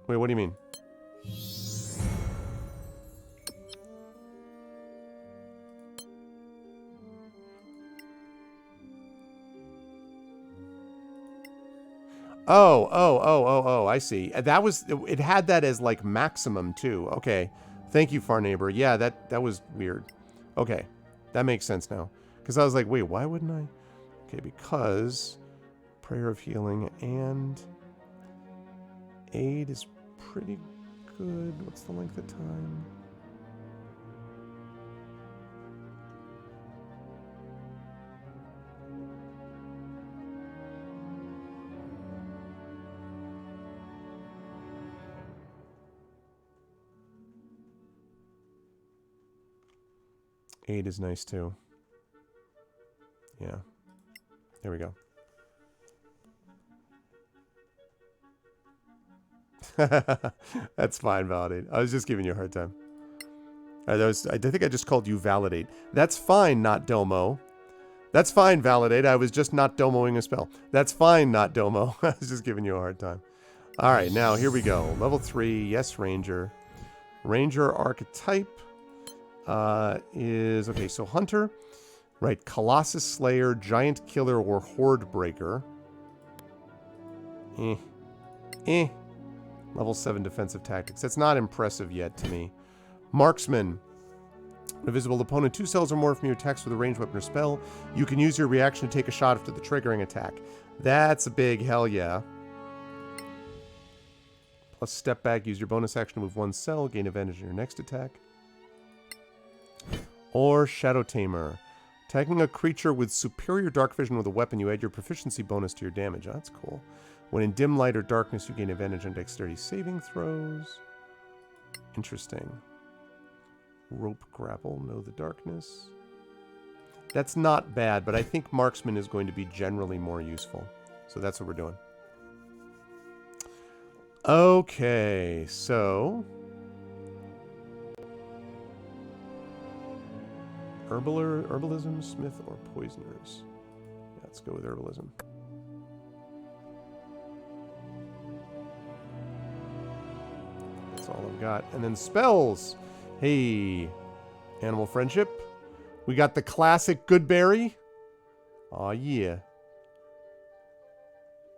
Wait, what do you mean? Oh, I see. That was, it had that as like maximum too. Okay. Thank you, Far Neighbor. Yeah, that was weird. Okay. That makes sense now. Because I was like, wait, why wouldn't I? Okay, because Prayer of Healing and Aid is pretty good. What's the length of time? Aid is nice too. Yeah. There we go. That's fine, Validate. I was just giving you a hard time. I think I just called you Validate. That's fine, not Domo. That's fine, Validate. I was just not Domoing a spell. That's fine, not Domo. I was just giving you a hard time. All right, now here we go. Level 3, yes, Ranger. Ranger archetype is... Okay, so Hunter. Right, Colossus Slayer, Giant Killer, or Horde Breaker. Level 7 defensive tactics. That's not impressive yet to me. Marksman. When a visible opponent 2 cells or more from you attacks with a ranged weapon or spell, you can use your reaction to take a shot after the triggering attack. That's a big hell yeah. Plus step back, use your bonus action to move 1 cell, gain advantage in your next attack. Or Shadow Tamer. Attacking a creature with superior dark vision with a weapon, you add your proficiency bonus to your damage. Oh, that's cool. When in dim light or darkness, you gain advantage on dexterity saving throws. Interesting. Rope grapple, know the darkness. That's not bad, but I think Marksman is going to be generally more useful. So that's what we're doing. Okay, so... Herbalism, Smith, or Poisoners? Yeah, let's go with Herbalism. That's all I've got. And then spells. Hey, Animal Friendship. We got the classic Goodberry. Aw, yeah.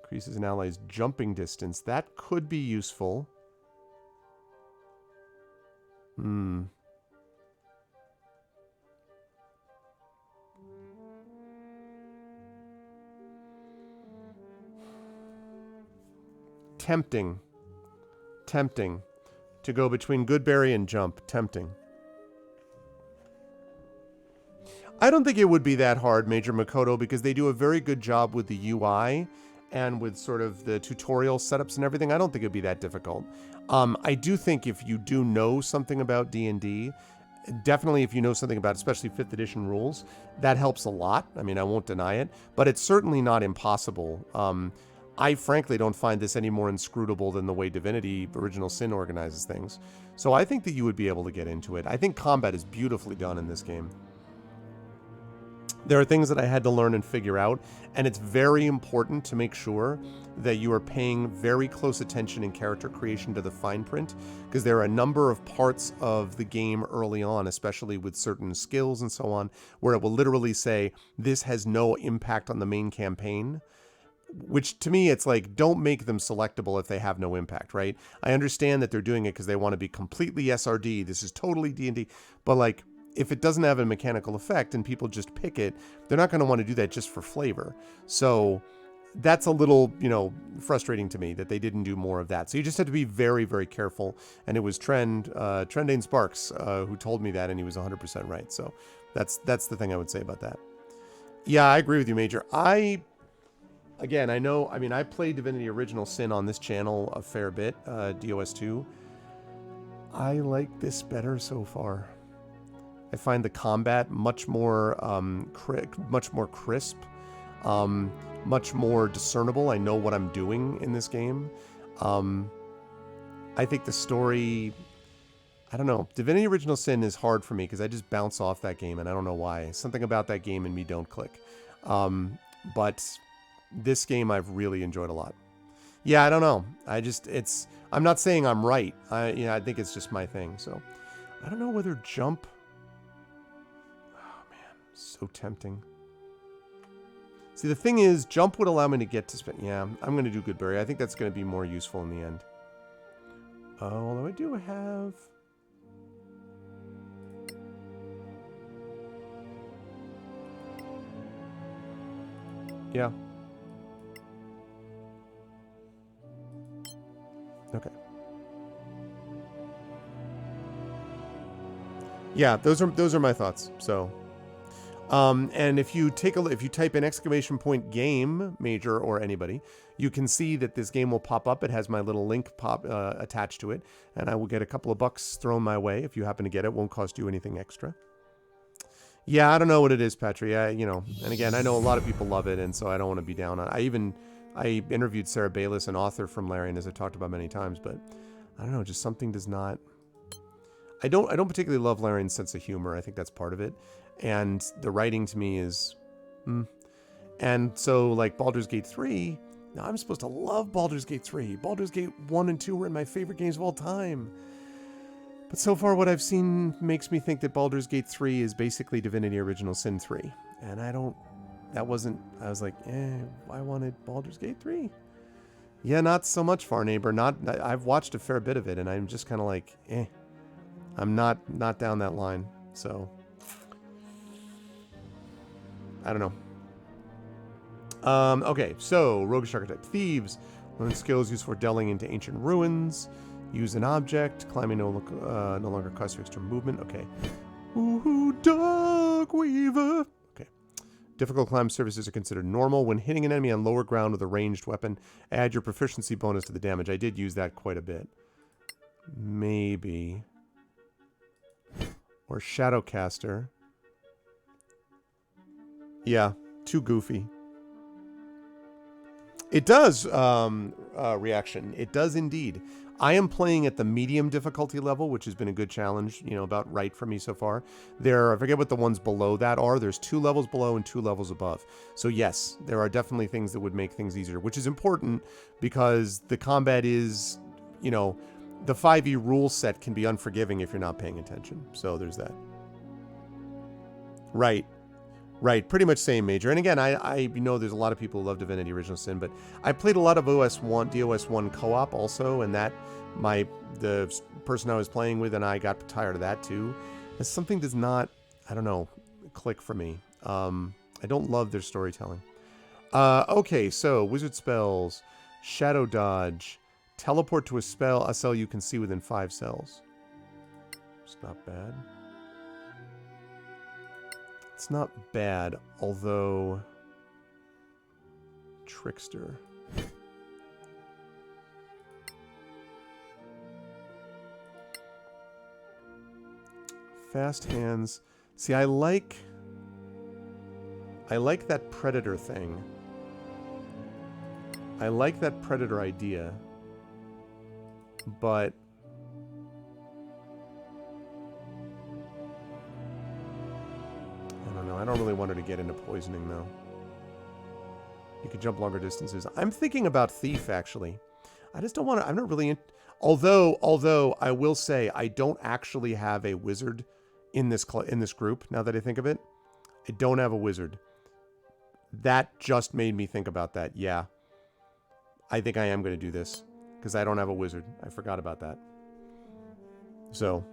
Increases an ally's jumping distance. That could be useful. Tempting to go between Goodberry and Jump. Tempting. I don't think it would be that hard, Major Makoto, because they do a very good job with the UI and with sort of the tutorial setups and everything. I don't think it'd be that difficult. I do think if you do know something about D&D, definitely if you know something about especially 5th edition rules, that helps a lot. I mean, I won't deny it, but it's certainly not impossible. I frankly don't find this any more inscrutable than the way Divinity Original Sin organizes things. So I think that you would be able to get into it. I think combat is beautifully done in this game. There are things that I had to learn and figure out, and it's very important to make sure that you are paying very close attention in character creation to the fine print, because there are a number of parts of the game early on, especially with certain skills and so on, where it will literally say, this has no impact on the main campaign. Which, to me, it's like, don't make them selectable if they have no impact, right? I understand that they're doing it because they want to be completely SRD. This is totally D&D. But, like, if it doesn't have a mechanical effect and people just pick it, they're not going to want to do that just for flavor. So that's a little, frustrating to me that they didn't do more of that. So you just have to be very, very careful. And it was Trendane Sparks who told me that, and he was 100% right. So that's the thing I would say about that. Yeah, I agree with you, Major. Again, I played Divinity Original Sin on this channel a fair bit, DOS2. I like this better so far. I find the combat much more crisp, much more discernible. I know what I'm doing in this game. I think the story... I don't know. Divinity Original Sin is hard for me because I just bounce off that game, and I don't know why. Something about that game and me don't click. But... this game I've really enjoyed a lot. Yeah, I don't know. I'm not saying I'm right. I think it's just my thing. So I don't know whether Jump. Oh man, so tempting. See, the thing is, jump would allow me to get to spin. Yeah, I'm going to do Goodberry. I think that's going to be more useful in the end. Although I do have... Yeah. Okay. Yeah, those are my thoughts. So, and if you type in exclamation point game, Major or anybody, you can see that this game will pop up. It has my little link attached to it, and I will get a couple of bucks thrown my way if you happen to get it. Won't cost you anything extra. Yeah, I don't know what it is, Petri. And again, I know a lot of people love it, and so I don't want to be down on it. I interviewed Sarah Bayless, an author from Larian, as I talked about many times, but I don't know, just something does not... I don't particularly love Larian's sense of humor. I think that's part of it. And the writing to me is... And so, like, Baldur's Gate 3... Now, I'm supposed to love Baldur's Gate 3. Baldur's Gate 1 and 2 were in my favorite games of all time. But so far, what I've seen makes me think that Baldur's Gate 3 is basically Divinity Original Sin 3. And I was like, I wanted Baldur's Gate 3. Yeah, not so much, Far Neighbor. I've watched a fair bit of it, and I'm just kind of like, I'm not down that line. So, I don't know. Okay, so Roguish Archetype. Thieves. Learn skills used for delving into ancient ruins. Use an object. Climbing no longer costs you extra movement. Okay. Ooh, Dog Weaver. Okay. Difficult climb surfaces are considered normal. When hitting an enemy on lower ground with a ranged weapon, add your proficiency bonus to the damage. I did use that quite a bit. Maybe. Or Shadowcaster. Yeah, too goofy. It does, reaction. It does indeed. I am playing at the medium difficulty level, which has been a good challenge, about right for me so far. I forget what the ones below that are. There's 2 levels below and 2 levels above. So yes, there are definitely things that would make things easier, which is important because the combat is, the 5e rule set can be unforgiving if you're not paying attention. So there's that. Right. Right, pretty much same, Major. And again, I know there's a lot of people who love Divinity Original Sin, but I played a lot of DOS1 co-op also, and the person I was playing with and I got tired of that too. And something does not, I don't know, click for me. I don't love their storytelling. Okay, so wizard spells, shadow dodge, teleport to a cell you can see within 5 cells. It's not bad. It's not bad, although... Trickster. Fast hands. See, I like that predator thing. I like that predator idea. But... I don't really want her to get into poisoning, though. You can jump longer distances. I'm thinking about Thief, actually. I just don't want to... I'm not really... Although, I will say, I don't actually have a wizard in this group, now that I think of it. I don't have a wizard. That just made me think about that. Yeah. I think I am going to do this. Because I don't have a wizard. I forgot about that. So...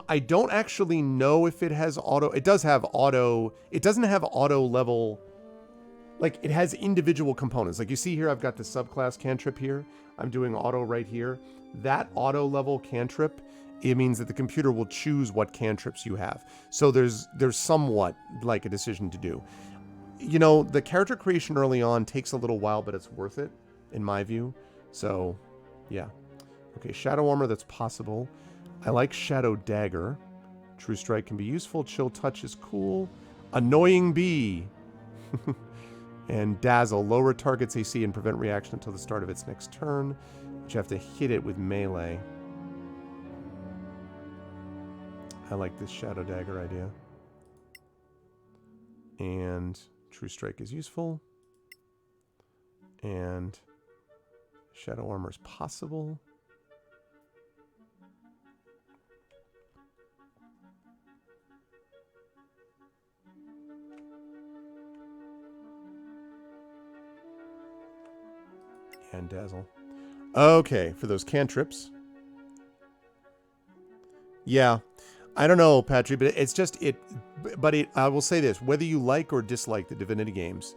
I don't actually know if it has auto. It does have auto. It doesn't have auto level. Like, it has individual components. Like, you see here, I've got the subclass cantrip here. I'm doing auto right here. That auto level cantrip, it means that the computer will choose what cantrips you have. So there's somewhat like a decision to do. The character creation early on takes a little while, but it's worth it, in my view. So, yeah. Okay, Shadow Armor, that's possible. I like Shadow Dagger. True Strike can be useful. Chill Touch is cool. Annoying Bee. And Dazzle. Lower target's AC and prevent reaction until the start of its next turn. But you have to hit it with melee. I like this Shadow Dagger idea. And True Strike is useful. And Shadow Armor is possible. And dazzle. Okay, for those cantrips. Yeah. I don't know, Patrick, but it's just it. But I will say this: whether you like or dislike the Divinity games,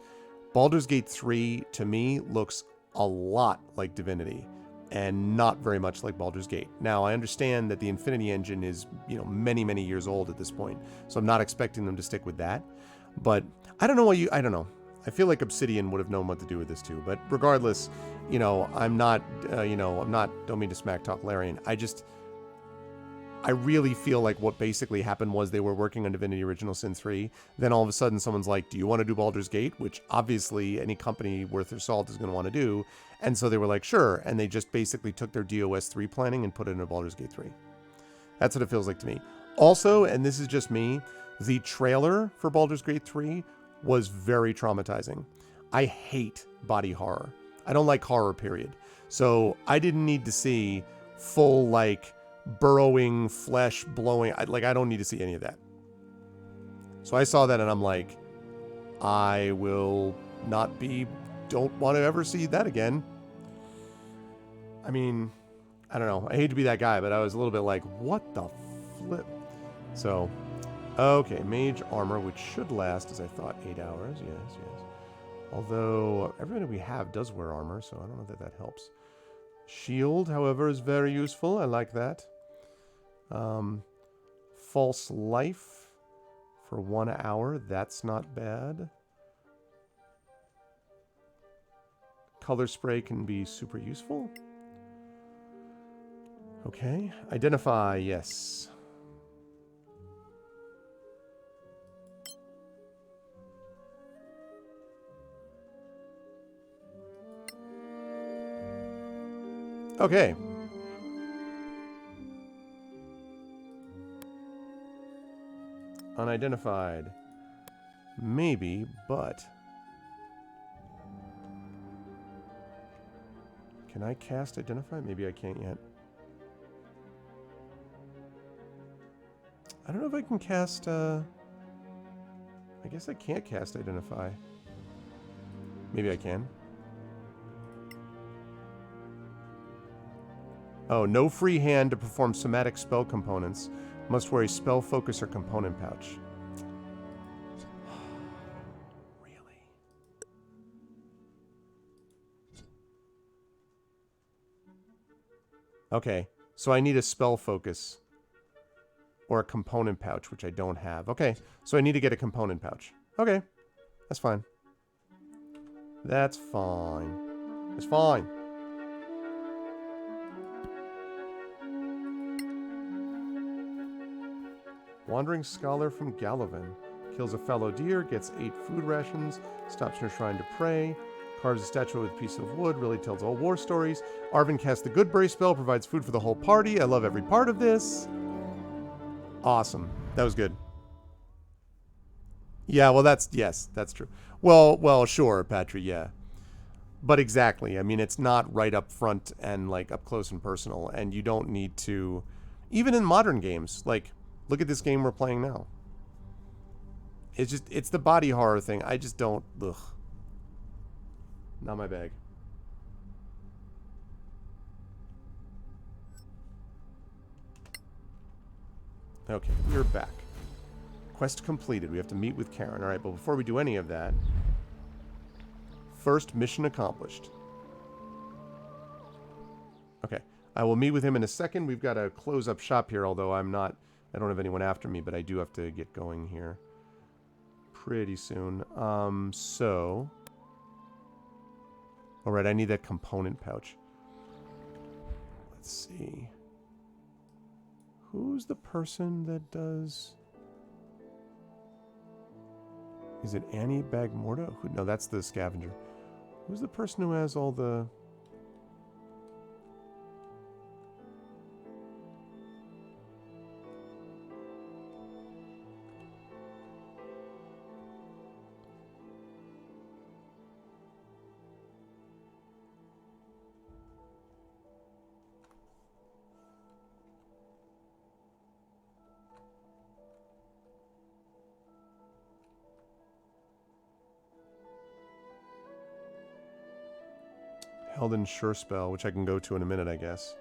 Baldur's Gate 3 to me looks a lot like Divinity, and not very much like Baldur's Gate. Now, I understand that the Infinity Engine is, you know, many, many years old at this point, so I'm not expecting them to stick with that. But I don't know why I don't know. I feel like Obsidian would have known what to do with this too. But regardless, you know, I'm not, don't mean to smack talk Larian. I really feel like what basically happened was they were working on Divinity Original Sin 3. Then all of a sudden someone's like, do you want to do Baldur's Gate? Which obviously any company worth their salt is going to want to do. And so they were like, sure. And they just basically took their DOS 3 planning and put it into Baldur's Gate 3. That's what it feels like to me. Also, and this is just me, the trailer for Baldur's Gate 3 was very traumatizing. I hate body horror. I don't like horror, period. So I didn't need to see full, like, burrowing, flesh blowing. I don't need to see any of that. So I saw that and I'm like, I will don't want to ever see that again. I mean, I don't know. I hate to be that guy, but I was a little bit like, what the flip? So, okay, mage armor, which should last, as I thought, 8 hours. Yes. Although everybody we have does wear armor, so I don't know that helps. Shield, however, is very useful. I like that. False life for 1 hour. That's not bad. Color spray can be super useful. Okay. Identify, yes. Okay. Unidentified. Maybe, but... Can I cast Identify? Maybe I can't yet. I don't know if I can cast, I guess I can't cast Identify. Maybe I can. Oh, no free hand to perform somatic spell components. Must wear a spell focus or component pouch. Really? Okay, so I need a spell focus or a component pouch, which I don't have. Okay, so I need to get a component pouch. Okay, that's fine. That's fine. It's fine. Wandering Scholar from Galavan. Kills a fellow deer, gets 8 food rations, stops in her shrine to pray, carves a statue with a piece of wood, really tells all war stories. Arvin casts the Goodberry spell, provides food for the whole party. I love every part of this. Awesome. That was good. Yeah, well, yes, that's true. Well, sure, Patrick, yeah. But exactly. I mean, it's not right up front and, like, up close and personal, and you don't need to... Even in modern games, like... Look at this game we're playing now. It's the body horror thing. I just don't, ugh. Not my bag. Okay, we're back. Quest completed. We have to meet with Karen. Alright, but before we do any of that, first mission accomplished. Okay, I will meet with him in a second. We've got to close up shop here, although I don't have anyone after me, but I do have to get going here pretty soon. So... Alright, I need that component pouch. Let's see. Who's the person that does... Is it Annie Bagmorta? No, that's the scavenger. Who's the person who has all the... Held in Sure Spell, which I can go to in a minute, I guess.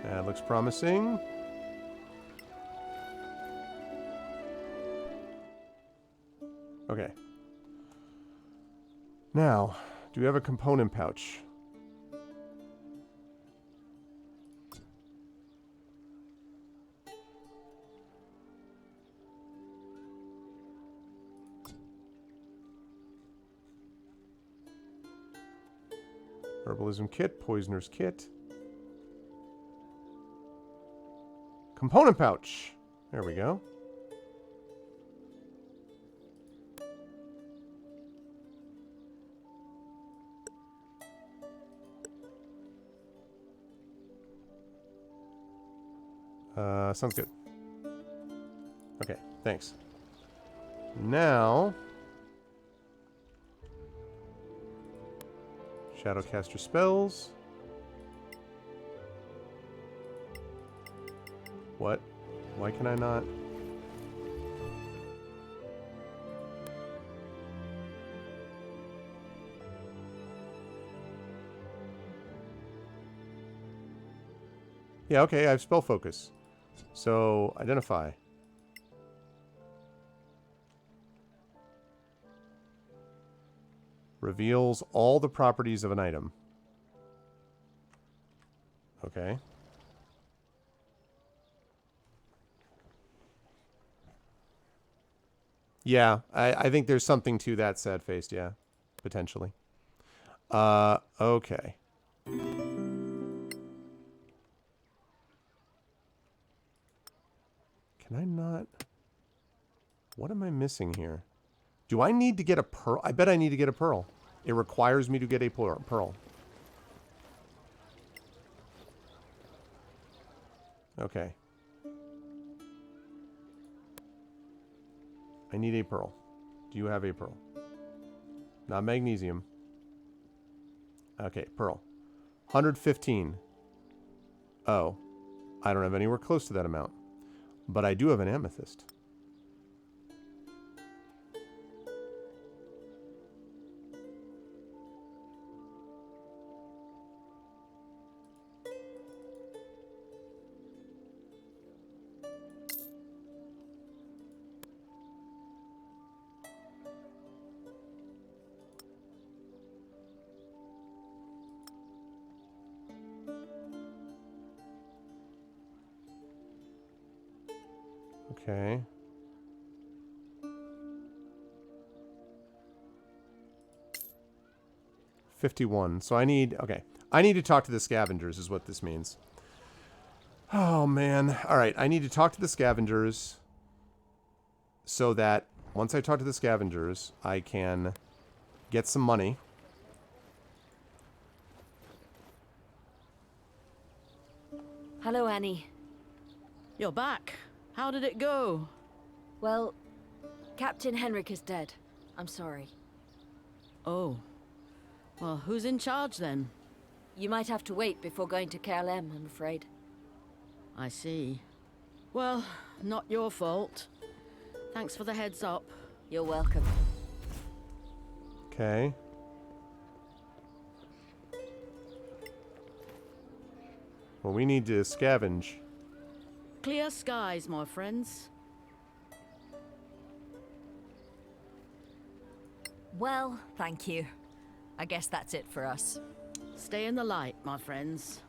That looks promising. Okay. Now, do we have a component pouch? Herbalism kit, poisoner's kit. Component pouch. There we go. Sounds good. Okay, thanks. Now, Shadowcaster spells. What? Why can I not? Yeah, okay, I have spell focus. So, identify. Reveals all the properties of an item. Okay. Yeah, I think there's something to that, sad-faced, yeah. Potentially. Okay. Can I not? What am I missing here? Do I need to get a pearl? I bet I need to get a pearl. It requires me to get a pearl. Okay. I need a pearl. Do you have a pearl? Not magnesium. Okay, pearl. 115. Oh. I don't have anywhere close to that amount. But I do have an amethyst. Okay. $51. So I need... Okay. I need to talk to the scavengers is what this means. Oh, man. Alright, I need to talk to the scavengers so that once I talk to the scavengers, I can get some money.
Hello, Annie.
You're back. How did it go?
Well, Captain Henrik is dead. I'm sorry.
Oh. Well, who's in charge then?
You might have to wait before going to KLM, I'm afraid.
I see. Well, not your fault. Thanks for the heads up.
You're welcome.
Okay. Well, we need to scavenge.
Clear skies, my friends.
Well, thank you. I guess that's it for us.
Stay in the light, my friends.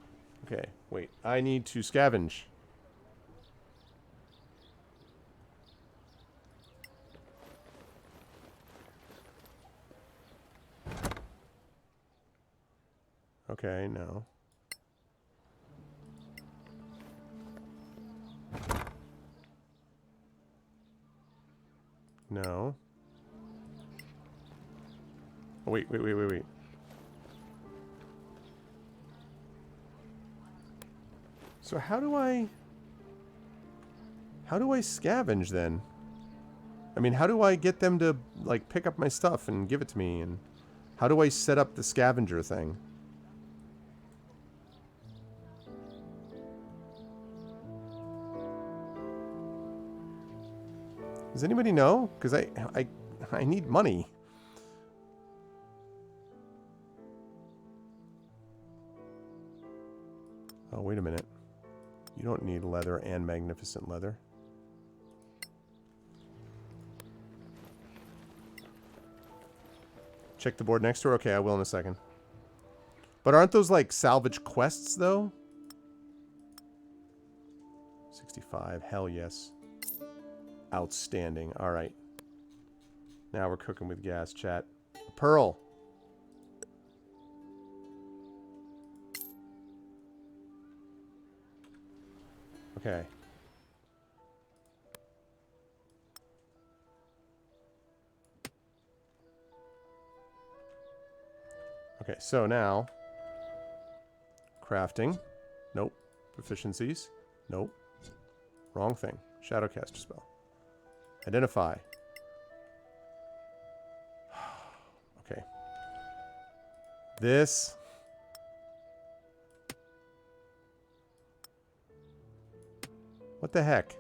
Okay, wait. I need to scavenge. Okay, no. No. Oh, wait. So how do I scavenge then? I mean, how do I get them to, like, pick up my stuff and give it to me? And how do I set up the scavenger thing? Does anybody know? Because I need money. Oh, wait a minute. You don't need leather and magnificent leather. Check the board next to her? Okay, I will in a second. But aren't those like salvage quests, though? 65. Hell yes. Outstanding. All right. Now we're cooking with gas, chat. Pearl. Okay. Okay, so now crafting. Nope. Proficiencies. Nope. Wrong thing. Shadowcaster spell. Identify. Okay. This. What the heck?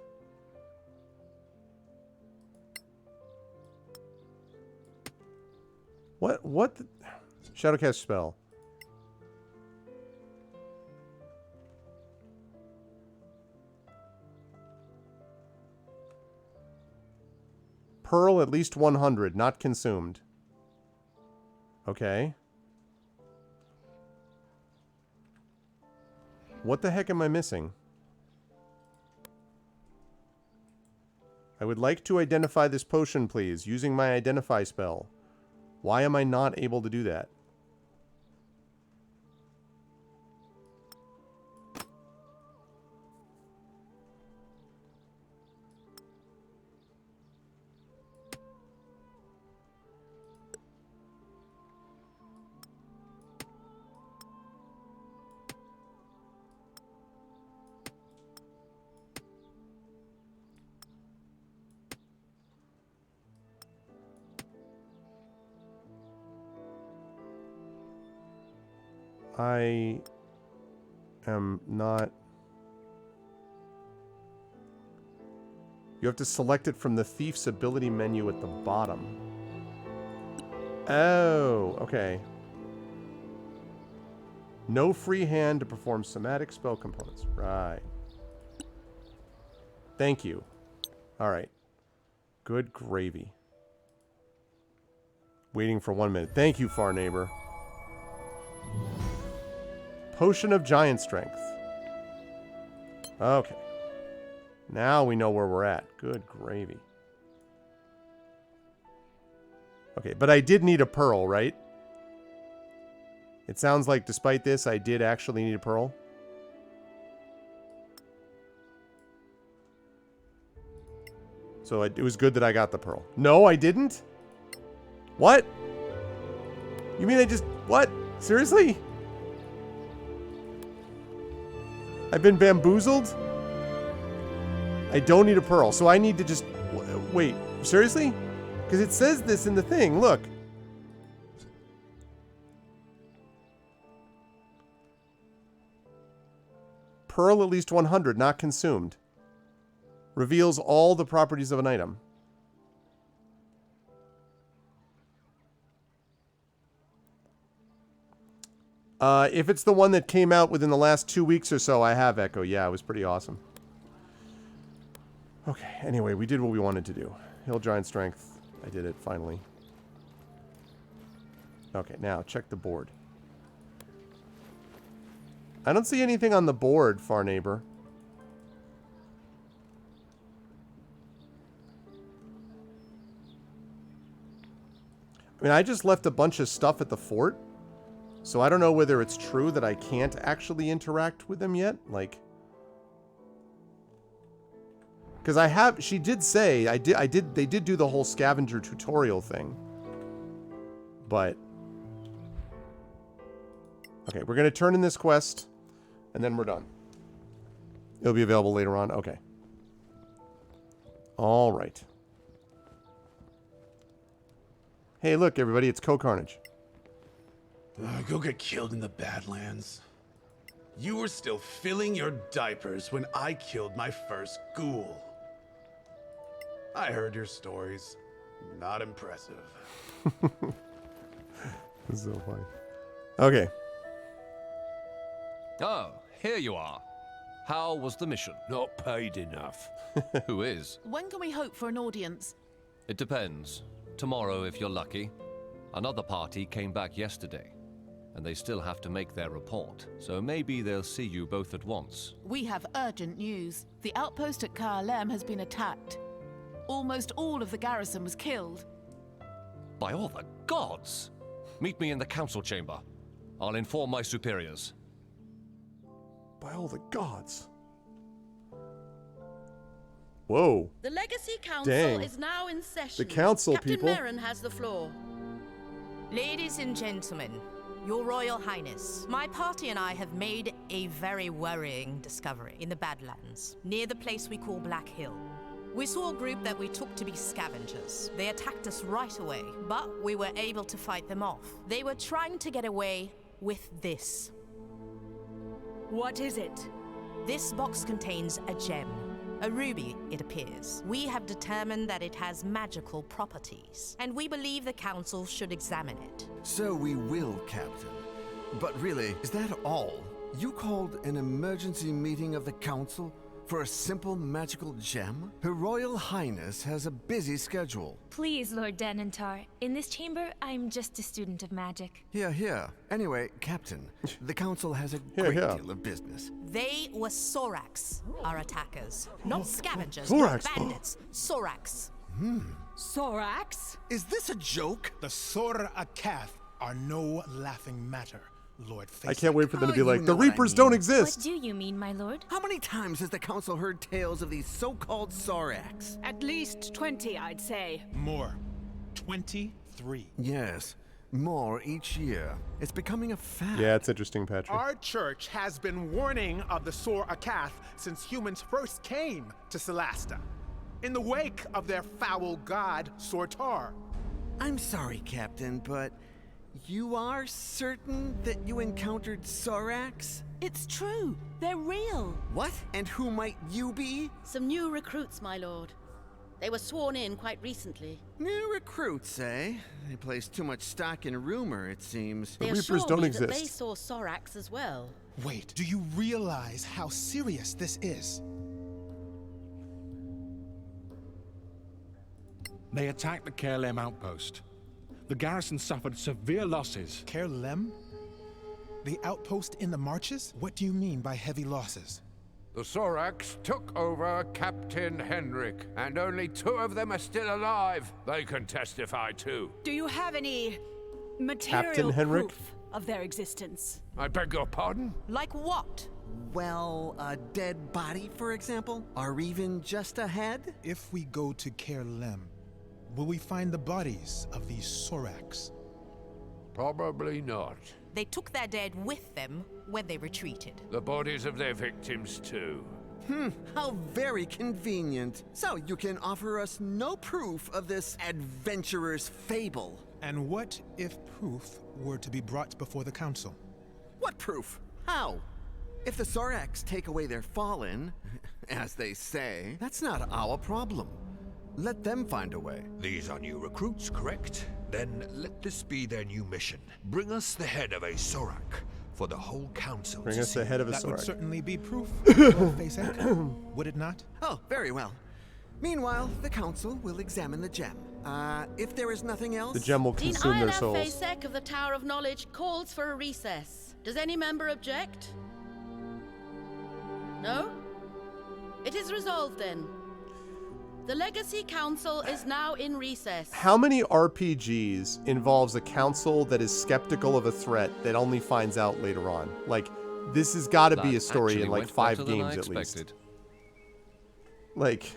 What? Shadowcast spell. Pearl at least 100, not consumed. Okay. What the heck am I missing? I would like to identify this potion, please, using my identify spell. Why am I not able to do that? I am not... You have to select it from the thief's ability menu at the bottom. Oh, okay. No free hand to perform somatic spell components. Right. Thank you. Alright. Good gravy. Waiting for 1 minute. Thank you, far neighbor. Potion of Giant Strength. Okay. Now we know where we're at. Good gravy. Okay, but I did need a pearl, right? It sounds like despite this, I did actually need a pearl. So it was good that I got the pearl. No, I didn't? What? You mean I just... What? Seriously? I've been bamboozled? I don't need a pearl, so I need to just... Wait, seriously? Because it says this in the thing, look. Pearl at least 100, not consumed. Reveals all the properties of an item. If it's the one that came out within the last 2 weeks or so, I have Echo. Yeah, it was pretty awesome. Okay, anyway, we did what we wanted to do. Hill Giant Strength. I did it, finally. Okay, now, check the board. I don't see anything on the board, far neighbor. I mean, I just left a bunch of stuff at the fort. So I don't know whether it's true that I can't actually interact with them yet. Like... Because I have... She did say... They did do the whole scavenger tutorial thing. But... Okay, we're going to turn in this quest. And then we're done. It'll be available later on. Okay. Alright. Hey, look, everybody. It's Co-Carnage.
Go get killed in the Badlands. You were still filling your diapers when I killed my first ghoul. I heard your stories. Not impressive.
This is so funny. Okay.
Oh, here you are. How was the mission?
Not paid enough.
Who is?
When can we hope for an audience?
It depends. Tomorrow, if you're lucky. Another party came back yesterday, and they still have to make their report, so maybe they'll see you both at once.
We have urgent news. The outpost at KLM has been attacked. Almost all of the garrison was killed.
By all the gods! Meet me in the council chamber. I'll inform my superiors.
By all the gods. Whoa.
The Legacy Council
Dang.
is now in session.
The council,
Captain
people.
Merrin has the floor.
Ladies and gentlemen, Your Royal Highness, my party and I have made a very worrying discovery in the Badlands, near the place we call Black Hill. We saw a group that we took to be scavengers. They attacked us right away, but we were able to fight them off. They were trying to get away with this.
What is it?
This box contains a gem. A ruby, it appears. We have determined that it has magical properties, and we believe the council should examine it.
So we will, Captain. But really, is that all? You called an emergency meeting of the council for a simple magical gem? Her Royal Highness has a busy schedule.
Please, Lord Denantar. In this chamber, I'm just a student of magic.
Here. Anyway, Captain, the council has a great deal of business.
They were Sorax, our attackers. Not scavengers,
Sorax.
not bandits. Sorax.
Sorax?
Is this a joke?
The Sor Akath are no laughing matter, Lord Face.
I can't wait for them to be
you
like,
know
the
what I
Reapers
mean.
don't
What
exist.
do you mean, my lord?
How many times has the council heard tales of these so-called Sorax?
At least 20, I'd say.
More. 23.
Yes, more each year. It's becoming a fact.
Yeah, it's interesting, Patrick.
Our church has been warning of the Sor Akath since humans first came to Solasta, in the wake of their foul god, Sortar.
I'm sorry, Captain, but you are certain that you encountered Sorax?
It's true. They're real.
What? And who might you be?
Some new recruits, my lord. They were sworn in quite recently.
New recruits, eh? They place too much stock in rumor, it seems.
They assure me that they saw Sorax as well.
Wait, do you realize how serious this is? They attacked the KLM outpost. The garrison suffered severe losses. KLM? The outpost in the marches? What do you mean by heavy losses?
The Sorax took over Captain Henrik, and only 2 of them are still alive. They can testify too.
Do you have any
Captain
material
Henrik?
proof of their existence?
I beg your pardon?
Like what?
Well, a dead body, for example? Or even just a head?
If we go to KLM, will we find the bodies of these Sorax?
Probably not.
They took their dead with them when they retreated.
The bodies of their victims too.
How very convenient. So you can offer us no proof of this adventurer's fable.
And what if proof were to be brought before the council?
What proof? How? If the Sorax take away their fallen, as they say, that's not our problem. Let them find a way.
These are new recruits, correct? Then let this be their new mission. Bring us the head of a Sorak for the whole council
Bring
to
us the
see.
head of a
That would
Sorak.
certainly be proof, Lord Faceek. Would it not?
Oh, very well. Meanwhile, the council will examine the gem. If there is nothing else...
The gem will
Dean
consume their
Ayala
souls.
Faceek of the Tower of Knowledge calls for a recess. Does any member object? No? It is resolved then. The Legacy Council is now in recess.
How many RPGs involves a council that is skeptical of a threat that only finds out later on? Like, this has got to be a story in like 5 games at least. Like...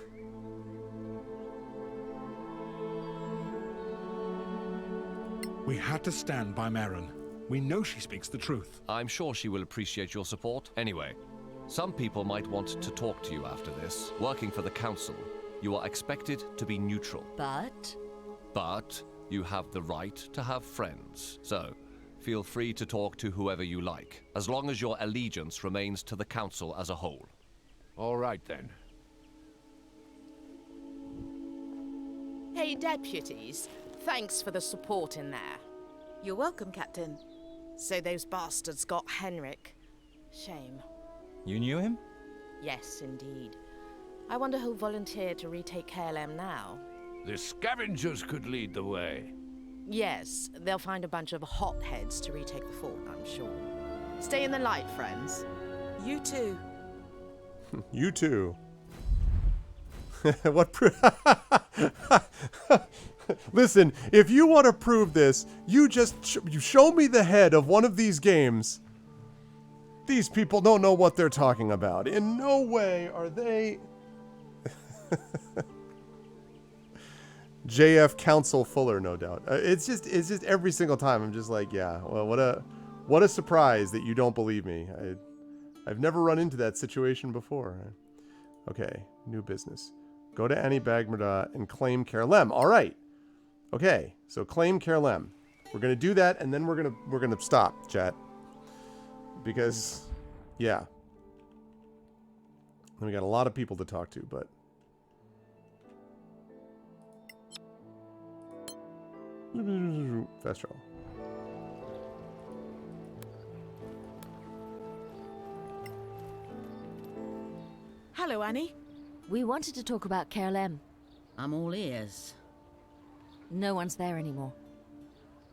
We had to stand by Merrin. We know she speaks the truth.
I'm sure she will appreciate your support. Anyway, some people might want to talk to you after this. Working for the council, you are expected to be neutral. But you have the right to have friends. So, feel free to talk to whoever you like, as long as your allegiance remains to the council as a whole.
All right then.
Hey, deputies. Thanks for the support in there.
You're welcome, Captain.
So those bastards got Henrik. Shame.
You knew him?
Yes, indeed. I wonder who'll volunteer to retake KLM now.
The scavengers could lead the way.
Yes, they'll find a bunch of hotheads to retake the fort, I'm sure. Stay in the light, friends.
You too.
You too. What? Listen, if you want to prove this, you just you show me the head of one of these games. These people don't know what they're talking about. In no way are they. JF Counsel Fuller, no doubt. It's just every single time I'm just like, yeah. Well, what a surprise that you don't believe me. I've never run into that situation before. Okay, new business. Go to Annie Bagmerda and claim Kerlem. All right. Okay, so claim Kerlem. We're gonna do that, and then we're gonna stop, chat. Because, yeah. We got a lot of people to talk to, but. Fast travel.
Hello, Annie.
We wanted to talk about KLM.
I'm all ears.
No one's there anymore.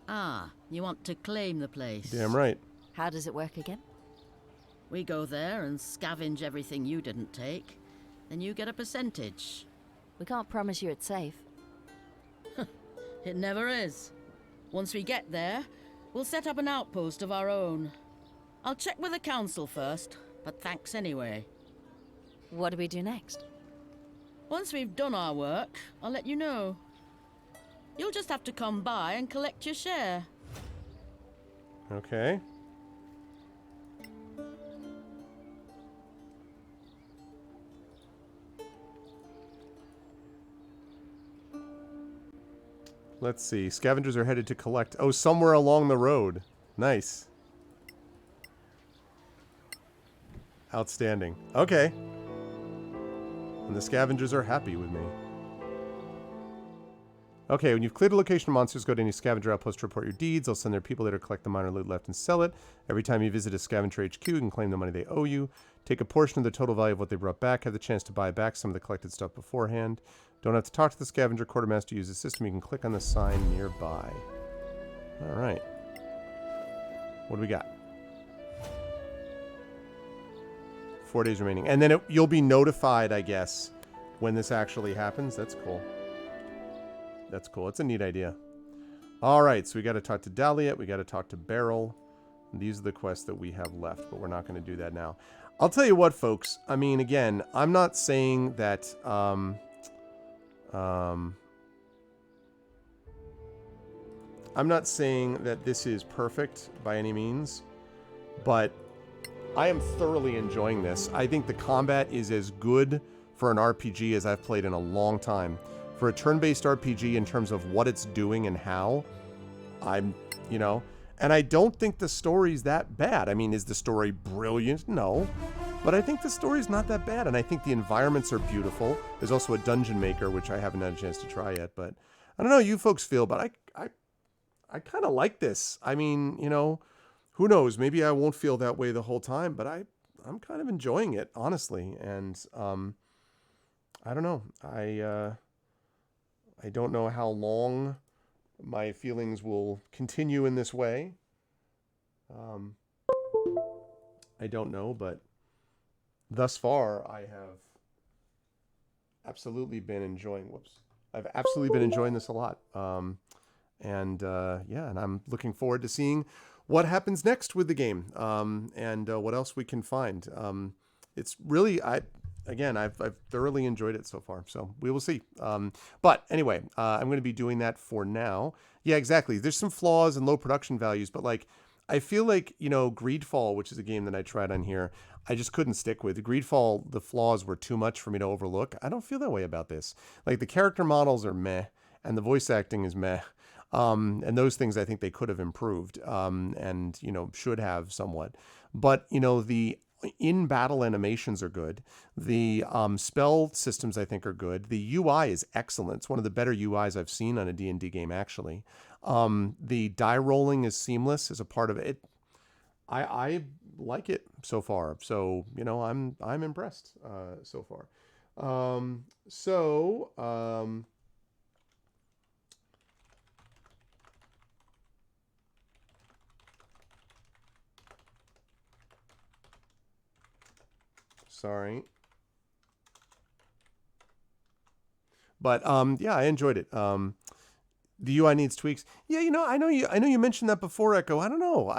Ah, you want to claim the place?
Damn right.
How does it work again?
We go there and scavenge everything you didn't take. Then you get a percentage.
We can't promise you it's safe.
It never is. Once we get there, we'll set up an outpost of our own. I'll check with the council first, but thanks anyway.
What do we do next?
Once we've done our work, I'll let you know. You'll just have to come by and collect your share.
Okay. Let's see. Scavengers are headed to collect. Oh, somewhere along the road. Nice. Outstanding. Okay. And the scavengers are happy with me. Okay, when you've cleared a location of monsters, go to any scavenger outpost to report your deeds. They'll send their people there to collect the minor loot left and sell it. Every time you visit a scavenger HQ, you can claim the money they owe you. Take a portion of the total value of what they brought back. Have the chance to buy back some of the collected stuff beforehand. Don't have to talk to the scavenger quartermaster. Use the system. You can click on the sign nearby. All right. What do we got? 4 days remaining. And then you'll be notified, I guess, when this actually happens. That's cool. That's cool. It's a neat idea. All right, so we got to talk to Dahlia. We got to talk to Beryl. These are the quests that we have left, but we're not going to do that now. I'll tell you what, folks. I mean, again, I'm not saying that... I'm not saying that this is perfect by any means, but I am thoroughly enjoying this. I think the combat is as good for an RPG as I've played in a long time. For a turn-based RPG in terms of what it's doing and how, you know, and I don't think the story's that bad. I mean, is the story brilliant? No. But I think the story's not that bad, and I think the environments are beautiful. There's also a dungeon maker, which I haven't had a chance to try yet, but I don't know how you folks feel, but I kind of like this. I mean, you know, who knows? Maybe I won't feel that way the whole time, but I'm kind of enjoying it, honestly, and I don't know. I don't know how long my feelings will continue in this way. I don't know, but thus far I have absolutely been enjoying, I've absolutely been enjoying this a lot. Yeah, and I'm looking forward to seeing what happens next with the game, and what else we can find. It's really, I've thoroughly enjoyed it so far, so we will see. But anyway, I'm going to be doing that for now. Yeah, exactly. There's some flaws and low production values, but like, I feel like, you know, Greedfall, which is a game that I tried on here, I just couldn't stick with. Greedfall, the flaws were too much for me to overlook. I don't feel that way about this. Like, the character models are meh, and the voice acting is meh. And those things I think they could have improved, and, you know, should have somewhat. But, you know, the in-battle animations are good. The spell systems, I think, are good. The UI is excellent. It's one of the better UIs I've seen on a D&D game, actually. The die rolling is seamless as a part of it. I like it so far. So, I'm impressed so far. Sorry. But yeah, I enjoyed it. The UI needs tweaks. Yeah, I know you mentioned that before, Echo. I don't know.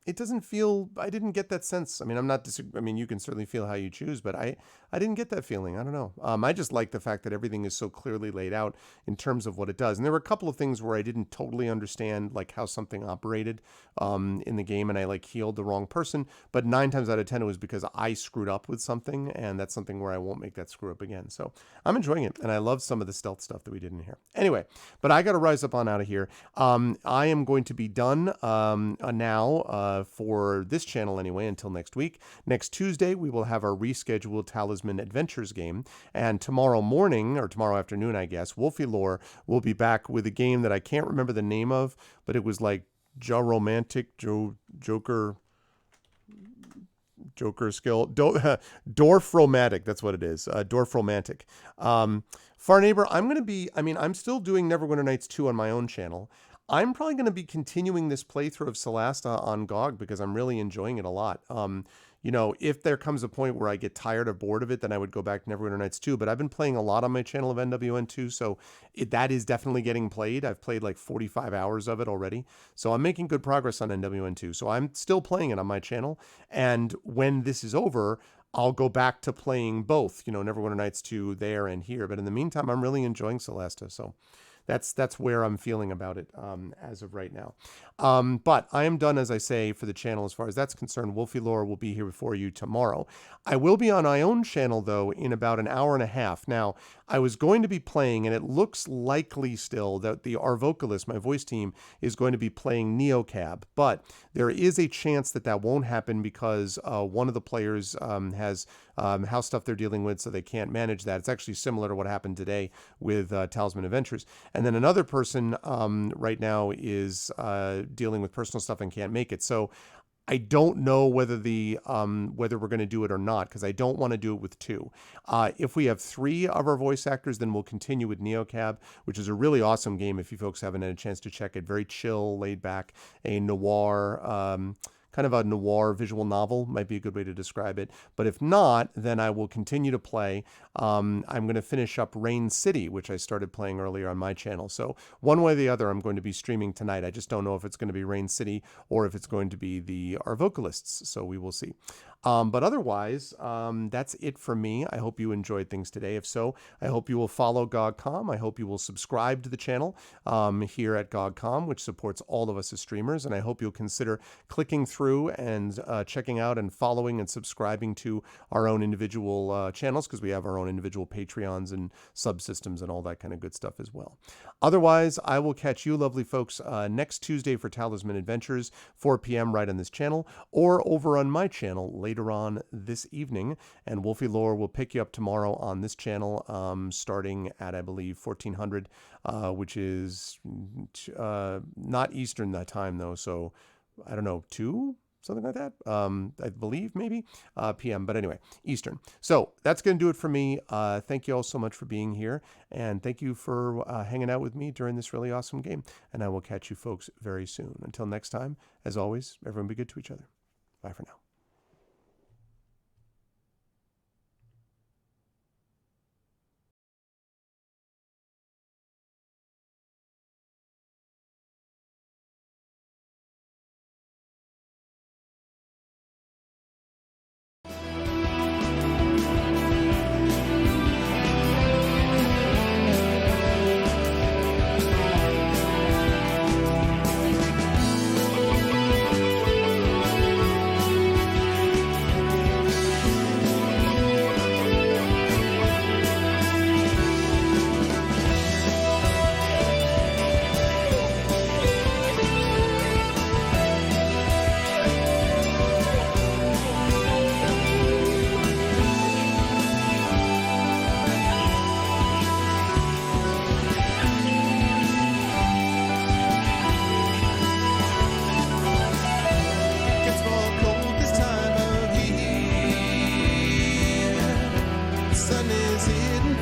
It doesn't feel, I didn't get that sense. I mean, you can certainly feel how you choose, but I didn't get that feeling. I don't know. I just like the fact that everything is so clearly laid out in terms of what it does. And there were a couple of things where I didn't totally understand, like how something operated in the game, and I healed the wrong person. But 9 times out of 10, it was because I screwed up with something, and that's something where I won't make that screw up again. So I'm enjoying it, and I love some of the stealth stuff that we did in here. Anyway, but I got to rise up on out of here. I am going to be done now for this channel anyway until next week. Next Tuesday, we will have our rescheduled Talisman Adventures game. And tomorrow morning, or tomorrow afternoon, I guess, Wolfie Lore will be back with a game that I can't remember the name of, but it was like Joker skill. Dwarf-romantic, that's what it is. Dwarf-romantic. Far Neighbor, I'm still doing Neverwinter Nights 2 on my own channel. I'm probably going to be continuing this playthrough of Solasta on GOG because I'm really enjoying it a lot. If there comes a point where I get tired or bored of it, then I would go back to Neverwinter Nights 2. But I've been playing a lot on my channel of NWN2, so that is definitely getting played. I've played like 45 hours of it already. So I'm making good progress on NWN2. So I'm still playing it on my channel. And when this is over, I'll go back to playing both, Neverwinter Nights 2 there and here. But in the meantime, I'm really enjoying Solasta. So that's where I'm feeling about it as of right now. But I am done, as I say, for the channel as far as that's concerned. Wolfie Lore will be here before you tomorrow. I will be on my own channel, though, in about an hour and a half. Now, I was going to be playing, and it looks likely still that our vocalist, my voice team, is going to be playing Neocab. But there is a chance that won't happen because one of the players has house stuff they're dealing with, so they can't manage that. It's actually similar to what happened today with Talisman Adventures. And then another person right now is dealing with personal stuff and can't make it. So I don't know whether whether we're going to do it or not, because I don't want to do it with 2. If we have 3 of our voice actors, then we'll continue with Neocab, which is a really awesome game if you folks haven't had a chance to check it. Very chill, laid back, a noir, kind of a noir visual novel might be a good way to describe it. But if not, then I will continue to play. I'm going to finish up Rain City, which I started playing earlier on my channel. So one way or the other, I'm going to be streaming tonight. I just don't know if it's going to be Rain City or if it's going to be our vocalists. So we will see. But otherwise, that's it for me. I hope you enjoyed things today. If so, I hope you will follow GOG.com. I hope you will subscribe to the channel here at GOG.com, which supports all of us as streamers. And I hope you'll consider clicking through and checking out and following and subscribing to our own individual channels, because we have our own individual Patreons and subsystems and all that kind of good stuff as well. Otherwise, I will catch you lovely folks next Tuesday for Talisman Adventures, 4 p.m. right on this channel, or over on my channel later on this evening. And Wolfie Lore will pick you up tomorrow on this channel starting at, I believe, 1400, which is not Eastern that time, though. So I don't know, 2? Something like that, I believe, maybe, p.m. But anyway, Eastern. So that's going to do it for me. Thank you all so much for being here, and thank you for hanging out with me during this really awesome game. And I will catch you folks very soon. Until next time, as always, everyone be good to each other. Bye for now.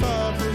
far from